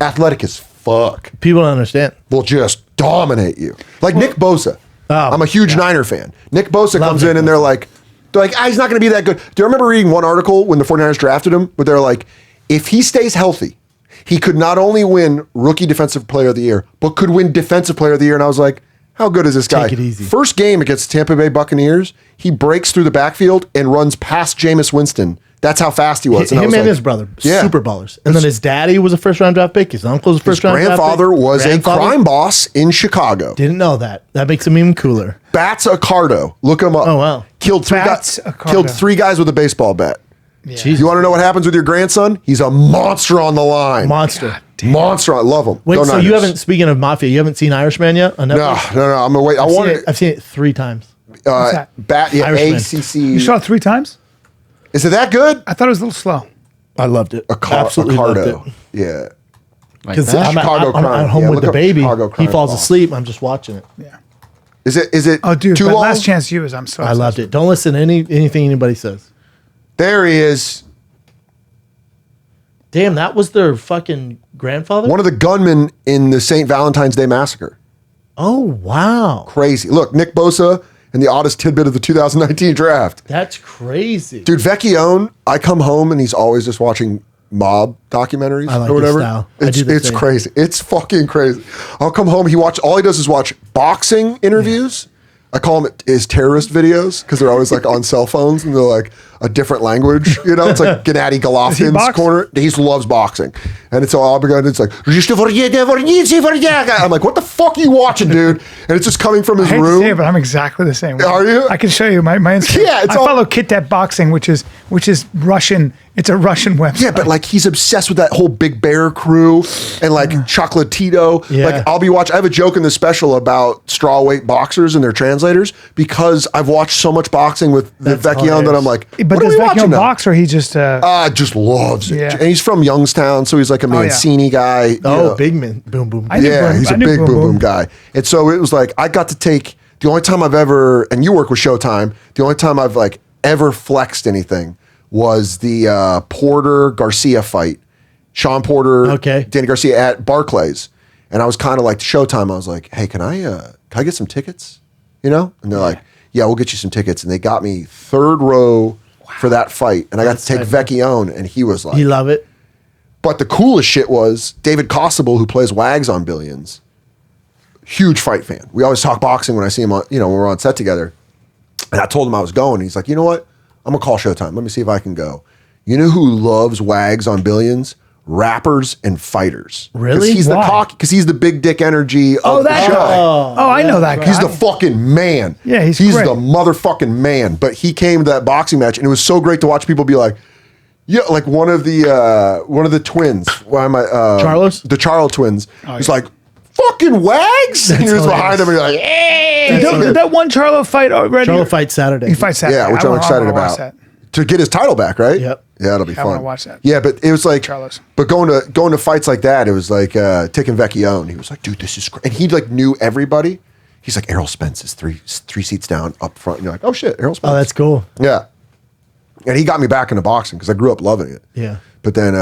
athletic as fuck. People don't understand. Will just dominate you. Like Nick Bosa. Oh, I'm a huge Niner fan. Nick Bosa Love comes Nick in and they're like, he's not going to be that good. Do you remember reading one article when the 49ers drafted him where they're like, if he stays healthy, he could not only win Rookie Defensive Player of the Year, but could win Defensive Player of the Year. And I was like, how good is this guy? Take it easy. First game against Tampa Bay Buccaneers, he breaks through the backfield and runs past Jameis Winston. That's how fast he was. Him I was and like, his brother, yeah. super ballers. And then his daddy was a first round draft pick. His uncle was a first round draft pick. Grandfather was Grandfather? a crime boss in Chicago. Didn't know that. That makes him even cooler. Bats Accardo. Look him up. Oh, wow. Killed three Bats guys. Accardo. Killed 3 guys with a baseball bat. Jesus. You want to know what happens with your grandson? He's a monster on the line. Monster. Monster. I love him. Wait, Go so you Niners. haven't, speaking of Mafia, you haven't seen Irishman yet on No, Netflix? no. I'm gonna wait. I wanted I've seen it 3 times. that? bat. Yeah, Irishman. ACC. You saw it 3 times? Is it that good? I thought it was a little slow. I loved it. Absolutely loved Accardo. it. Yeah. Because that? I'm, Chicago I'm crime. at home Yeah, with look the up baby. Chicago He crime falls boss. asleep. I'm just watching it. Yeah. Is it? Oh, dude, too but long? Last Chance You is I'm so I loved it. Don't listen to anything anybody says. There he is. Damn, that was their fucking grandfather? One of the gunmen in the St. Valentine's Day massacre. Oh, wow. Crazy. Look, Nick Bosa and the oddest tidbit of the 2019 draft. That's crazy. Dude, Vecchione, I come home and he's always just watching mob documentaries I like or his whatever. style. I It's, do the it's same. crazy. It's fucking crazy. I'll come home. All he does is watch boxing interviews. I call them his terrorist videos because they're always like on cell phones and they're like, a different language. You know, it's like Gennady Golovkin's box? corner. He loves boxing, and it's all begun. It's like I'm like, what the fuck are you watching, dude? And it's just coming from his I hate room. to say it, but I'm exactly the same way. Are you? I can show you my Instagram. Yeah, I follow Kit Dat Boxing, which is Russian. It's a Russian website. Yeah, but like he's obsessed with that whole Big Bear crew and like Chocolatito. Yeah. Like I'll be watching. I have a joke in the special about strawweight boxers and their translators because I've watched so much boxing with the Vecchione that I'm like, But what are does we watching Vecchione now? box or he just? Just loves it. Yeah. And he's from Youngstown, so he's like a yeah. Mancini guy. you know. big man, boom boom. I knew Yeah, Boom- he's I a knew big Boom boom boom Boom. guy. And so it was like I got to take the only time I've ever, and you work with Showtime, the only time I've like ever flexed anything was the Porter Garcia fight. Sean Porter, Danny Garcia at Barclays. And I was kind of like, Showtime, I was like, hey, can I get some tickets? You know? And they're like, yeah, we'll get you some tickets. And they got me third row for that fight. And I got to take Vecchione, and he was like, You love it. but the coolest shit was David Costable, who plays Wags on Billions. Huge fight fan. We always talk boxing when I see him on, when we're on set together. And I told him I was going. He's like, you know what? I'm going to call Showtime. Let me see if I can go. You know who loves Wags on Billions? Rappers and fighters. Really? He's Why? the cocky, because he's the big dick energy of the show. I know that guy. He's the fucking man. Yeah, he's the great. motherfucking man. But he came to that boxing match, and it was so great to watch people be like, yeah, like one of the twins. Why am I? Charlos? The Charlo twins. He's like, fucking Wags. And he was behind him, and you're like, hey. Did that one Charlo fight already? Charlo fight Saturday. He fights Saturday. Yeah, which I'm excited about. To get his title back, right? Yep. Yeah, it'll be fun. wanna watch that. Yeah, but it was like, Charlos. but going to fights like that, it was like Tick and Vecchione. He was like, dude, this is great. And he like knew everybody. He's like, Errol Spence is three seats down up front. And you're like, oh shit, Errol Spence. Oh, that's cool. Yeah. And he got me back into boxing because I grew up loving it. Yeah. But then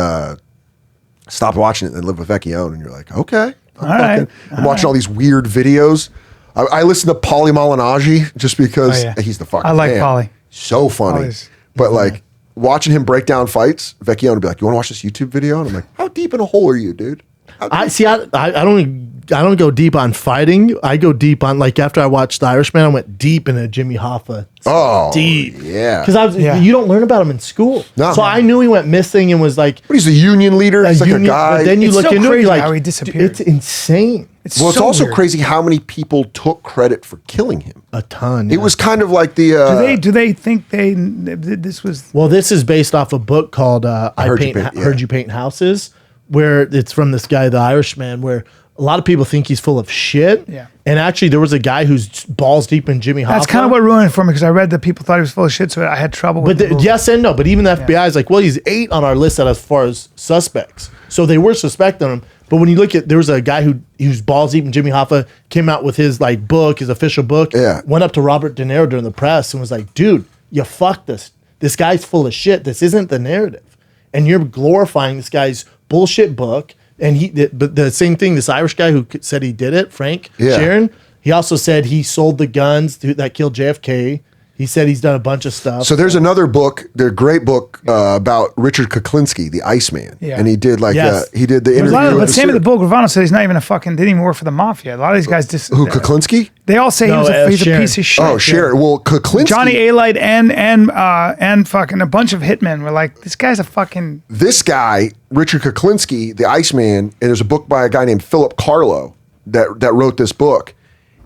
stopped watching it and lived with Vecchione. And you're like, okay. right. I'm watching all these weird videos. I listen to Paulie Malignaggi just because he's the fucking I like man. Paulie. So funny. But like watching him break down fights, Vecchione would be like, you want to watch this YouTube video? And I'm like, how deep in a hole are you, dude? I don't go deep on fighting. I go deep on, like, after I watched The Irishman, I went deep into Jimmy Hoffa. Oh, deep. Yeah. Because you don't learn about him in school. No. So I knew he went missing and was like, But he's a union leader. He's like a guy. But then you It's look so into it, crazy you're like, how he disappeared. It's insane. It's Well, it's so also weird. crazy how many people took credit for killing him. A ton. It was kind of like the. Do they think this was? Well, this is based off a book called Heard You Paint Houses, where it's from this guy, the Irishman, where a lot of people think he's full of shit. Yeah. And actually, there was a guy who's balls deep in Jimmy Hoffa. That's kind of what ruined it for me because I read that people thought he was full of shit, so I had trouble with But yes and no. But even the FBI is like, well, he's 8 on our list as far as suspects. So they were suspecting him. But when you look at, there was a guy who's balls deep in Jimmy Hoffa, came out with his like book, his official book. Yeah. Went up to Robert De Niro during the press and was like, dude, you fucked this. This guy's full of shit. This isn't the narrative. And you're glorifying this guy's bullshit book. And but the same thing, this Irish guy who said he did it, Frank Sharon, he also said he sold the guns that killed JFK. He said he's done a bunch of stuff. So there's another book, the great book about Richard Kuklinski, the Iceman, and he did like he did the interview. But Sammy the Bull Gravano said he's not even didn't even work for the mafia. A lot of these guys just Who Kuklinski? They all say he's a piece of shit. Oh, Sharon. Well, Kuklinski. Johnny Alite and fucking a bunch of hitmen were like, this guy's a fucking. This guy, Richard Kuklinski, the Iceman, and there's a book by a guy named Philip Carlo that wrote this book.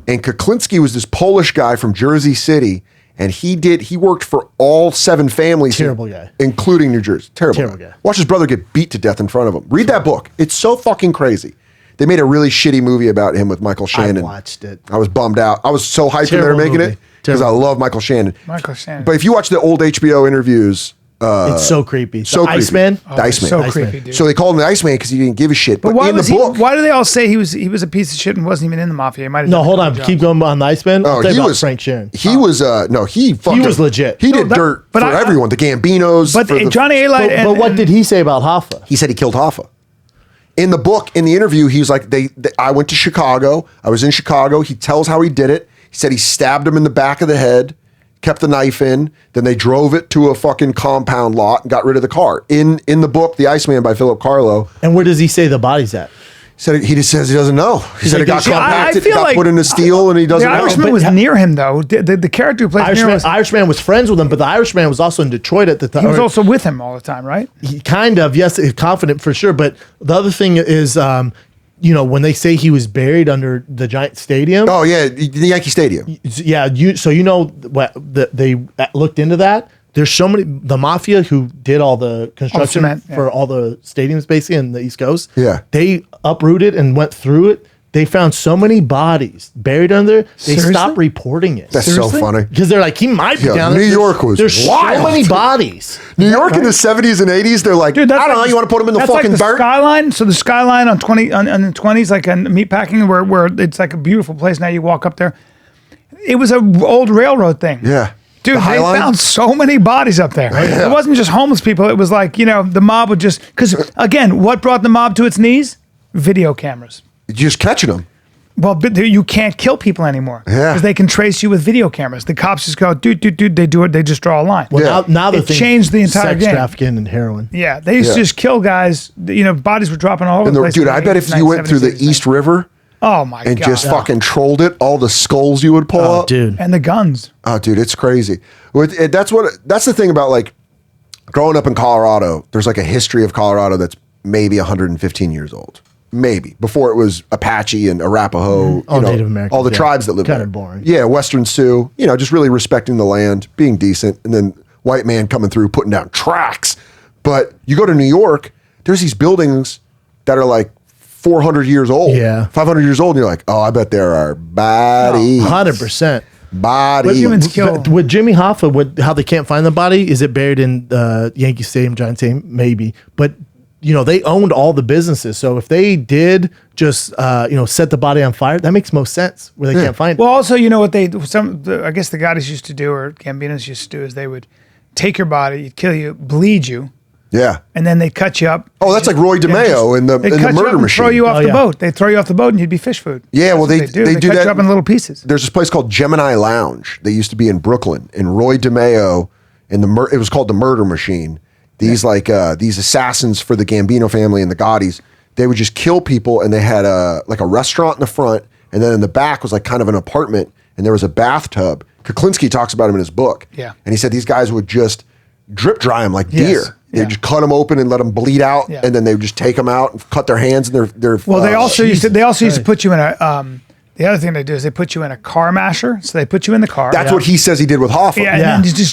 And Kuklinski was this Polish guy from Jersey City. And he worked for all 7 families. Terrible guy. Including New Jersey. Terrible guy. Watch his brother get beat to death in front of him. Read that book. It's so fucking crazy. They made a really shitty movie about him with Michael Shannon. I watched it. I was bummed out. I was so hyped when they were making it because I love Michael Shannon. But if you watch the old HBO interviews, it's so creepy. So the Iceman? The Iceman. So creepy, dude. So they called him the Iceman because he didn't give a shit. But why in the book, why do they all say he was a piece of shit and wasn't even in the mafia? He might have No, done a hold good on. job. Keep going on the Iceman. Oh, he was Frank Sharon. He was he was legit. He did dirt for everyone. The Gambinos. But Johnny Alite. But what did he say about Hoffa? He said he killed Hoffa. In the book, in the interview, he was like, I went to Chicago. I was in Chicago. He tells how he did it. He said he stabbed him in the back of the head, kept the knife in, then they drove it to a fucking compound lot and got rid of the car. In the book, The Iceman by Philip Carlo. And where does he say the body's at? He just says he doesn't know. He said it got compacted, feel got like put into steel, and he doesn't The know. Irishman was near him, though. The character who plays near him Irishman was friends with him, but the Irishman was also in Detroit at the time. he was also with him all the time, right? He kind of, yes, confident for sure. But the other thing is, when they say he was buried under the giant stadium. Oh yeah, the Yankee Stadium. Yeah, what they looked into that. There's so many, the mafia who did all the construction for all the stadiums basically in the East Coast. Yeah. They uprooted and went through it. They found so many bodies buried under there. They stopped reporting it. That's so funny. Because they're like, he might be down there. New York was There's wild. so many bodies. New York in the 70s and 80s, they're like, Dude, I don't know, you want to put them in the fucking like the dirt? Skyline. So the Skyline on the 20s, like in meatpacking, where it's like a beautiful place. Now you walk up there. It was an old railroad thing. Yeah. Dude, they found so many bodies up there. Yeah. It wasn't just homeless people. It was like, the mob would just, because again, what brought the mob to its knees? Video cameras. You're just catching them. Well, but you can't kill people anymore. Yeah. Because they can trace you with video cameras. The cops just go, dude, they do it. They just draw a line. Well, now it changed the entire sex game. trafficking and heroin. Yeah, they used to just kill guys. Bodies were dropping all over the place. Dude, I bet if you went through the East River oh my and God. just fucking trolled it, all the skulls you would pull up. Dude. And the guns. Oh, dude, it's crazy. That's the thing about like growing up in Colorado. There's like a history of Colorado that's maybe 115 years old. Maybe before it was Apache and Arapaho, all Native Americans, all the tribes that live there. Kind of boring. Yeah, Western Sioux, just really respecting the land, being decent, and then white man coming through putting down tracks. But you go to New York, there's these buildings that are like 400 years old, 500 years old, and you're like, oh, I bet there are bodies, 100%. bodies. Humans kill. With Jimmy Hoffa, how they can't find the body? Is it buried in the Yankee Stadium, Giant Stadium? Maybe, but. They owned all the businesses. So if they did just, set the body on fire, that makes most sense where they can't find it. Well, also, what I guess the guys used to do, or Gambinos used to do, is they would take your body, kill you, bleed you, Yeah. and then they cut you up. Oh, that's like Roy DeMeo in the Murder Machine. Throw you off the boat. They throw you off the boat and you'd be fish food. Yeah, well, they do cut that you up in little pieces. There's this place called Gemini Lounge. They used to be in Brooklyn, and Roy DeMeo in it was called the Murder Machine. These these assassins for the Gambino family and the Gaudis, they would just kill people, and they had a restaurant in the front, and then in the back was like kind of an apartment, and there was a bathtub. Kuklinski talks about him in his book. Yeah. And he said these guys would just drip dry them like deer. They'd Yeah. just cut them open and let them bleed out, and then they would just take them out and cut their hands and their Well, they also used to put you in a the other thing they do is they put you in a car masher. So they put you in the car. That's what he says he did with Hoffa. Yeah, and then you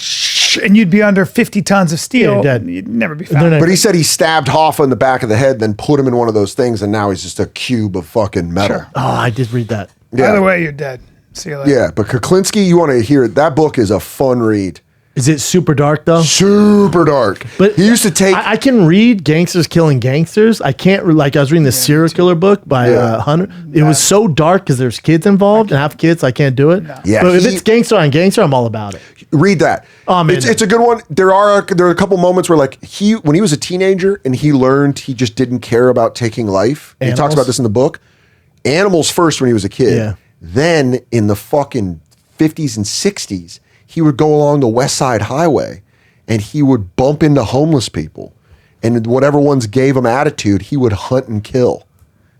and you'd be under 50 tons of steel. you're dead. You'd never be found. But he said he stabbed Hoffa in the back of the head, then put him in one of those things, and now he's just a cube of fucking metal. Sure. Oh, I did read that. Yeah. By the way, you're dead. See you later. Yeah, but Kuklinski, you want to hear it. That book is a fun read. Is it super dark though? Super dark. But he used to take. I can read gangsters killing gangsters. I can't I was reading the serial killer book by Hunter. It was so dark because there's kids involved and I have kids. I can't do it. Yeah, but if it's gangster on gangster, I'm all about it. Read that. Oh, man. It's a good one. There are a couple moments where when he was a teenager and he learned he just didn't care about taking life. He talks about this in the book. Animals first when he was a kid. Yeah. Then in the fucking 50s and 60s, he would go along the West Side Highway and he would bump into homeless people. And whatever ones gave him attitude, he would hunt and kill.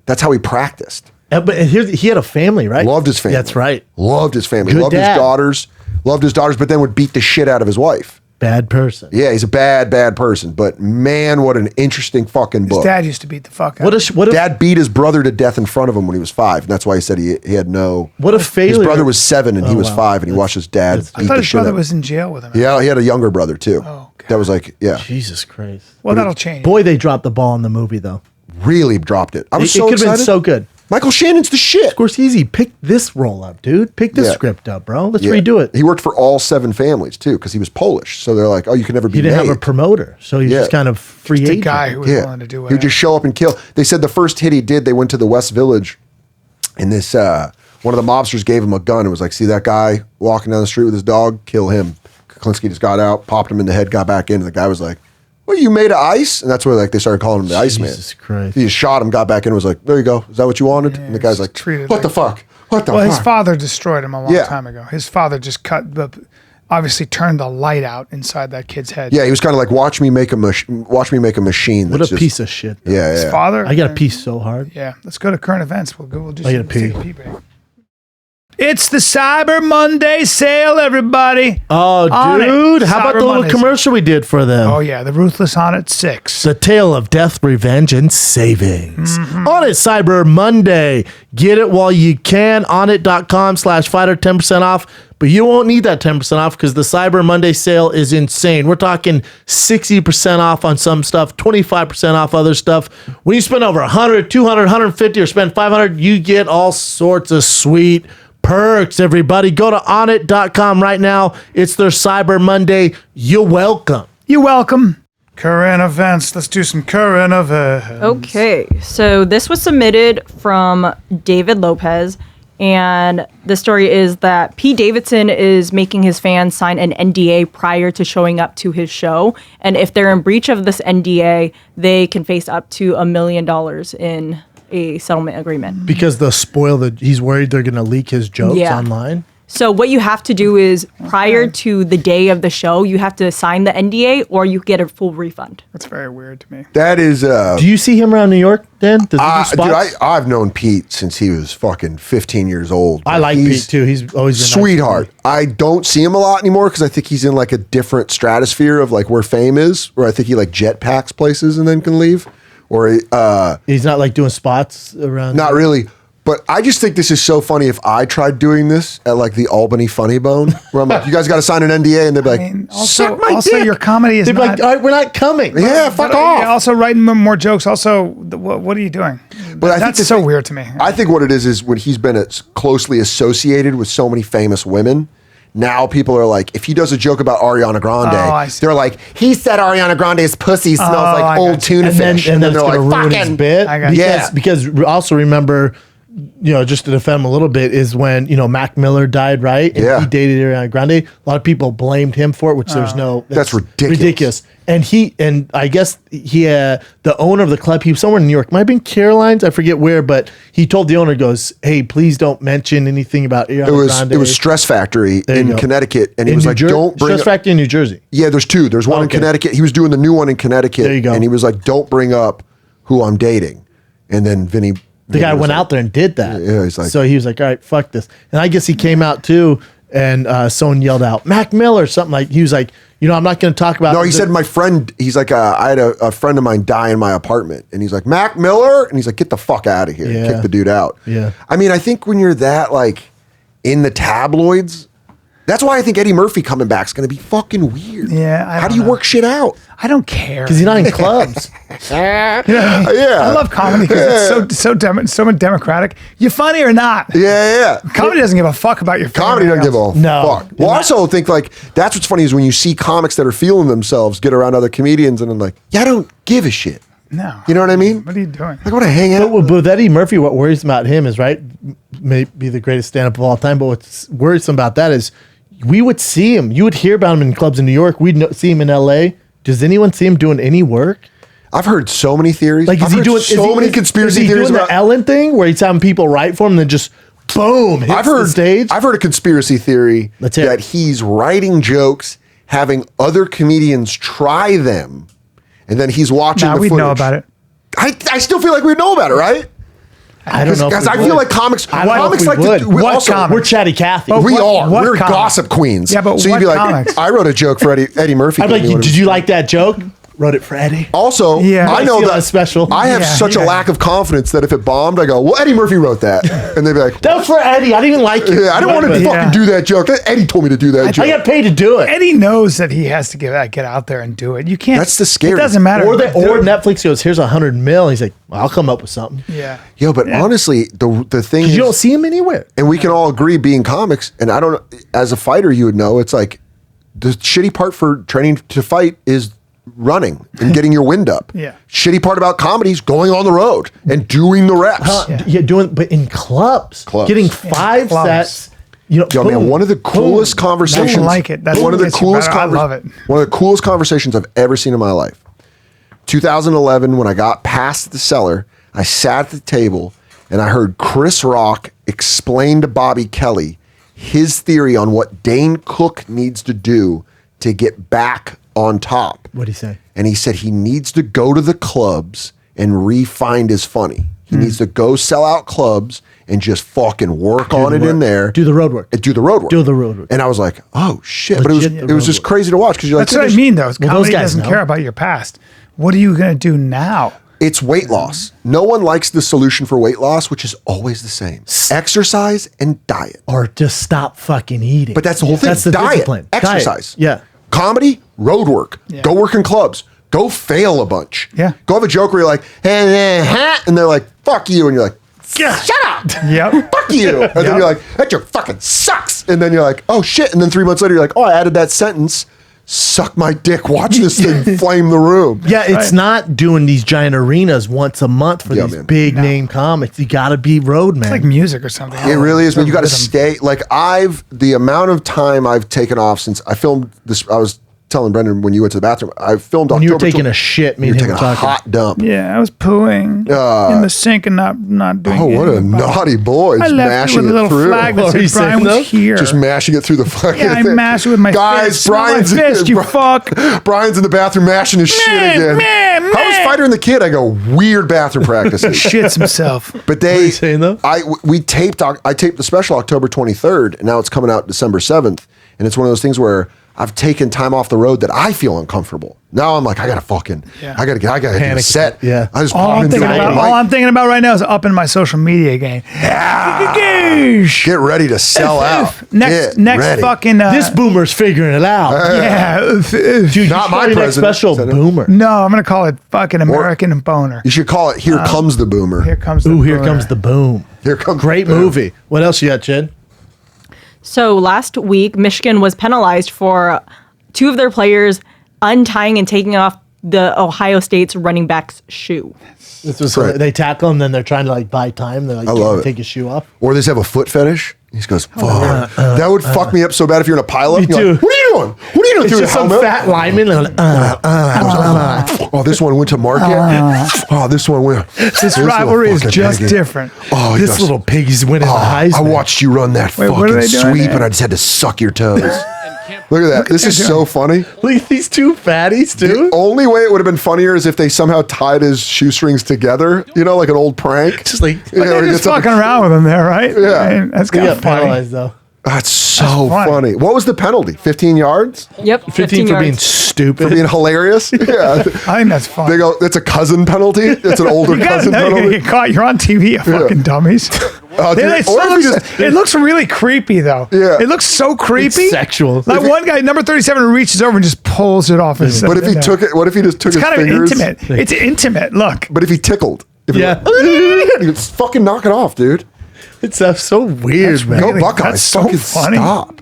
That's how he practiced. But he had a family, right? Loved his family. That's right. Loved his family. Good Loved dad. his daughters. Loved his daughters, but then would beat the shit out of his wife. Bad person. Yeah, he's a bad person. But man, what an interesting fucking book. His dad used to beat the fuck out. What if Dad beat his brother to death in front of him when he was 5. And that's why he said he had no. What if failure? His brother was 7 and he was 5, and he watched his dad I beat thought the his shit brother out. was in jail with him. Yeah, he had a younger brother too. Oh, God. That was Jesus Christ. Well, that'll change. Boy, they dropped the ball in the movie though. really dropped it. I was It so could have excited. been so good. Michael Shannon's the shit. Scorsese, pick this role up, dude. Pick this Yeah. script up, bro. Let's Yeah. redo it. He worked for all 7 families too, because he was Polish. So they're like, "Oh, you can never be." He didn't made. have a promoter, so he's Yeah. just kind of free The agent. guy who was willing to do He whatever. would just show up and kill. They said the first hit he did, they went to the West Village, and this one of the mobsters gave him a gun and was like, "See that guy walking down the street with his dog? Kill him." Kuklinski just got out, popped him in the head, got back in, and the guy was like, "Well, you made of ice?" And that's where they started calling him the Iceman. Jesus Christ. He just shot him, got back in, and was like, "There you go. Is that what you wanted?" and the guy's like, treated "What like- the fuck? What the Well, fuck?" his father destroyed him a long Yeah. time ago. His father just cut obviously turned the light out inside that kid's head. Yeah, he was kind of like, watch me make a machine. What a piece of shit. Though. Yeah, His yeah. father. I got to pee so hard. Yeah, let's go to current events. We'll just I gotta pee. take a pee break. It's the Cyber Monday sale, everybody. Oh, On it. dude. How about Cyber the little Mondays. commercial we did for them? Oh, yeah, the Ruthless on it 6. The tale of death, revenge, and savings. On it, Cyber Monday. Get it while you can. Onit.com/fighter, 10% off. But you won't need that 10% off because the Cyber Monday sale is insane. We're talking 60% off on some stuff, 25% off other stuff. When you spend over 100, 200, 150, or spend 500, you get all sorts of sweet perks, everybody. Go to onit.com right now. It's their Cyber Monday. You're welcome. You're welcome. Current events. Let's do some current events. Okay, so this was submitted from David Lopez, and the story is that Pete Davidson is making his fans sign an NDA prior to showing up to his show, and if they're in breach of this NDA, they can face up to $1 million in a settlement agreement. Because he's worried they're going to leak his jokes online. So what you have to do is prior to the day of the show, you have to sign the NDA or you get a full refund. That's very weird to me. That is. Do you see him around New York, Dan? Does he do spots? Dude, I've known Pete since he was fucking 15 years old. I like Pete too. He's always been sweetheart. I don't see him a lot anymore because I think he's in like a different stratosphere of like where fame is, where I think he like jetpacks places and then can leave. Or he's not like doing spots around. Not really. But I just think this is so funny. If I tried doing this at like the Albany Funny Bone, where I'm like, you guys got to sign an NDA, and they'd be like, also, suck my dick. your comedy is They'd be not. like, all right, we're not coming. Yeah, fuck off. Yeah, also writing more jokes. Also, what are you doing? But I think that's so weird to me. I think what it is when he's been closely associated with so many famous women. Now people are like, if he does a joke about Ariana Grande, they're like, he said Ariana Grande's pussy smells like old tuna fish. And then they're it's like, ruin his fucking bit. Because also remember, just to defend him a little bit, is when, Mac Miller died, right? And he dated Ariana Grande. A lot of people blamed him for it, which there's that's ridiculous. And I guess the owner of the club, he was somewhere in New York, might have been Caroline's, I forget where, but he told the owner, goes, hey, please don't mention anything about Ariana Grande. It was Stress Factory in Connecticut, and he was like, don't bring Stress Factory in New Jersey. Yeah, there's two. There's one in Connecticut. He was doing the new one in Connecticut. There you go. And he was like, don't bring up who I'm dating. And then Vinny... The guy went out there and did that. Yeah, he's like... So he was like, all right, fuck this. And I guess he came out too, and someone yelled out, Mac Miller, something like, he was like, I'm not going to talk about... No, he said my friend, he's like, I had a friend of mine die in my apartment. And he's like, Mac Miller? And he's like, get the fuck out of here. Yeah. Kick the dude out. Yeah. I mean, I think when you're that, like, in the tabloids... That's why I think Eddie Murphy coming back is going to be fucking weird. Yeah. How do you work shit out? I don't care. Because he's not in clubs. Yeah. I love comedy because it's so democratic. You funny or not? Yeah. Comedy doesn't give a fuck about your Comedy doesn't give a fuck. Well, I also think like that's what's funny is when you see comics that are feeling themselves get around other comedians and I'm like, I don't give a shit. No. You know what I mean? What are you doing? Like, I want to hang out. But with Eddie Murphy, what worries about him is, right, may be the greatest stand-up of all time, but what's worrisome about that is we would see him. You would hear about him in clubs in New York. We'd see him in L.A. Does anyone see him doing any work? I've heard so many theories. Like, I've heard so many conspiracy theories doing about the Ellen thing where he's having people write for him and then just boom hits the stage. I've heard a conspiracy theory that he's writing jokes, having other comedians try them, and then he's watching the footage. We'd know about it. I still feel like we'd know about it, right? I don't know. Because I feel like comics like to. We're Chatty Cathy. We're gossip queens. Yeah, but so you'd be like, I wrote a joke for Eddie Murphy. I'd be like, did you like that joke? Wrote it for Eddie. Also, I know that special. I have such a lack of confidence that if it bombed, I go, well, Eddie Murphy wrote that. And they'd be like, that was for Eddie. I didn't even like it. Yeah, I didn't want to fucking do that joke. Eddie told me to do that joke. I got paid to do it. Eddie knows that he has to get out there and do it. You can't. That's the scary. It doesn't matter. Or Netflix goes, here's $100 million. He's like, I'll come up with something. Yeah. Yo, but honestly, the thing is, you don't see him anywhere. And we can all agree, being comics, and I don't, as a fighter, you would know, it's like the shitty part for training to fight is running and getting your wind up. Yeah. Shitty part about comedy is going on the road and doing the reps. But in clubs. Getting 5 sets. Yo, man, one of the coolest conversations. I like it. That's one of the coolest. I love it. One of the coolest conversations I've ever seen in my life. 2011, when I got past the cellar, I sat at the table and I heard Chris Rock explain to Bobby Kelly his theory on what Dane Cook needs to do to get back on top. What'd he say? And he said he needs to go to the clubs and re-find his funny. He needs to go sell out clubs and just fucking work on it in there. Do the road work. Do the road work. Do the road work. And I was like, oh shit. Legit But it was just crazy to watch because you're like, That's what I mean, though. those Comedy guys doesn't know. care about your past. What are you going to do now? it's weight loss. No one likes the solution for weight loss, which is always the same. Exercise and diet. Or just stop fucking eating. But that's the whole thing. That's the diet, discipline. exercise. Diet. Yeah. Comedy, road work. Yeah. Go work in clubs. Go fail a bunch. Yeah. Go have a joke where you're like, and they're like, fuck you. And you're like, shut up. Yep. Fuck you. And then you're like, that joke fucking sucks. And then you're like, oh shit. And then 3 months later, you're like, oh, I added that sentence. Suck my dick. Watch this thing flame the room. Yeah, it's not doing these giant arenas once a month for these man. big name comics. You got to be road man. It's like music or something. It really is, man. You got to Rhythm. stay. Like the amount of time I've taken off since I filmed this. I was telling Brendan when you went to the bathroom. I filmed when you were October taking 12th. a shit, me You and were him taking were a talking. hot dump. Yeah, I was pooing in the sink and not doing Oh, what a anything about it. naughty boy! I Just left it mashing with a little through. flag What that were you said Brian saying, was though? here. Just mashing it through the fucking Yeah, I thing. mashed it with my Guys, fist. Smell my Brian's fist, you fuck. Brian's in the bathroom mashing his shit again. How was Fighter and the Kid? I go, weird bathroom practices. Shits himself. But What are you saying, though? I taped the special October 23rd, and now it's coming out December 7th. And it's one of those things where I've taken time off the road that I feel uncomfortable. Now I'm like, I gotta do a Panic. set. Yeah. I just All pop I'm, into thinking the about, open all mic. I'm thinking about right now is upping my social media game. Get ready to sell out. Next Get ready. fucking. This boomer's figuring it out. Yeah. Dude, Not my your next president. special Said it. boomer. No, I'm gonna call it fucking American Boner. You should call it Here Comes the Boomer. Here comes the Ooh, here boner. comes the boom. Here comes Great the boom. movie. What else you got, Chad? So last week, Michigan was penalized for two of their players untying and taking off the Ohio State's running back's shoe. This was Right. they tackle him, then they're trying to like buy time. They're like, I love "Can't it. take his shoe off." Or they just have a foot fetish. He just goes, fuck. That would fuck me up so bad if you're in a pilot. Me You're too. like, what are you doing? What are you doing It's through just the some helmet? fat lineman. Oh, this one went to market. Oh, this one went. This rivalry is just different. Oh, he This goes, little pig's winning the I Heisman. watched you run that Wait, what are fucking they doing sweep, there? and I just had to suck your toes. Look at that. This is so funny. Look at these two fatties, The dude. only way it would have been funnier is if they somehow tied his shoestrings together, like an old prank. Just like Yeah, They're or he just gets up fucking around with him there, right? Yeah. I mean, that's he kind got of funny. penalized though. That's so funny. funny. What was the penalty? 15 yards? Yep, 15 for yards. being stupid. For being hilarious? Yeah. I think that's funny. They go, it's a cousin penalty. It's an older You gotta cousin know you're gonna penalty. get caught. You're on TV, you fucking dummies. Dude, It, or if you it looks really creepy though. Yeah. It looks so creepy. It's sexual. Like one guy, number 37, reaches over and just pulls it off his. But if he took it, what if he just took It's his kind of fingers? intimate. It's intimate. Look. But if he tickled. If he Yeah. went, he'd fucking knock it off, dude. It's so weird, That's man. Go Really? Buckeyes. That's so fucking funny. stop.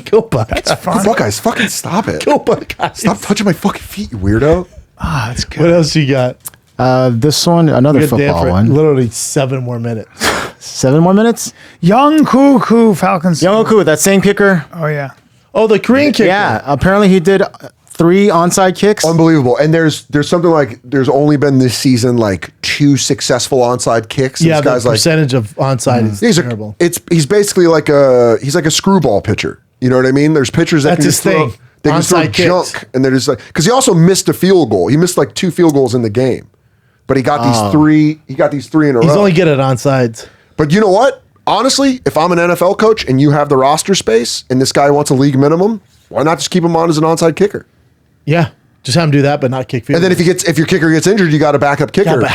Go Buckeyes. That's Go fun. Buckeyes. Fucking stop it. Go Buckeyes. Stop touching my fucking feet, you weirdo. Ah, that's good. What else you got? This one, another Good day football for one. Literally 7 more minutes. 7 more minutes. Young Cuckoo Falcons. Young Oku, that same kicker. Oh yeah. Oh, the Korean kicker. Yeah, apparently he did 3 onside kicks. Unbelievable. And there's something like there's only been this season like 2 successful onside kicks. And Yeah, this the guy's like percentage of onside is he's terrible. he's basically like a screwball pitcher. You know what I mean? There's pitchers that That's can his just throw, thing. they can throw Onside junk, kicks. and they're just like because he also missed a field goal. He missed like 2 field goals in the game, but he got these 3. He got these 3 in a He's row. only good at onsides. But you know what? Honestly, if I'm an NFL coach and you have the roster space and this guy wants a league minimum, why not just keep him on as an onside kicker? Yeah. Just have him do that, but not kick field. And then if your kicker gets injured, you got a backup kicker. yeah, but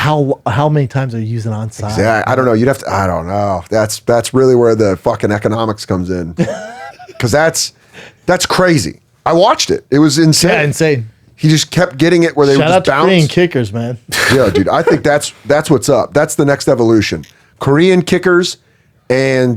how many times are you using onside? Yeah, I don't know. You'd have to. I don't know. That's really where the fucking economics comes in, because that's crazy. I watched it. It was insane. Yeah, insane. He just kept getting it where they Shout would out just to Korean bounce. kickers, man. Yeah, dude. I think that's what's up. That's the next evolution. Korean kickers and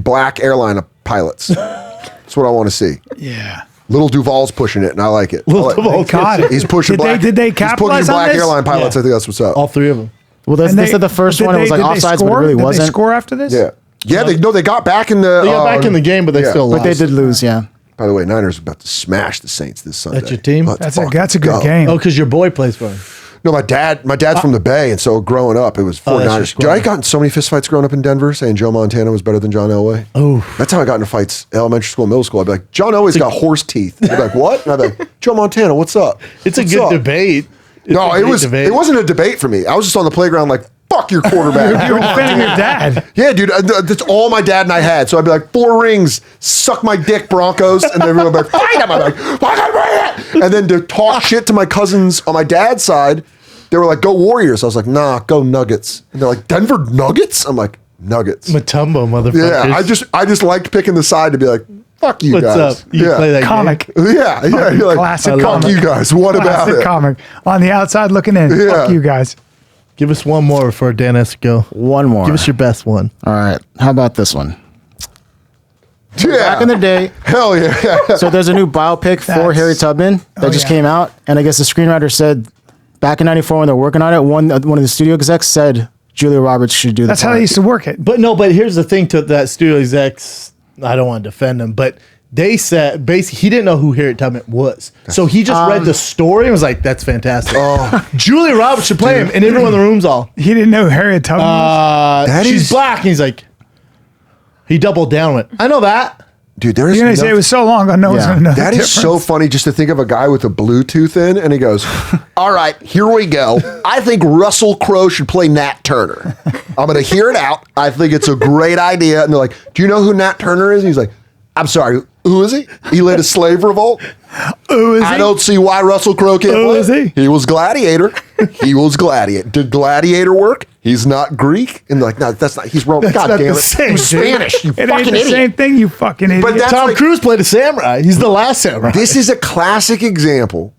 black airline pilots. That's what I want to see. Yeah. Little Duval's pushing it, and I like it. Little I like- Duval Got it. He's pushing Did black. Did they he's pushing capitalize on black this? airline pilots. Yeah. I think that's what's up. All 3 of them. Well, they And said the first one it was like did they offsides, but score? it really Did wasn't. they score after this? Yeah. Yeah, they got back in the. They got back in the game, but they yeah. still lost. But they did lose, yeah. By the way, Niners are about to smash the Saints this Sunday. That's your team? Let's That's a fucking good go. game. Oh, because your boy plays for him. No, my dad's from the Bay, and so growing up, it was 49ers. Dude, I got in so many fistfights growing up in Denver saying Joe Montana was better than John Elway. Oh. That's how I got into fights elementary school, middle school. I'd be like, John Elway's got horse teeth. They'd be like, what? And I'd be like, Joe Montana, what's up? It's What's a good up? debate. No, it wasn't a debate for me. I was just on the playground like, fuck your quarterback. You're defending your dad. Yeah, dude, that's all my dad and I had. So I'd be like, 4 rings, suck my dick, Broncos. And then everyone would be like, fight him. I'm like, fucking bring it. And then to talk shit to my cousins on my dad's side, they were like, go Warriors. I was like, nah, go Nuggets. And they're like, Denver Nuggets? I'm like, Nuggets. Matumbo, motherfuckers. Yeah, I just liked picking the side to be like, fuck you What's guys. up? You play that Comic. game? Yeah. You're like, Classic fuck comic. you guys. What about Classic it? comic. On the outside looking in. Yeah. Fuck you guys. Give us one more before Dan has to go. One more. Give us your best one. All right. How about this one? Yeah. Back in the day, Hell yeah. so there's a new biopic for That's- Harry Tubman that just came out, and I guess the screenwriter said back in '94 when they're working on it, one of the studio execs said Julia Roberts should do That's the how part. they used to work it. But here's the thing to that studio execs. I don't want to defend him, but they said basically he didn't know who Harriet Tubman was. So he just read the story and was like, that's fantastic. Julia Roberts should play him. And everyone in the room's all, He didn't know Harriet Tubman was. she's black. And he's like, he doubled down with, I know that. Dude, there is You're going to say it was so long ago, no one's Yeah. going to know That the is so difference. funny just to think of a guy with a Bluetooth in, and he goes, all right, here we go. I think Russell Crowe should play Nat Turner. I'm going to hear it out. I think it's a great idea. And they're like, do you know who Nat Turner is? And he's like, I'm sorry, who is he? He led a slave revolt? Who is I he? don't see why Russell Crowe can't Who play. is he? He was Gladiator. He was Gladiator. Did Gladiator work? He's not Greek. And they're like, no, that's not. He's Roman. God not damn the it. same, He was dude. Spanish. You It ain't fucking the idiot. same thing, you fucking idiot. But that's Tom like, Cruise played a samurai. He's the last samurai. this is a classic example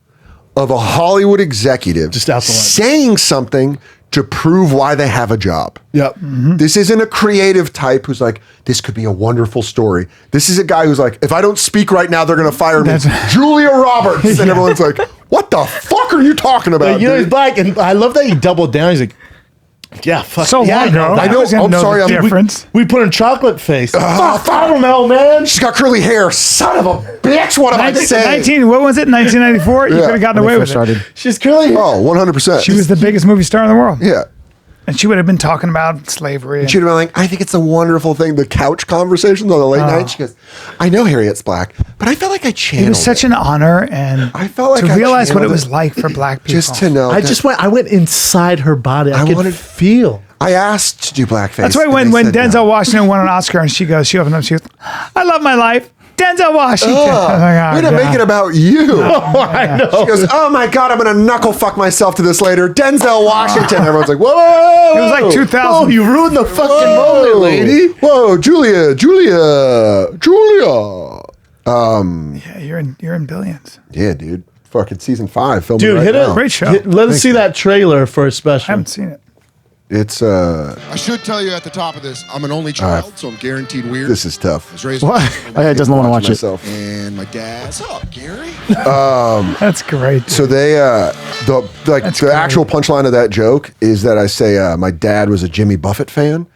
of a Hollywood executive Just out the line. saying something to prove why they have a job. Yep. This isn't a creative type who's like, this could be a wonderful story. This is a guy who's like, if I don't speak right now, they're going to fire me. Julia Roberts. And everyone's like, what the fuck are you talking about? You know, he's dude? black. And I love that he doubled down. He's like, yeah, fuck. so yeah, long ago. I I know. know. was gonna I'm know sorry, the I'm- difference. We put in chocolate face. Fuck, I don't know, man. She's got curly hair. Son of a bitch. What am I saying? What was it? 1994? You Yeah. could have gotten when away they with first it. started. She's curly. Oh, 100%. She was the biggest movie star in the world. Yeah. And she would have been talking about slavery. She'd have been like, I think it's a wonderful thing. The couch conversations on the late night. She goes, I know Harriet's black, but I felt like I channeled It was such an honor and I felt like to I realize what it channeled was it. like for black people. Just to know. I that- I went inside her body. I could wanted- feel. I asked to do blackface. That's why and when they said Denzel no. Washington won an Oscar and she opened up, she goes, I love my life. Denzel Washington. I'm like, oh, Way to make God. it about you. I know. She goes, oh my God, I'm going to knuckle fuck myself to this later. Denzel Washington. Everyone's like, whoa. It was like 2000. Oh, you ruined the fucking moment, lady. Whoa, Julia. Yeah, you're in billions. Yeah, dude. Fucking season 5. Filming Dude, right hit now. it. Great show. Let us see that trailer for a I special. haven't seen it. It's, I should tell you at the top of this, I'm an only child, so I'm guaranteed weird. this is tough. I was raised What? Oh, yeah, he doesn't want to watch it. Myself. and my dad. What's up, Gary? That's great. So they, the That's great. actual punchline of that joke is that I say my dad was a Jimmy Buffett fan,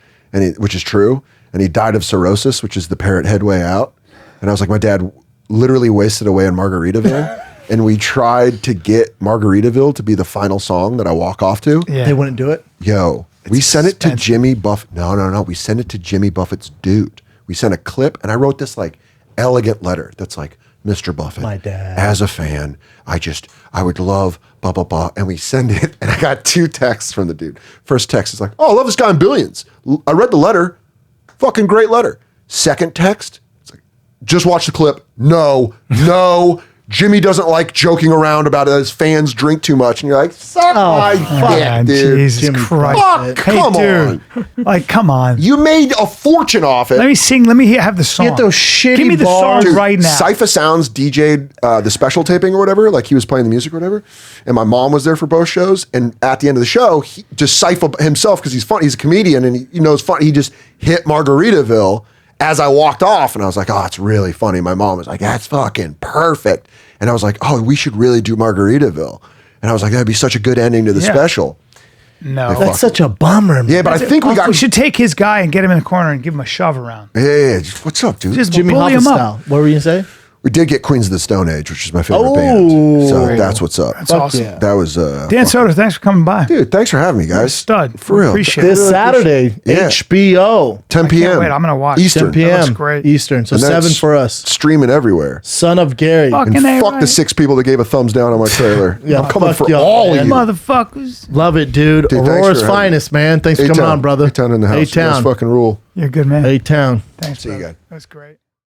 which is true, and he died of cirrhosis, which is the parrot head way out. And I was like, my dad literally wasted away in Margaritaville, and we tried to get Margaritaville to be the final song that I walk off to. Yeah. They wouldn't do it. Yo, we sent it to expensive. Jimmy Buffett. No. We sent it to Jimmy Buffett's dude. We sent a clip, and I wrote this like elegant letter that's like, Mr. Buffett, My dad. as a fan, I would love blah, blah, blah. And we send it, and I got 2 texts from the dude. First text is like, oh, I love this guy in Billions. I read the letter. Fucking great letter. Second text, it's like, just watch the clip. No. Jimmy doesn't like joking around about it. His fans drink too much. And you're like, suck my Man, dick, dude. Jesus Jimmy Christ. Fuck, Hey, come dude. on. Like, come on. You made a fortune off it. Let me sing. Let me have the song. Get those shitty Give me the bars. song Dude, right now. Cypher Sounds DJ'd the special taping or whatever, like he was playing the music or whatever. And my mom was there for both shows. And at the end of the show, he just Cypher himself, because he's funny, he's a comedian and he knows fun. He just hit Margaritaville as I walked off. And I was like, oh, it's really funny. My mom was like, that's fucking perfect. And I was like, oh, we should really do Margaritaville. And I was like, that'd be such a good ending to the Yeah. special. No. That's such a bummer, man. Yeah, but I think we got. We should take his guy and get him in the corner and give him a shove around. Yeah, what's up, dude? Just Jimmy bully Hoffa him up. style. What were you going to say? We did get Queens of the Stone Age, which is my favorite band. So that's what's up. That's awesome. yeah. That was Dan Soder, thanks for coming by. dude. Thanks for having me, guys. Stud. For real. Appreciate it. This Saturday, Yeah. HBO, 10 p.m. Wait, I'm gonna watch. 10 10 That looks p.m. great. Eastern. So And 7 that's for us. Streaming everywhere. Son of Gary. Fucking And A, fuck right. the 6 people that gave a thumbs down on my trailer. Yeah, I'm coming fuck for y'all, all man. of you. Motherfuckers. Love it, dude. Dude, thanks Aurora's for having me. finest, man. Thanks for coming A-Town. on, brother. A-Town in the house. You guys A-Town. fucking rule. You're a good man. A-Town. Thanks, See you brother. guys. That's great.